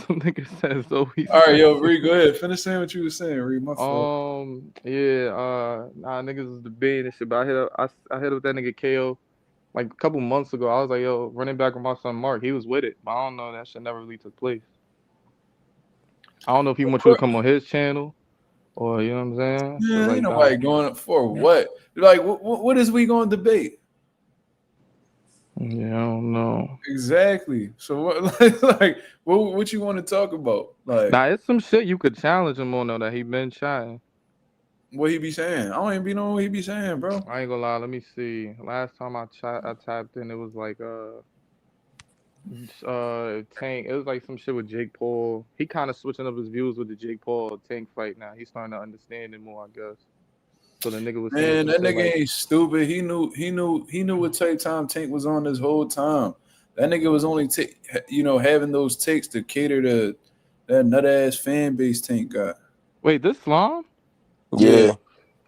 Some nigga said Zoe. All right, yo, Reed, go ahead. Finish saying what you were saying, Reed. My fault. Niggas was debating and shit, but I hit up that nigga KO like a couple months ago. I was like, yo, running back with my son Mark. He was with it, but I don't know, that shit never really took place. I don't know if he wants you to come on his channel or you know what I'm saying. Yeah, like, ain't nobody going for what? Like, what is we going to debate? Yeah, I don't know. Exactly. So what? Like what you want to talk about? Like Nah, it's some shit you could challenge him on though that he been trying. what he be saying? I don't even be knowing what he be saying, bro. I ain't gonna lie. Let me see. Last time I tapped in, it was like Tank. It was like some shit with Jake Paul. He kind of switching up his views with the Jake Paul Tank fight now. He's starting to understand it more, I guess. So the nigga was saying Man, some that shit nigga like, ain't stupid. He knew what type time Tank was on this whole time. That nigga was only having those takes to cater to that nut ass fan base Tank got. wait, this Slum? Yeah. Yeah.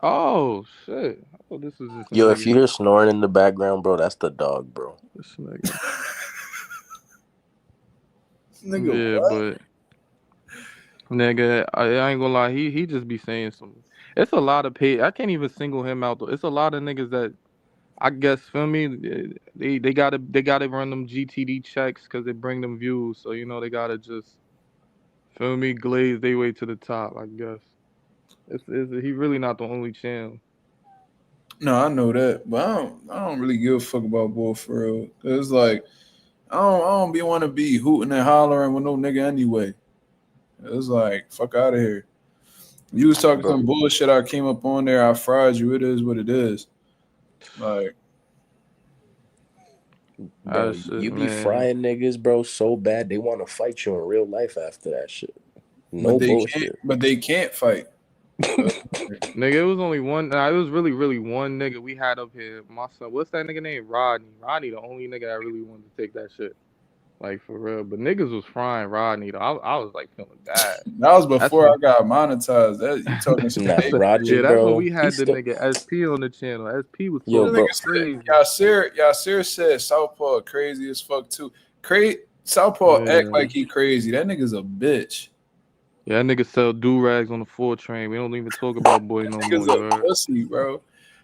Oh shit! I thought this was just a Yo, if you nigga. hear snoring in the background, bro, that's the dog, bro. This nigga. Nigga, Yeah, what? but nigga, I ain't gonna lie. He just be saying some. It's a lot of pay. I can't even single him out though. It's a lot of niggas that I guess feel me. They gotta run them GTD checks because they bring them views. So they gotta just feel me glaze their way to the top. I guess he really not the only channel. No, I know that, but I don't really give a fuck about bull for real. Cause like I don't be want to be hooting and hollering with no nigga anyway. It's like fuck out of here. You was talking Bro, some bullshit. I came up on there. I fried you. It is what it is. Like, bro, Shit, you be man. frying niggas, bro, so bad they want to fight you in real life after that shit. but No they can't. bullshit. But they can't fight. Nigga, it was only one. Nah, it was really, really one nigga we had up here. My son, what's that nigga name? Rodney. Rodney, the only nigga that really wanted to take that shit. Like, for real. But niggas was frying Rodney, though. I was, like, feeling bad. That was That's before I when, got monetized. That you talking some Nah, shit. Rodney, yeah, that's when bro, we he had the still. nigga SP on the channel. SP was Yo, This talking bro, nigga crazy. said, Yasir said Southpaw crazy as fuck too. Southpaw act Yeah. like he crazy. That nigga's a bitch. Yeah, that nigga sell do-rags on the 4 train. We don't even talk about boy no more, Nigga's you a heard? pussy, bro.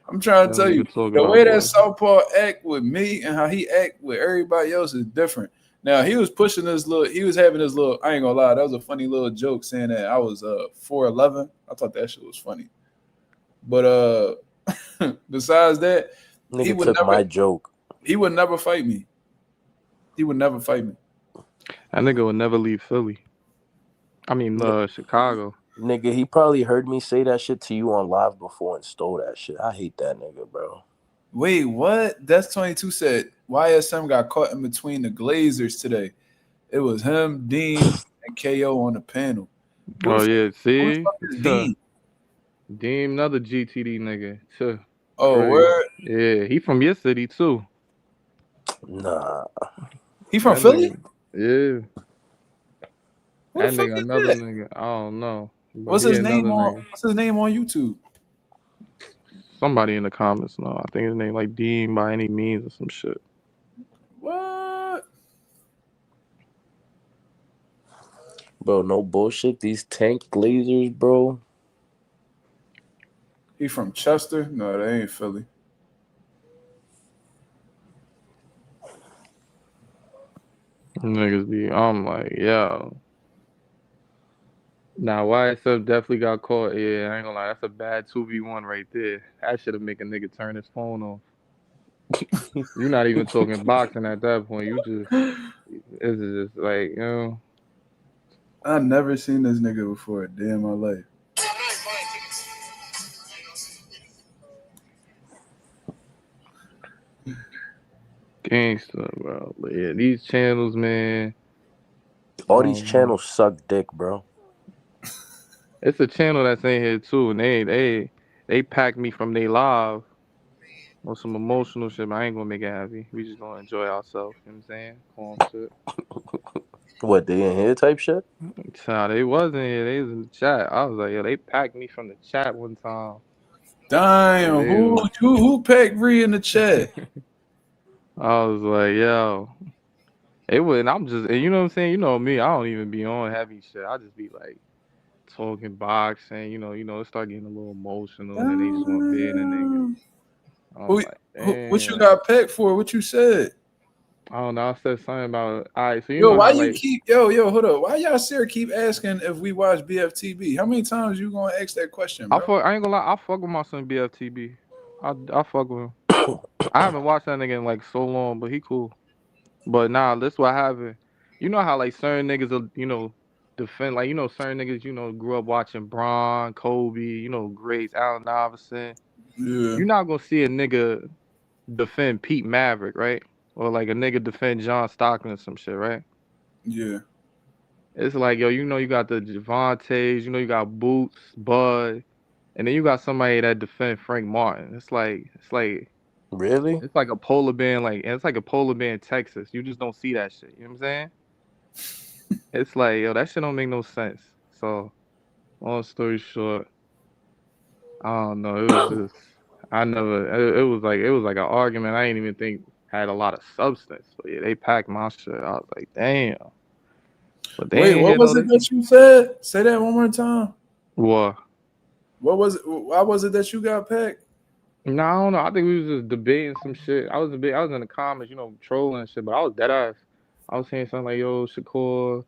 I'm trying We to tell don't you, even talk the about way that boy. Southpaw act with me and how he act with everybody else is different. Now he was pushing he was having this little, I ain't gonna lie, that was a funny little joke saying that I was 4'11". I thought that shit was funny. But besides that, he nigga would took my joke. never fight me. He would never fight me. That nigga would never leave Philly. I mean, Chicago. Nigga, he probably heard me say that shit to you on live before and stole that shit. I hate that nigga, bro. Wait, what? That's 22 said YSM got caught in between the Glazers today. It was him, Dean, and KO on the panel. Oh, yeah, Who the see? fuck is Dean? Deem another GTD nigga. Tuh. Oh, Crazy. word? Yeah, he from your city too. Nah. He from That Philly? nigga. Yeah. Who the That fuck nigga is another that? nigga. I don't know. But What's he his another name on nigga. YouTube? Somebody in the comments know. I think his name like Deem by any means or some shit. What? Bro, no bullshit. These tank glazers, bro. He from Chester? No, they ain't Philly. Niggas be I'm like, yo. Now YSF definitely got caught. Yeah, I ain't gonna lie, that's a bad 2v1 right there. That should have make a nigga turn his phone off. You're not even talking boxing at that point. It's just like, I never seen this nigga before a day in my life. gangster, bro. But yeah, these channels, man. All these channels suck dick, bro. It's a channel that's in here too, and they packed me from they live on some emotional shit. But I ain't gonna make it happy. We just gonna enjoy ourselves. You know what I'm saying? Calm shit. What, they in here type shit? Child, they wasn't here. They was in the chat. I was like, yo, they packed me from the chat one time. Damn, who packed Ree in the chat? I was like, yo, it wouldn't. I'm just, and you know what I'm saying? You know me. I don't even be on heavy shit. I just be like talking boxing. It start getting a little emotional, and then they just want to be in a nigga. I'm like, What you damn. got packed for? What you said? I don't know. I said something about all right. So you Yo, know why how you like keep hold up? Why y'all Sarah keep asking if we watch BFTB? How many times you gonna ask that question, bro? I ain't gonna lie. I fuck with my son BFTB. I fuck with him. I haven't watched that nigga in like so long, but he cool. But nah, this what happened. You know how like certain niggas will, defend like certain niggas, grew up watching Bron, Kobe, greats, Allen Iverson. Yeah, You're not gonna see a nigga defend Pete Maverick, right? Or like a nigga defend John Stockton or some shit, right? yeah, It's like, yo, you got the Javantes, you got Boots, Bud, and then you got somebody that defend Frank Martin. It's like Really? it's like a polar bear, it's like a polar bear in Texas. You just don't see that shit. You know what I'm saying? It's like, yo, that shit don't make no sense. So, long story short, I don't know. It was just I never. It was like an argument. I didn't even think had a lot of substance. But yeah, they packed my shit. I was like, damn. But they Wait, ain't what here was though. it that you said? Say that one more time. What? What was it? Why was it that you got packed? No, I don't know. I think we was just debating some shit. I was in the comments, trolling and shit. But I was dead ass. I was saying something like, "Yo, Shakur,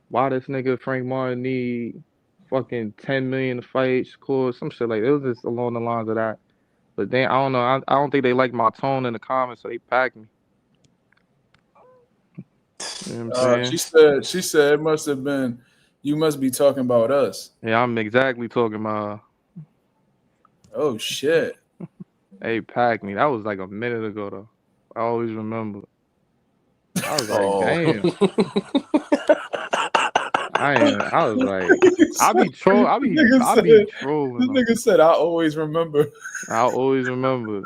why this nigga Frank Martin need fucking 10 million to fight Shakur?" Some shit like that. It was just along the lines of that. But then I don't know. I don't think they liked my tone in the comments, so they packed me. You know what I'm saying? She said it must have been you must be talking about us. Yeah, I'm exactly talking about. Oh shit. They packed me. That was like a minute ago though. I always remember. I was like, Oh. damn. I was like, I be trolling. This nigga said I always remember. I'll always remember.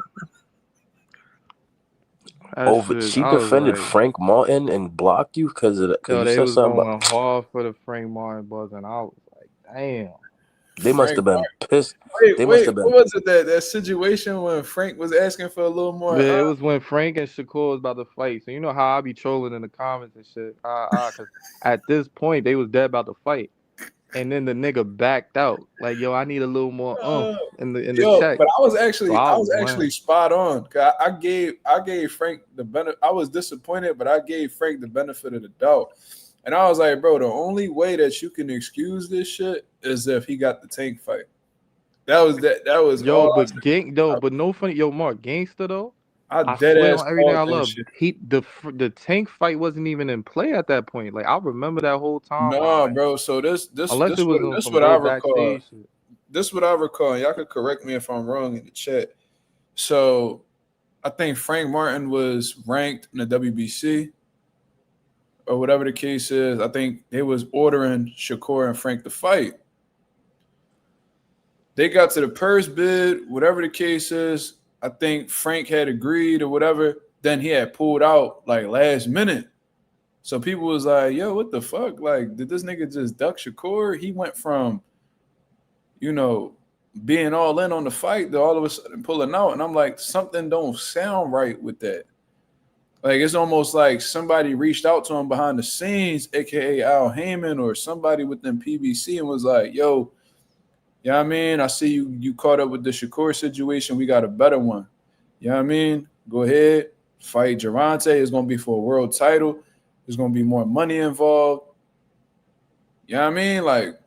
She defended Frank Martin and blocked you because yo, you they said was something going hard for the Frank Martin buzz, and I was like, damn. They must have been pissed. Wait, what was it that situation when Frank was asking for a little more? Yeah, it was when Frank and Shakur was about to fight. So you know how I be trolling in the comments and shit. Cause at this point they was dead about to fight. And then the nigga backed out. Like, yo, I need a little more in the check. But I was actually So spot on. I gave Frank the benefit. I was disappointed, but I gave Frank the benefit of the doubt. And I was like, bro, the only way that you can excuse this shit is if he got the Tank fight. That was yo, all. but no funny, yo, Mark, gangster though. I I swear ass on everything I called that love. shit. The Tank fight wasn't even in play at that point. Like I remember that whole timeline. No, bro. So this unless it was on some what I real recall. backstage shit. This what I recall. Y'all could correct me if I'm wrong in the chat. So I think Frank Martin was ranked in the WBC or whatever the case is. I think they was ordering Shakur and Frank to fight. They got to the purse bid, whatever the case is. I think Frank had agreed or whatever. Then he had pulled out like last minute. So people was like, yo, what the fuck? Like, did this nigga just duck Shakur? He went from, being all in on the fight to all of a sudden pulling out. And I'm like, something don't sound right with that. Like, it's almost like somebody reached out to him behind the scenes, aka Al Heyman or somebody within PBC, and was like, yo, you know what I mean? I see you caught up with the Shakur situation. We got a better one. You know what I mean? Go ahead, fight Gervonta. It's going to be for a world title. There's going to be more money involved. You know what I mean? Like,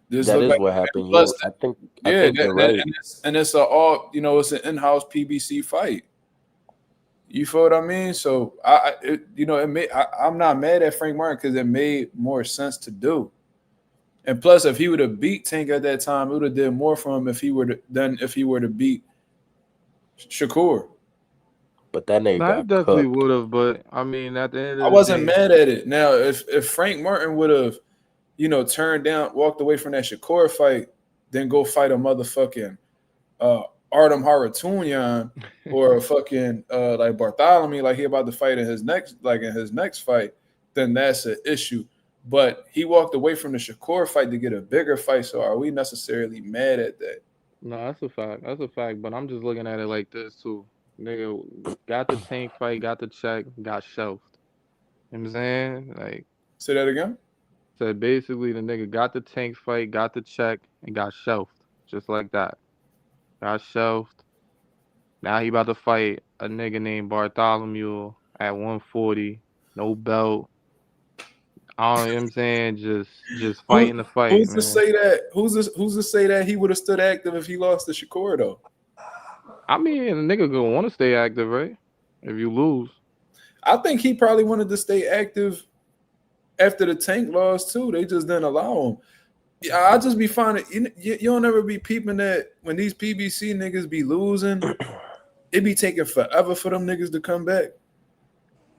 this that is like, what happened. I think you're right. And it's it's an in-house PBC fight. You feel what I mean? So I'm not mad at Frank Martin because it made more sense to do. And plus, if he would have beat Tank at that time, it would have did more for him if he were to beat Shakur. But that nigga got definitely cooked. would have. But I mean, at the end of the day, I wasn't mad at it. Now, if Frank Martin would have, walked away from that Shakur fight, then go fight a motherfucking Artem Harutyunyan or a fucking like Bartholomew, like he about to fight in his next fight, then that's an issue. But he walked away from the Shakur fight to get a bigger fight. So are we necessarily mad at that? No, that's a fact. That's a fact. But I'm just looking at it like this too. Nigga got the Tank fight, got the check, got shelved. You know what I'm saying? Like, say that again. So basically, the nigga got the Tank fight, got the check, and got shelved. Just like that. Got shelved. Now he about to fight a nigga named Bartholomew at 140. No belt. You know what I'm saying? Just fighting the fight. Who's to say that? Who's to say that he would have stood active if he lost to Shakur though? I mean, a nigga gonna want to stay active, right? If you lose. I think he probably wanted to stay active after the Tank loss too. They just didn't allow him. Yeah, I just be finding you don't ever be peeping that when these PBC niggas be losing, it be taking forever for them niggas to come back.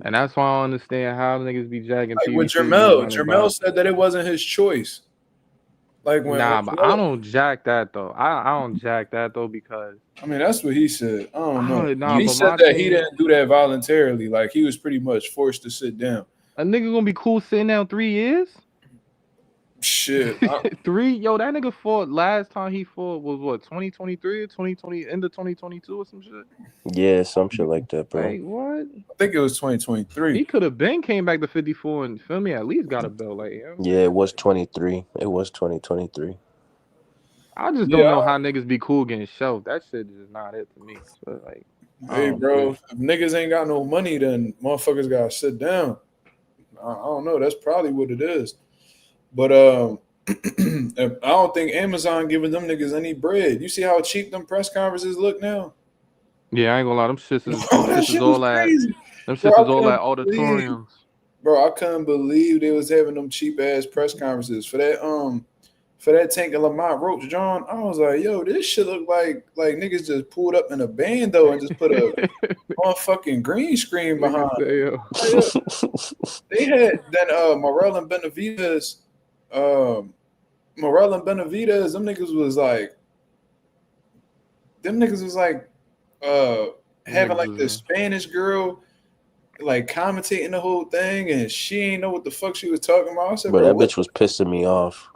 And that's why I don't understand how niggas be jacking Like with PBC be running Jermell back. said that it wasn't his choice. Like when Nah, but I don't jack that though. I don't jack that though because I mean that's what he said. I don't know. nah, He but said my that he thing, didn't do that voluntarily. Like he was pretty much forced to sit down. a nigga gonna be cool sitting down 3 years? Shit. 3? Yo, that nigga fought last time he fought was what 2023 or 2020 end of 2022 or some shit. Yeah, some shit like that, bro. Like what? I think it was 2023. He could have been came back to 54 and feel me at least got a belt like him. Yeah, it was 23. It was 2023. I just don't know how niggas be cool getting shelved. That shit is not it to me. So like, hey bro, if niggas ain't got no money, then motherfuckers gotta sit down. I don't know. That's probably what it is. But I don't think Amazon giving them niggas any bread. You see how cheap them press conferences look now? Yeah, I ain't gonna lie. Them shits is all at. Them shits is all at auditoriums. Bro, I couldn't believe they was having them cheap ass press conferences for that Tank and Lamont Roach, John. I was like, yo, this shit look like niggas just pulled up in a bando and just put a motherfucking green screen behind. They had then Morel and Benavidez. Morel and Benavidez, them niggas was like having like this Spanish girl like commentating the whole thing, and she ain't know what the fuck she was talking about. I said, but that bitch was pissing me off.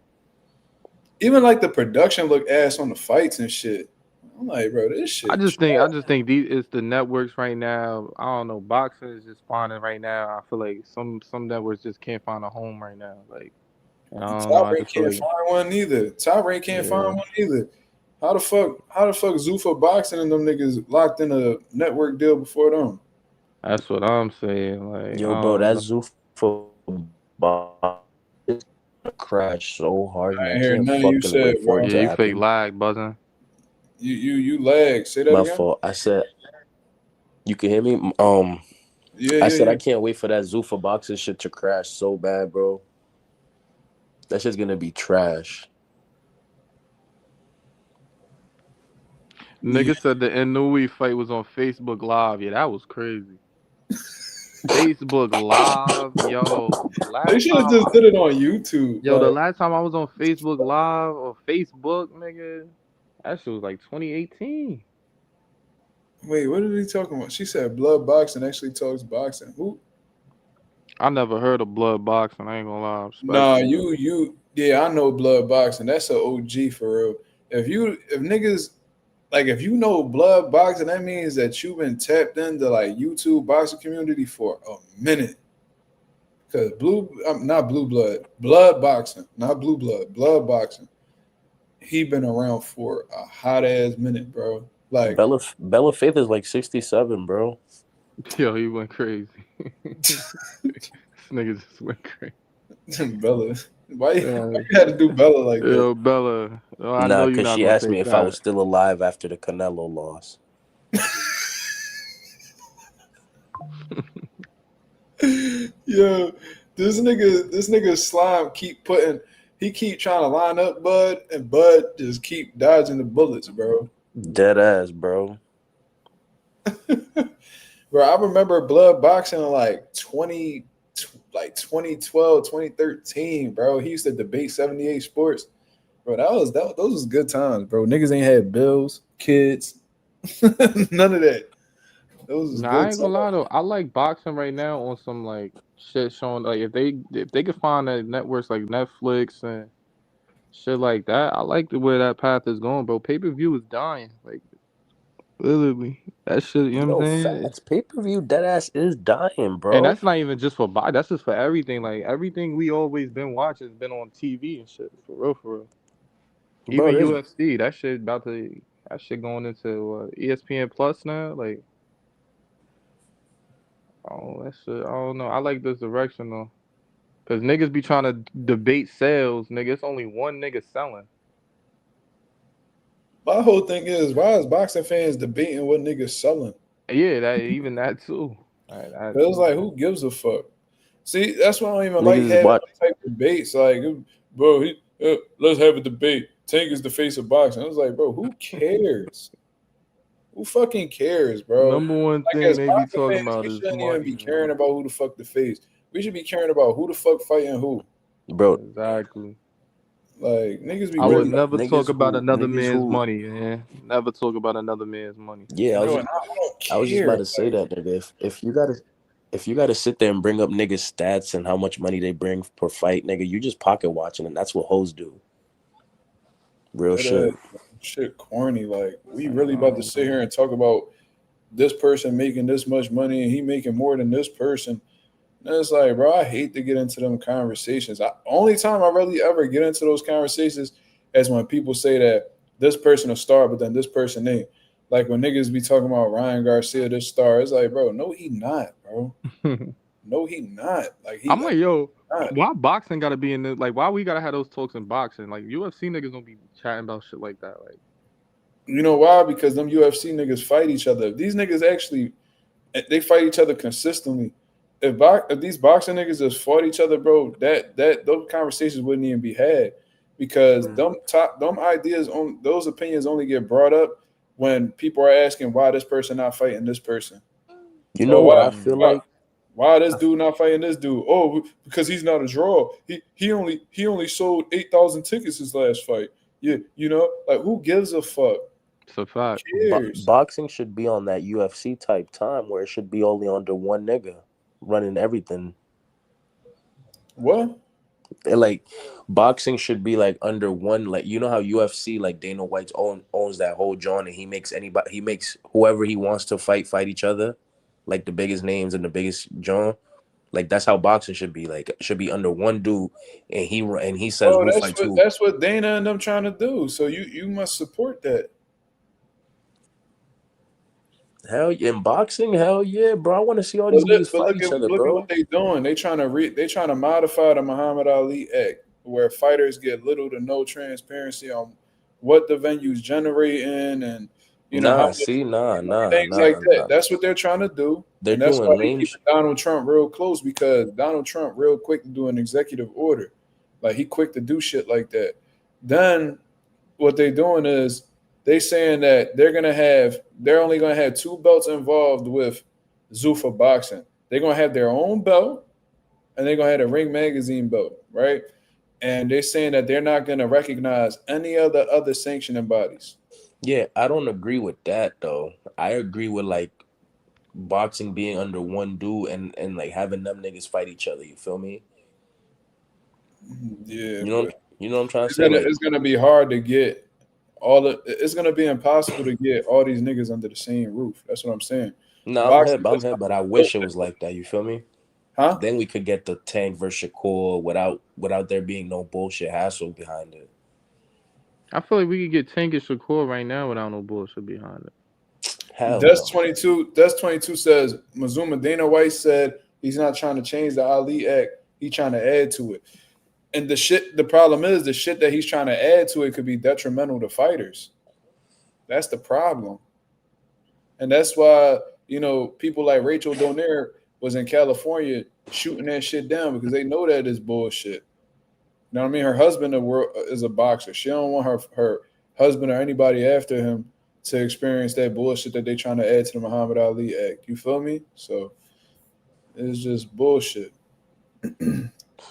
Even like the production looked ass on the fights and shit. I'm like, bro, this shit. I just think it's the networks right now. I don't know. Boxing is just spawning right now. I feel like some networks just can't find a home right now. Like, Top Rank can't find one either. Top Rank can't find one either. How the fuck Zuffa Boxing and them niggas locked in a network deal before them? That's what I'm saying. Like, yo, bro, that Zuffa Boxing crashed so hard. I ain't hear nothing you said, bro. Yeah, you fake lag, buzzing. You lag. Say that My again. fault. I said, you can hear me? I said I can't wait for that Zuffa Boxing shit to crash so bad, bro. That shit's gonna be trash. Nigga said the Inouye fight was on Facebook Live. Yeah, that was crazy. Facebook Live, yo. They should have just did it on YouTube. Yo, the last time I was on Facebook Live or Facebook, nigga, that shit was like 2018. Wait, what are they talking about? She said Blood Boxing actually talks boxing. Who? I never heard of Blood Boxing. I ain't gonna lie. Nah, yeah, I know Blood Boxing. That's an OG for real. If niggas like if you know Blood Boxing, that means that you've been tapped into like YouTube boxing community for a minute. Cause Blood Boxing, not Blue Blood, Blood Boxing. He been around for a hot ass minute, bro. Like Bella Faith is like 67, bro. Yo, he went crazy. This nigga just went crazy. Bella, why you had to do Bella like that? Yo, Bella. Nah, because she asked me if I was still alive after the Canelo loss. Yo, this nigga Slime keep trying to line up Bud, and Bud just keep dodging the bullets, bro. Dead ass, bro. Bro, I remember Blood Boxing in like 2012, 2013, bro. He used to debate 78 Sports. Bro, those was good times, bro. Niggas ain't had bills, kids, none of that. Those I ain't gonna lie though. I like boxing right now on some like shit showing like if they could find that networks like Netflix and shit like that. I like the way that path is going, bro. Pay-per-view is dying. Like literally. That shit, you know what I'm saying? Facts. Pay-per-view dead ass is dying, bro. And that's not even just for boxing. That's just for everything. Like everything we always been watching has been on TV and shit. For real, for real. Even UFC, that shit going into ESPN Plus now. Like, oh, that shit. I don't know. I like this direction though, cause niggas be trying to debate sales. Nigga, it's only one nigga selling. My whole thing is, why is boxing fans debating what niggas selling? Yeah, that too. It was like, who gives a fuck? See, that's why I don't even like Niggas is having what? type of debates. Like, bro, let's have a debate. Tank is the face of boxing. I was like, bro, who cares? Who fucking cares, bro? Number one Like, thing as they be boxing talking fans, about we is shouldn't even be money, caring man. about who the fuck the face. We should be caring about who the fuck fighting who. Bro, Exactly. Like, niggas be I would really. never talk about another niggas man's who money, man. Never talk about another man's money. yeah, Bro, and I don't I was just about care. to say that, nigga. If you gotta sit there and bring up niggas' stats and how much money they bring per fight, nigga, you just pocket watching, and that's what hoes do. Real shit. Shit corny. Like, we really about to sit here and talk about this person making this much money and he making more than this person. And it's like, bro, I hate to get into them conversations. Only time I really ever get into those conversations is when people say that this person a star, but then this person ain't. Like when niggas be talking about Ryan Garcia, this star. It's like, bro, no, he not, bro. No, he not. Like I'm like, yo, not. why boxing gotta be in the like? Why we gotta have those talks in boxing? Like UFC niggas don't be chatting about shit like that. Like, You know why? Because them UFC niggas fight each other. If these niggas actually, they fight each other consistently. If these boxing niggas just fought each other, bro, that those conversations wouldn't even be had, because them ideas on those opinions only get brought up when people are asking why this person not fighting this person. You know Oh, what I feel like? why this dude not fighting this dude? Oh, because he's not a draw. He only sold 8,000 tickets his last fight. Yeah, you know, like who gives a fuck? it's a fact. Boxing should be on that UFC type time where it should be only under one nigga running everything. What? Like boxing should be like under one, like you know how UFC, like Dana White owns that whole joint, and he makes whoever he wants to fight each other, like the biggest names and the biggest joint. Like that's how boxing should be. Like it should be under one dude, and he says Oh, we'll fight two. that's what Dana and them trying to do. So you must support that. Hell yeah, in boxing, hell yeah, bro. I want to see all these niggas fight each other, look bro. at what they doing. They trying to modify the Muhammad Ali Act, where fighters get little to no transparency on what the venues generating, and you know Nah, things like that. That's what they're trying to do, They're and that's doing why they lame keep Donald Trump real close, because Donald Trump real quick to do an executive order, like he quick to do shit like that. Then what they doing is they saying that they're only gonna have two belts involved with Zuffa Boxing. They're gonna have their own belt, and they're gonna have a Ring Magazine belt, right? And they're saying that they're not gonna recognize any other sanctioning bodies. Yeah, I don't agree with that though. I agree with like boxing being under one dude and like having them niggas fight each other. You feel me? Yeah, You know what I'm trying to it's say. it's gonna be hard to get it's gonna be impossible to get all these niggas under the same roof. That's what I'm saying. No, I'm here, but I wish it was like that. You feel me? Huh? Then we could get the Tank versus Shakur without there being no bullshit hassle behind it. I feel like we could get Tank and Shakur right now without no bullshit behind it. Hell That's no. 22. That's 22 says Mazuma. Dana White said he's not trying to change the Ali Act. He's trying to add to it. And the problem is the shit that he's trying to add to it could be detrimental to fighters. That's the problem. And that's why, people like Rachel Donaire was in California shooting that shit down, because they know that is bullshit. You know what I mean? Her husband is a boxer. She don't want her husband or anybody after him to experience that bullshit that they trying to add to the Muhammad Ali Act. You feel me? So it's just bullshit.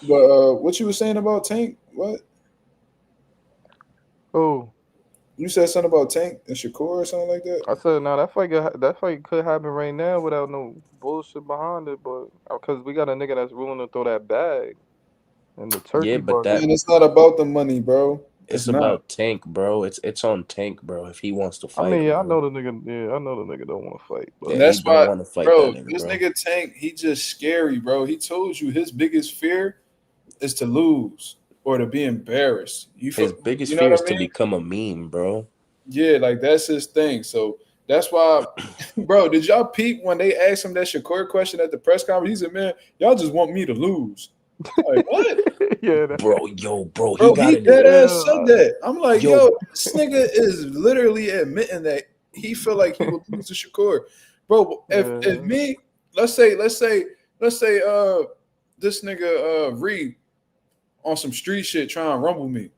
But what you were saying about Tank? What? Oh, You said something about Tank and Shakur or something like that? I said no. That fight could happen right now without no bullshit behind it, but because we got a nigga that's willing to throw that bag and the turkey. Yeah, but Man, it's not about the money, bro. It's not about Tank, bro. It's on Tank, bro. If he wants to fight, I mean, I know the nigga. Yeah, I know the nigga don't want to fight. But that's why, want to fight bro. that nigga, This bro. nigga Tank, he just scary, bro. He told you his biggest fear is to lose or to be embarrassed. His biggest fear is to become a meme, bro. Yeah, like that's his thing. So that's why, bro. Did y'all peep when they asked him that Shakur question at the press conference? He said, "Man, y'all just want me to lose." Like what? Yeah, bro, he Bro, got he in his dead ass said that. I'm like, Yo. yo, this nigga is literally admitting that he feel like he would lose to Shakur. Bro, if me, let's say this nigga Reed on some street shit trying to rumble me,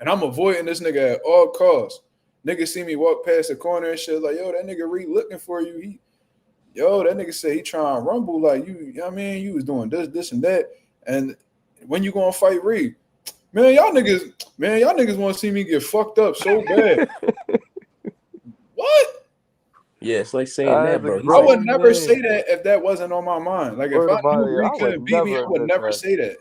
and I'm avoiding this nigga at all costs. Nigga see me walk past the corner and shit, like, yo, that nigga Reed looking for you. That nigga said he trying to rumble, like, you know what I mean? You was doing this and that. And when you gonna fight Reed? Man, y'all niggas want to see me get fucked up so bad. What? Yeah, it's like saying that, bro. I would never say that if that wasn't on my mind. Like, if I knew Reed couldn't beat me, I would never say that.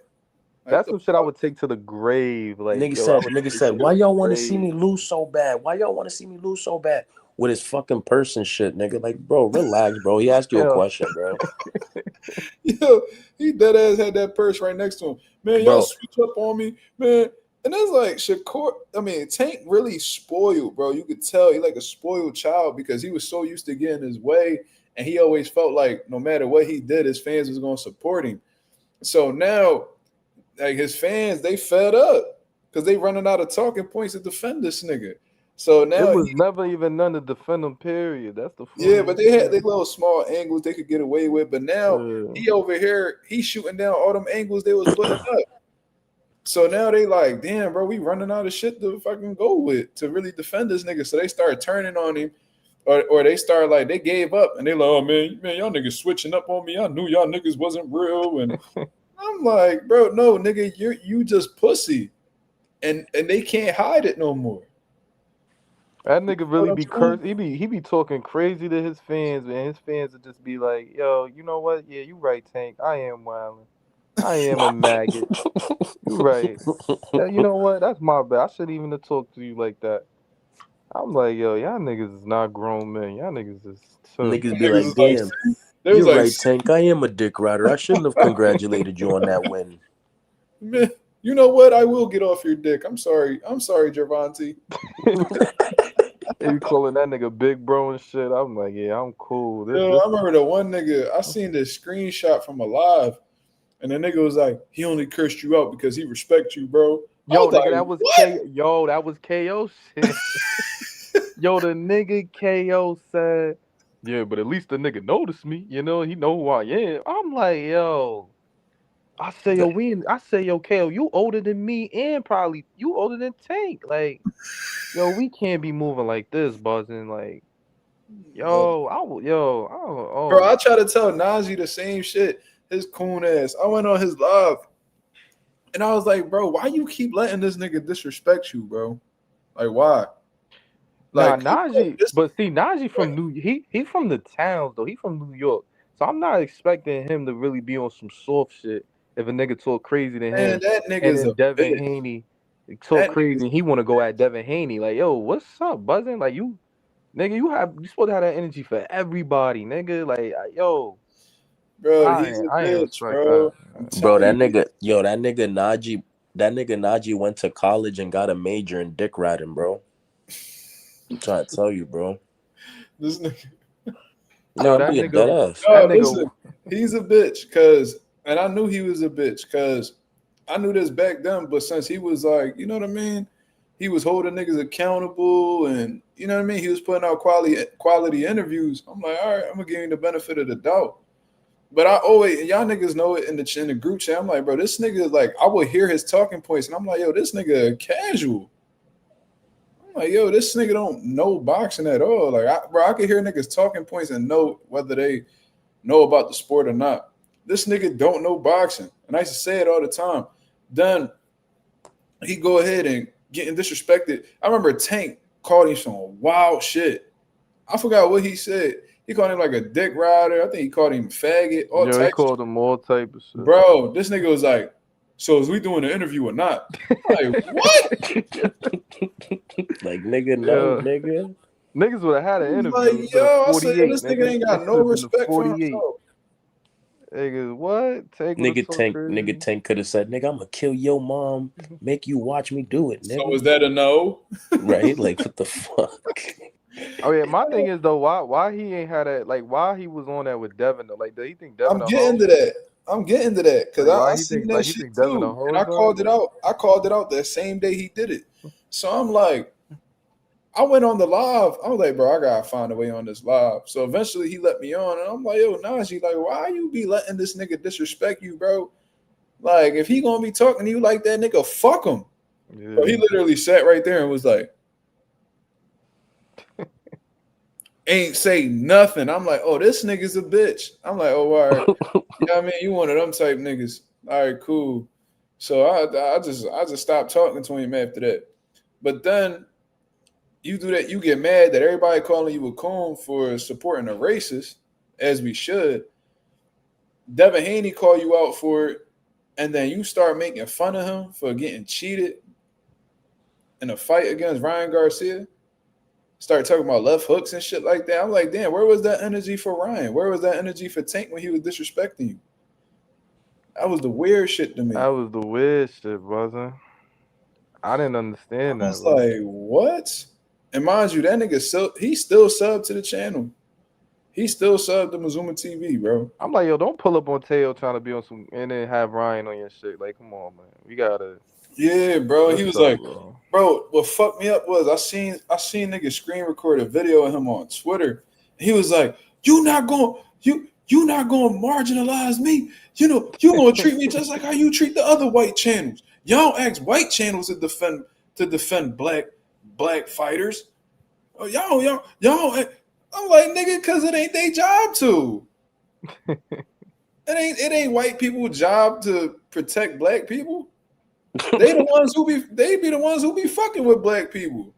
Like, that's some shit I would take to the grave. Like, nigga said, why y'all want to see me lose so bad? Why y'all want to see me lose so bad? With his fucking purse and shit, nigga. Like, bro, relax, bro. He asked you a question, bro. Yo, he dead ass had that purse right next to him. Man, y'all switch up on me, man. And it's like Shakur, Tank really spoiled, bro. You could tell he like a spoiled child because he was so used to getting his way, and he always felt like no matter what he did, his fans was gonna support him. So now, like, his fans, they fed up because they running out of talking points to defend this nigga. So now it was never even none to defend him, period. That's the but they had their little small angles they could get away with. But now he over here, he's shooting down all them angles they was putting up. So now they like, damn, bro, we running out of shit to fucking go with to really defend this nigga. So they start turning on him, or they start like they gave up and they like, oh man, y'all niggas switching up on me. I knew y'all niggas wasn't real, and I'm like, bro, no, nigga, you just pussy, and they can't hide it no more. That nigga really be cursed. He be talking crazy to his fans, man. His fans would just be like, yo, you know what? Yeah, you right, Tank. I am wilding. I am a maggot. You right. Yeah, you know what? That's my bad. I shouldn't even have talked to you like that. I'm like, yo, y'all niggas is not grown men. Y'all niggas is niggas be like, damn. You're right, Tank. I am a dick rider. I shouldn't have congratulated you on that win. Man, you know what? I will get off your dick. I'm sorry, Gervonta. They be calling that nigga big bro and shit. I'm like, yeah, I'm cool. I remember the one nigga, I seen this screenshot from a live, and the nigga was like, he only cursed you out because he respects you, bro. Yo, nigga, like, that was KO shit. Yo, the nigga KO said, yeah, but at least the nigga noticed me. You know, he know who I am. I'm like, yo. I say, yo, KO, you older than me and probably you older than Tank. Like, yo, we can't be moving like this, buzzing. Like, bro, I try to tell Najee the same shit. His coon ass. I went on his live, and I was like, bro, why you keep letting this nigga disrespect you, bro? Like, why? Like, Najee, but see, Najee from he from the towns though. He from New York, so I'm not expecting him to really be on some soft shit. If a nigga talk crazy to him, that nigga and is then Devin Haney talk crazy, and he want to go at Devin Haney, like, yo, what's up, buzzing? Like, you supposed to have that energy for everybody, nigga. Like, yo, bro, he's a bitch, bro. Bro, that nigga Najee went to college and got a major in dick riding, bro. I'm trying to tell you, bro. This nigga. No, that nigga. Listen, he's a bitch and I knew he was a bitch because I knew this back then, but since he was like, you know what I mean? He was holding niggas accountable and, you know what I mean? He was putting out quality interviews. I'm like, all right, I'm going to give him the benefit of the doubt. But I always, y'all niggas know it in the group chat. I'm like, bro, this nigga, like, I would hear his talking points and I'm like, yo, this nigga casual. I'm like, yo, this nigga don't know boxing at all. Like, I could hear niggas talking points and know whether they know about the sport or not. This nigga don't know boxing. And I used to say it all the time. Then he go ahead and getting disrespected. I remember Tank called him some wild shit. I forgot what he said. He called him like a dick rider. I think he called him faggot. He called him all type of shit. Bro, this nigga was like, so is we doing an interview or not? I'm like, what? Like, nigga, no, nigga. Niggas would have had an interview. Like, yo, I said, this nigga ain't got no respect for himself. Niggas, what? Nigga Tank could have said, nigga, I'm gonna kill your mom, make you watch me do it, nigga. So is that a no? Right? Like, what the fuck? Oh yeah, my thing is though, why he ain't had that? Like, why he was on that with Devin though? Like, do you think Devin? I'm getting to that. I'm getting to that because I seen that shit too, and I called it out. I called it out that same day he did it. So I'm like, I went on the live. I was like, bro, I gotta find a way on this live. So eventually he let me on, and I'm like, yo, Najee, like, why you be letting this nigga disrespect you, bro? Like, if he gonna be talking to you like that, nigga, fuck him. Yeah. Bro, he literally sat right there and was like, ain't say nothing. I'm like, oh, this nigga's a bitch. I'm like, oh, all right. Yeah, I mean, you one of them type niggas. All right, cool. So I just stopped talking to him after that. But then you do that, you get mad that everybody calling you a coon for supporting a racist, as we should. Devin Haney call you out for it, and then you start making fun of him for getting cheated in a fight against Ryan Garcia. Start talking about left hooks and shit like that. I'm like, damn, where was that energy for Ryan? Where was that energy for Tank when he was disrespecting you? That was the weird shit to me. That was the weird shit, wasn't? I didn't understand that. I was like, what? And mind you, that nigga he still subbed to the channel. He still subbed to Mazuma TV, bro. I'm like, yo, don't pull up on Teo trying to be on some and then have Ryan on your shit. Like, come on, man. We gotta. Yeah, bro. He was like, bro, what fucked me up was I seen nigga screen record a video of him on Twitter. He was like, you not gonna marginalize me. You know, you gonna treat me just like how you treat the other white channels. Y'all ask white channels to defend black fighters. Oh, y'all. I'm like, nigga, because it ain't their job to. It ain't white people's job to protect black people. They be the ones who be fucking with black people.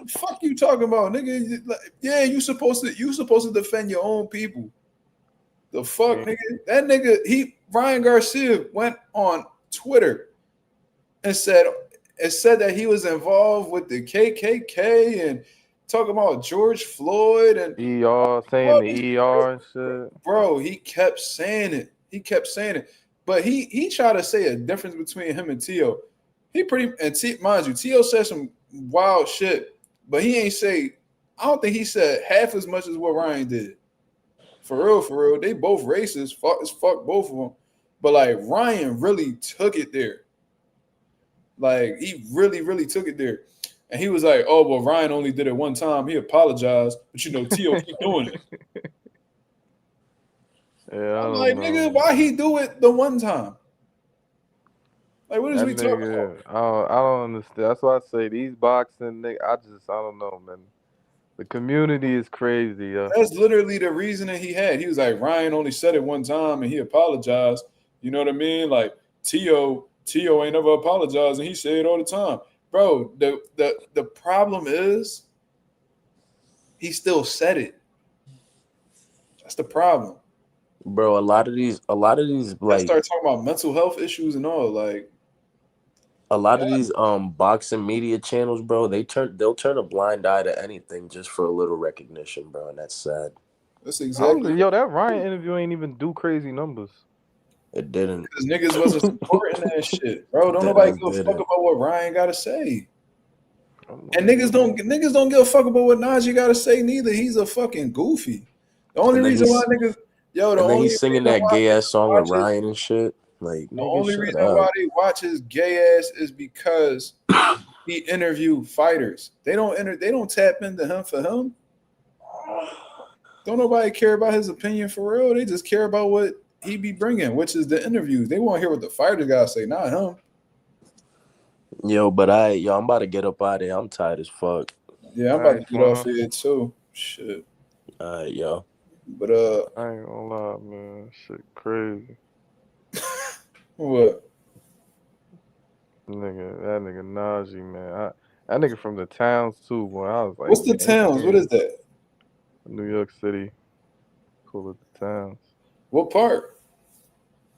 Fuck you talking about, nigga? Yeah, you supposed to defend your own people. The fuck, nigga? That nigga, Ryan Garcia went on Twitter and said that he was involved with the KKK and talking about George Floyd and saying the ER and shit. Bro, he kept saying it. But he tried to say a difference between him and Tio. Mind you, Tio said some wild shit, but he ain't say. I don't think he said half as much as what Ryan did. For real, they both racist. Fuck both of them. But like Ryan really took it there. Like he really, really took it there. And he was like, oh, well, Ryan only did it one time. He apologized. But, you know, Tio keep doing it. Yeah, I'm like, nigga, why he do it the one time? Like, what is we talking about? I don't understand. That's why I say these boxing niggas, I don't know, man. The community is crazy, yo. That's literally the reasoning he had. He was like, Ryan only said it one time and he apologized. You know what I mean? Like, Tio ain't never apologized and he said it all the time. Bro, the problem is he still said it. That's the problem. Bro, a lot of these like start talking about mental health issues and all, like a lot of these boxing media channels, bro, they'll turn a blind eye to anything just for a little recognition, bro, and that's sad. That's exactly. Yo, that Ryan interview ain't even do crazy numbers. It didn't. Because niggas wasn't supporting that shit, bro. Don't nobody give a fuck about what Ryan gotta say. And niggas don't give a fuck about what Najee gotta say neither. He's a fucking goofy. The only reason why niggas he's singing that gay ass song with Ryan and shit. Like the only reason why they watch his gay ass is because he interviewed fighters. They don't tap into him for him. Don't nobody care about his opinion for real. They just care about what he be bringing, which is the interviews. They want to hear what the fighter gotta say, not him. Yo, but I'm about to get up out of here. I'm tired as fuck. Yeah, I'm about to get off here too. Shit. All right, yo. But I ain't gonna lie, man. Shit crazy. What? That nigga Najee, man. That nigga from the towns too, boy. I was like, what's the towns? What is that? New York City. Cool at the towns. What part?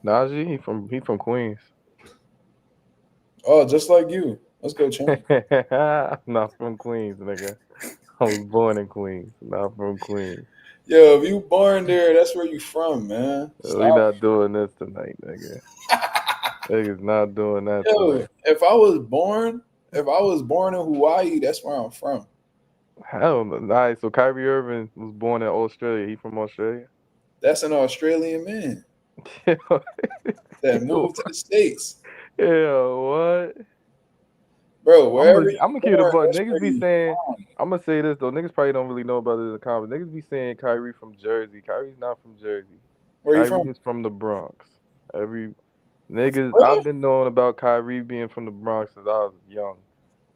Najee, he from Queens. Oh, just like you. Let's go, champ. I'm not from Queens, nigga. I was born in Queens, not from Queens. Yo, if you born there, that's where you from, man. We not doing this tonight, nigga. Niggas not doing that tonight. If I was born in Hawaii, that's where I'm from. Hell no. All right, so Kyrie Irving was born in Australia. He from Australia? That's an Australian man. That move to the States. Yeah, what? Bro, I'm wherever gonna you I'm gonna keep it a born, buck. that's Niggas where be you saying, from. I'm gonna say this though. Niggas probably don't really know about it in the comments. Niggas be saying Kyrie from Jersey. Kyrie's not from Jersey. Where you Kyrie from? is from the Bronx. Niggas, Really? I've been knowing about Kyrie being from the Bronx since I was young.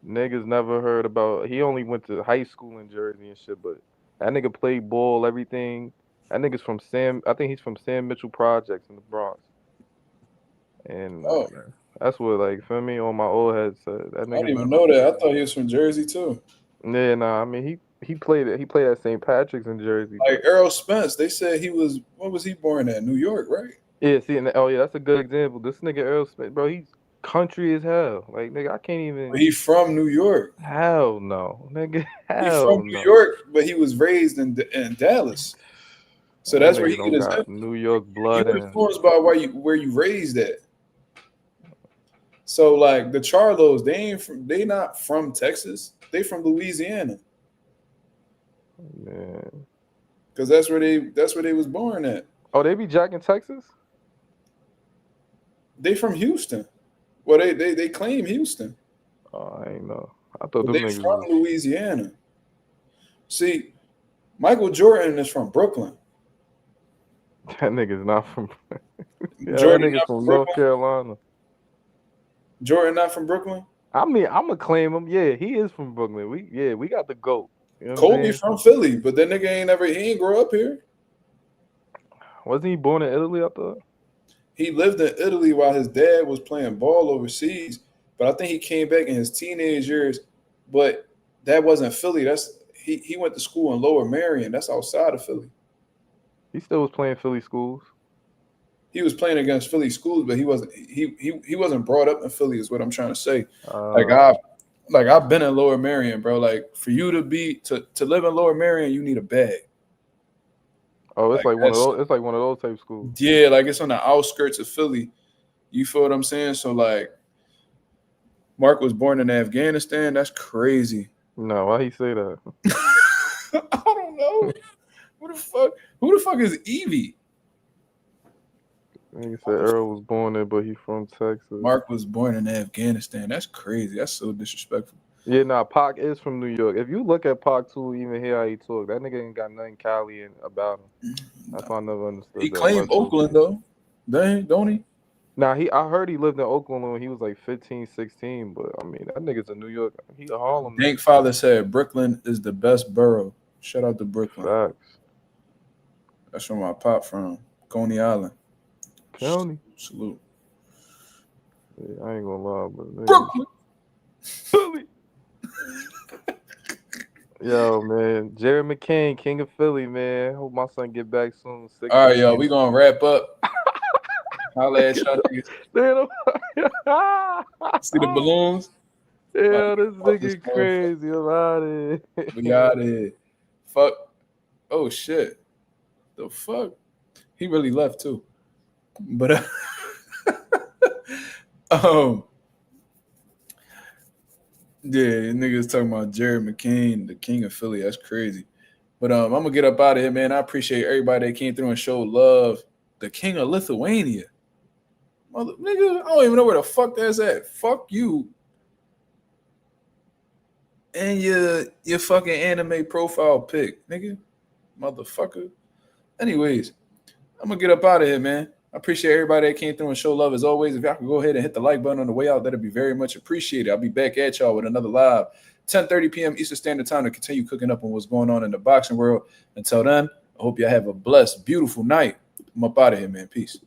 Niggas never heard about. He only went to high school in Jersey and shit, but that nigga played ball, everything. That nigga's from Sam. I think he's from Sam Mitchell Projects in the Bronx, and Oh, that's what like feel me on my old head said. That I didn't nigga's even never know that. I played. thought he was from Jersey too. Yeah, nah. I mean, he played at St. Patrick's in Jersey, Like but Errol Spence, they said he was. What was he born at? New York, right? yeah. See, oh yeah, that's a good example. This nigga Errol Spence, bro, he's country as hell. Like nigga, I can't even. But he from New York. Hell no, nigga. He from Hell New no. York, but he was raised in Dallas. So That that's where nigga he get don't his. got New York blood You in. influenced by where you raised at. So like the Charlos, they not from Texas. They from Louisiana. Man. Because that's where they was born at. Oh, they be jacking Texas? They from Houston. Well, they claim Houston. Oh, I ain't know. I thought But them they niggas from was Louisiana. See, Michael Jordan is from Brooklyn. that nigga's not from yeah, that Jordan nigga's not from from North Brooklyn. Carolina. Jordan not from Brooklyn. I mean, I'ma claim him. Yeah, he is from Brooklyn. We got the GOAT. You know what I'm Kobe saying? from Philly, but that nigga he ain't grow up here. Wasn't he born in Italy, I thought? He lived in Italy while his dad was playing ball overseas. But I think he came back in his teenage years. But that wasn't Philly. He went to school in Lower Merion. That's outside of Philly. He still was playing Philly schools. He was playing against Philly schools, but he wasn't brought up in Philly, is what I'm trying to say. I've been in Lower Merion, bro. Like for you to live in Lower Merion, you need a bag. Oh, it's like one of those. It's like one of those type schools. Yeah, like it's on the outskirts of Philly. You feel what I'm saying? So like, Mark was born in Afghanistan. That's crazy. No, why he say that? I don't know. Who the fuck is Evie? He said Errol was born there, but he from Texas. Mark was born in Afghanistan. That's crazy. That's so disrespectful. Yeah, nah, Pac is from New York. If you look at Pac too, even hear how he talk, that nigga ain't got nothing Cali about him. That's why I never understood. He claimed Oakland though. Don't he? Nah, I heard he lived in Oakland when he was like 15, 16, but I mean that nigga's a New York. He a Harlem. Dank father said Brooklyn is the best borough. Shout out to Brooklyn. Facts. That's where my pop from. Coney Island. County. Salute. Yeah, I ain't gonna lie, but Brooklyn. Philly. Yo, man. Jerry McCain, King of Philly, man. Hope my son get back soon. All right, y'all. We gonna wrap up. Holla at y'all niggas. See the balloons? Yeah, this nigga crazy. I'm out of here. We out of here. Fuck. Oh shit. The fuck? He really left too. But yeah, niggas talking about Jerry McCain, the king of Philly. That's crazy. But I'm gonna get up out of here, man. I appreciate everybody that came through and showed love. The king of Lithuania. Nigga, I don't even know where the fuck that's at. Fuck you. And your fucking anime profile pic, nigga. Motherfucker. Anyways, I'm gonna get up out of here, man. I appreciate everybody that came through and show love as always. If y'all can go ahead and hit the like button on the way out, that'd be very much appreciated. I'll be back at y'all with another live 10:30 p.m. Eastern Standard Time to continue cooking up on what's going on in the boxing world. Until then, I hope y'all have a blessed, beautiful night. I'm up out of here, man. Peace.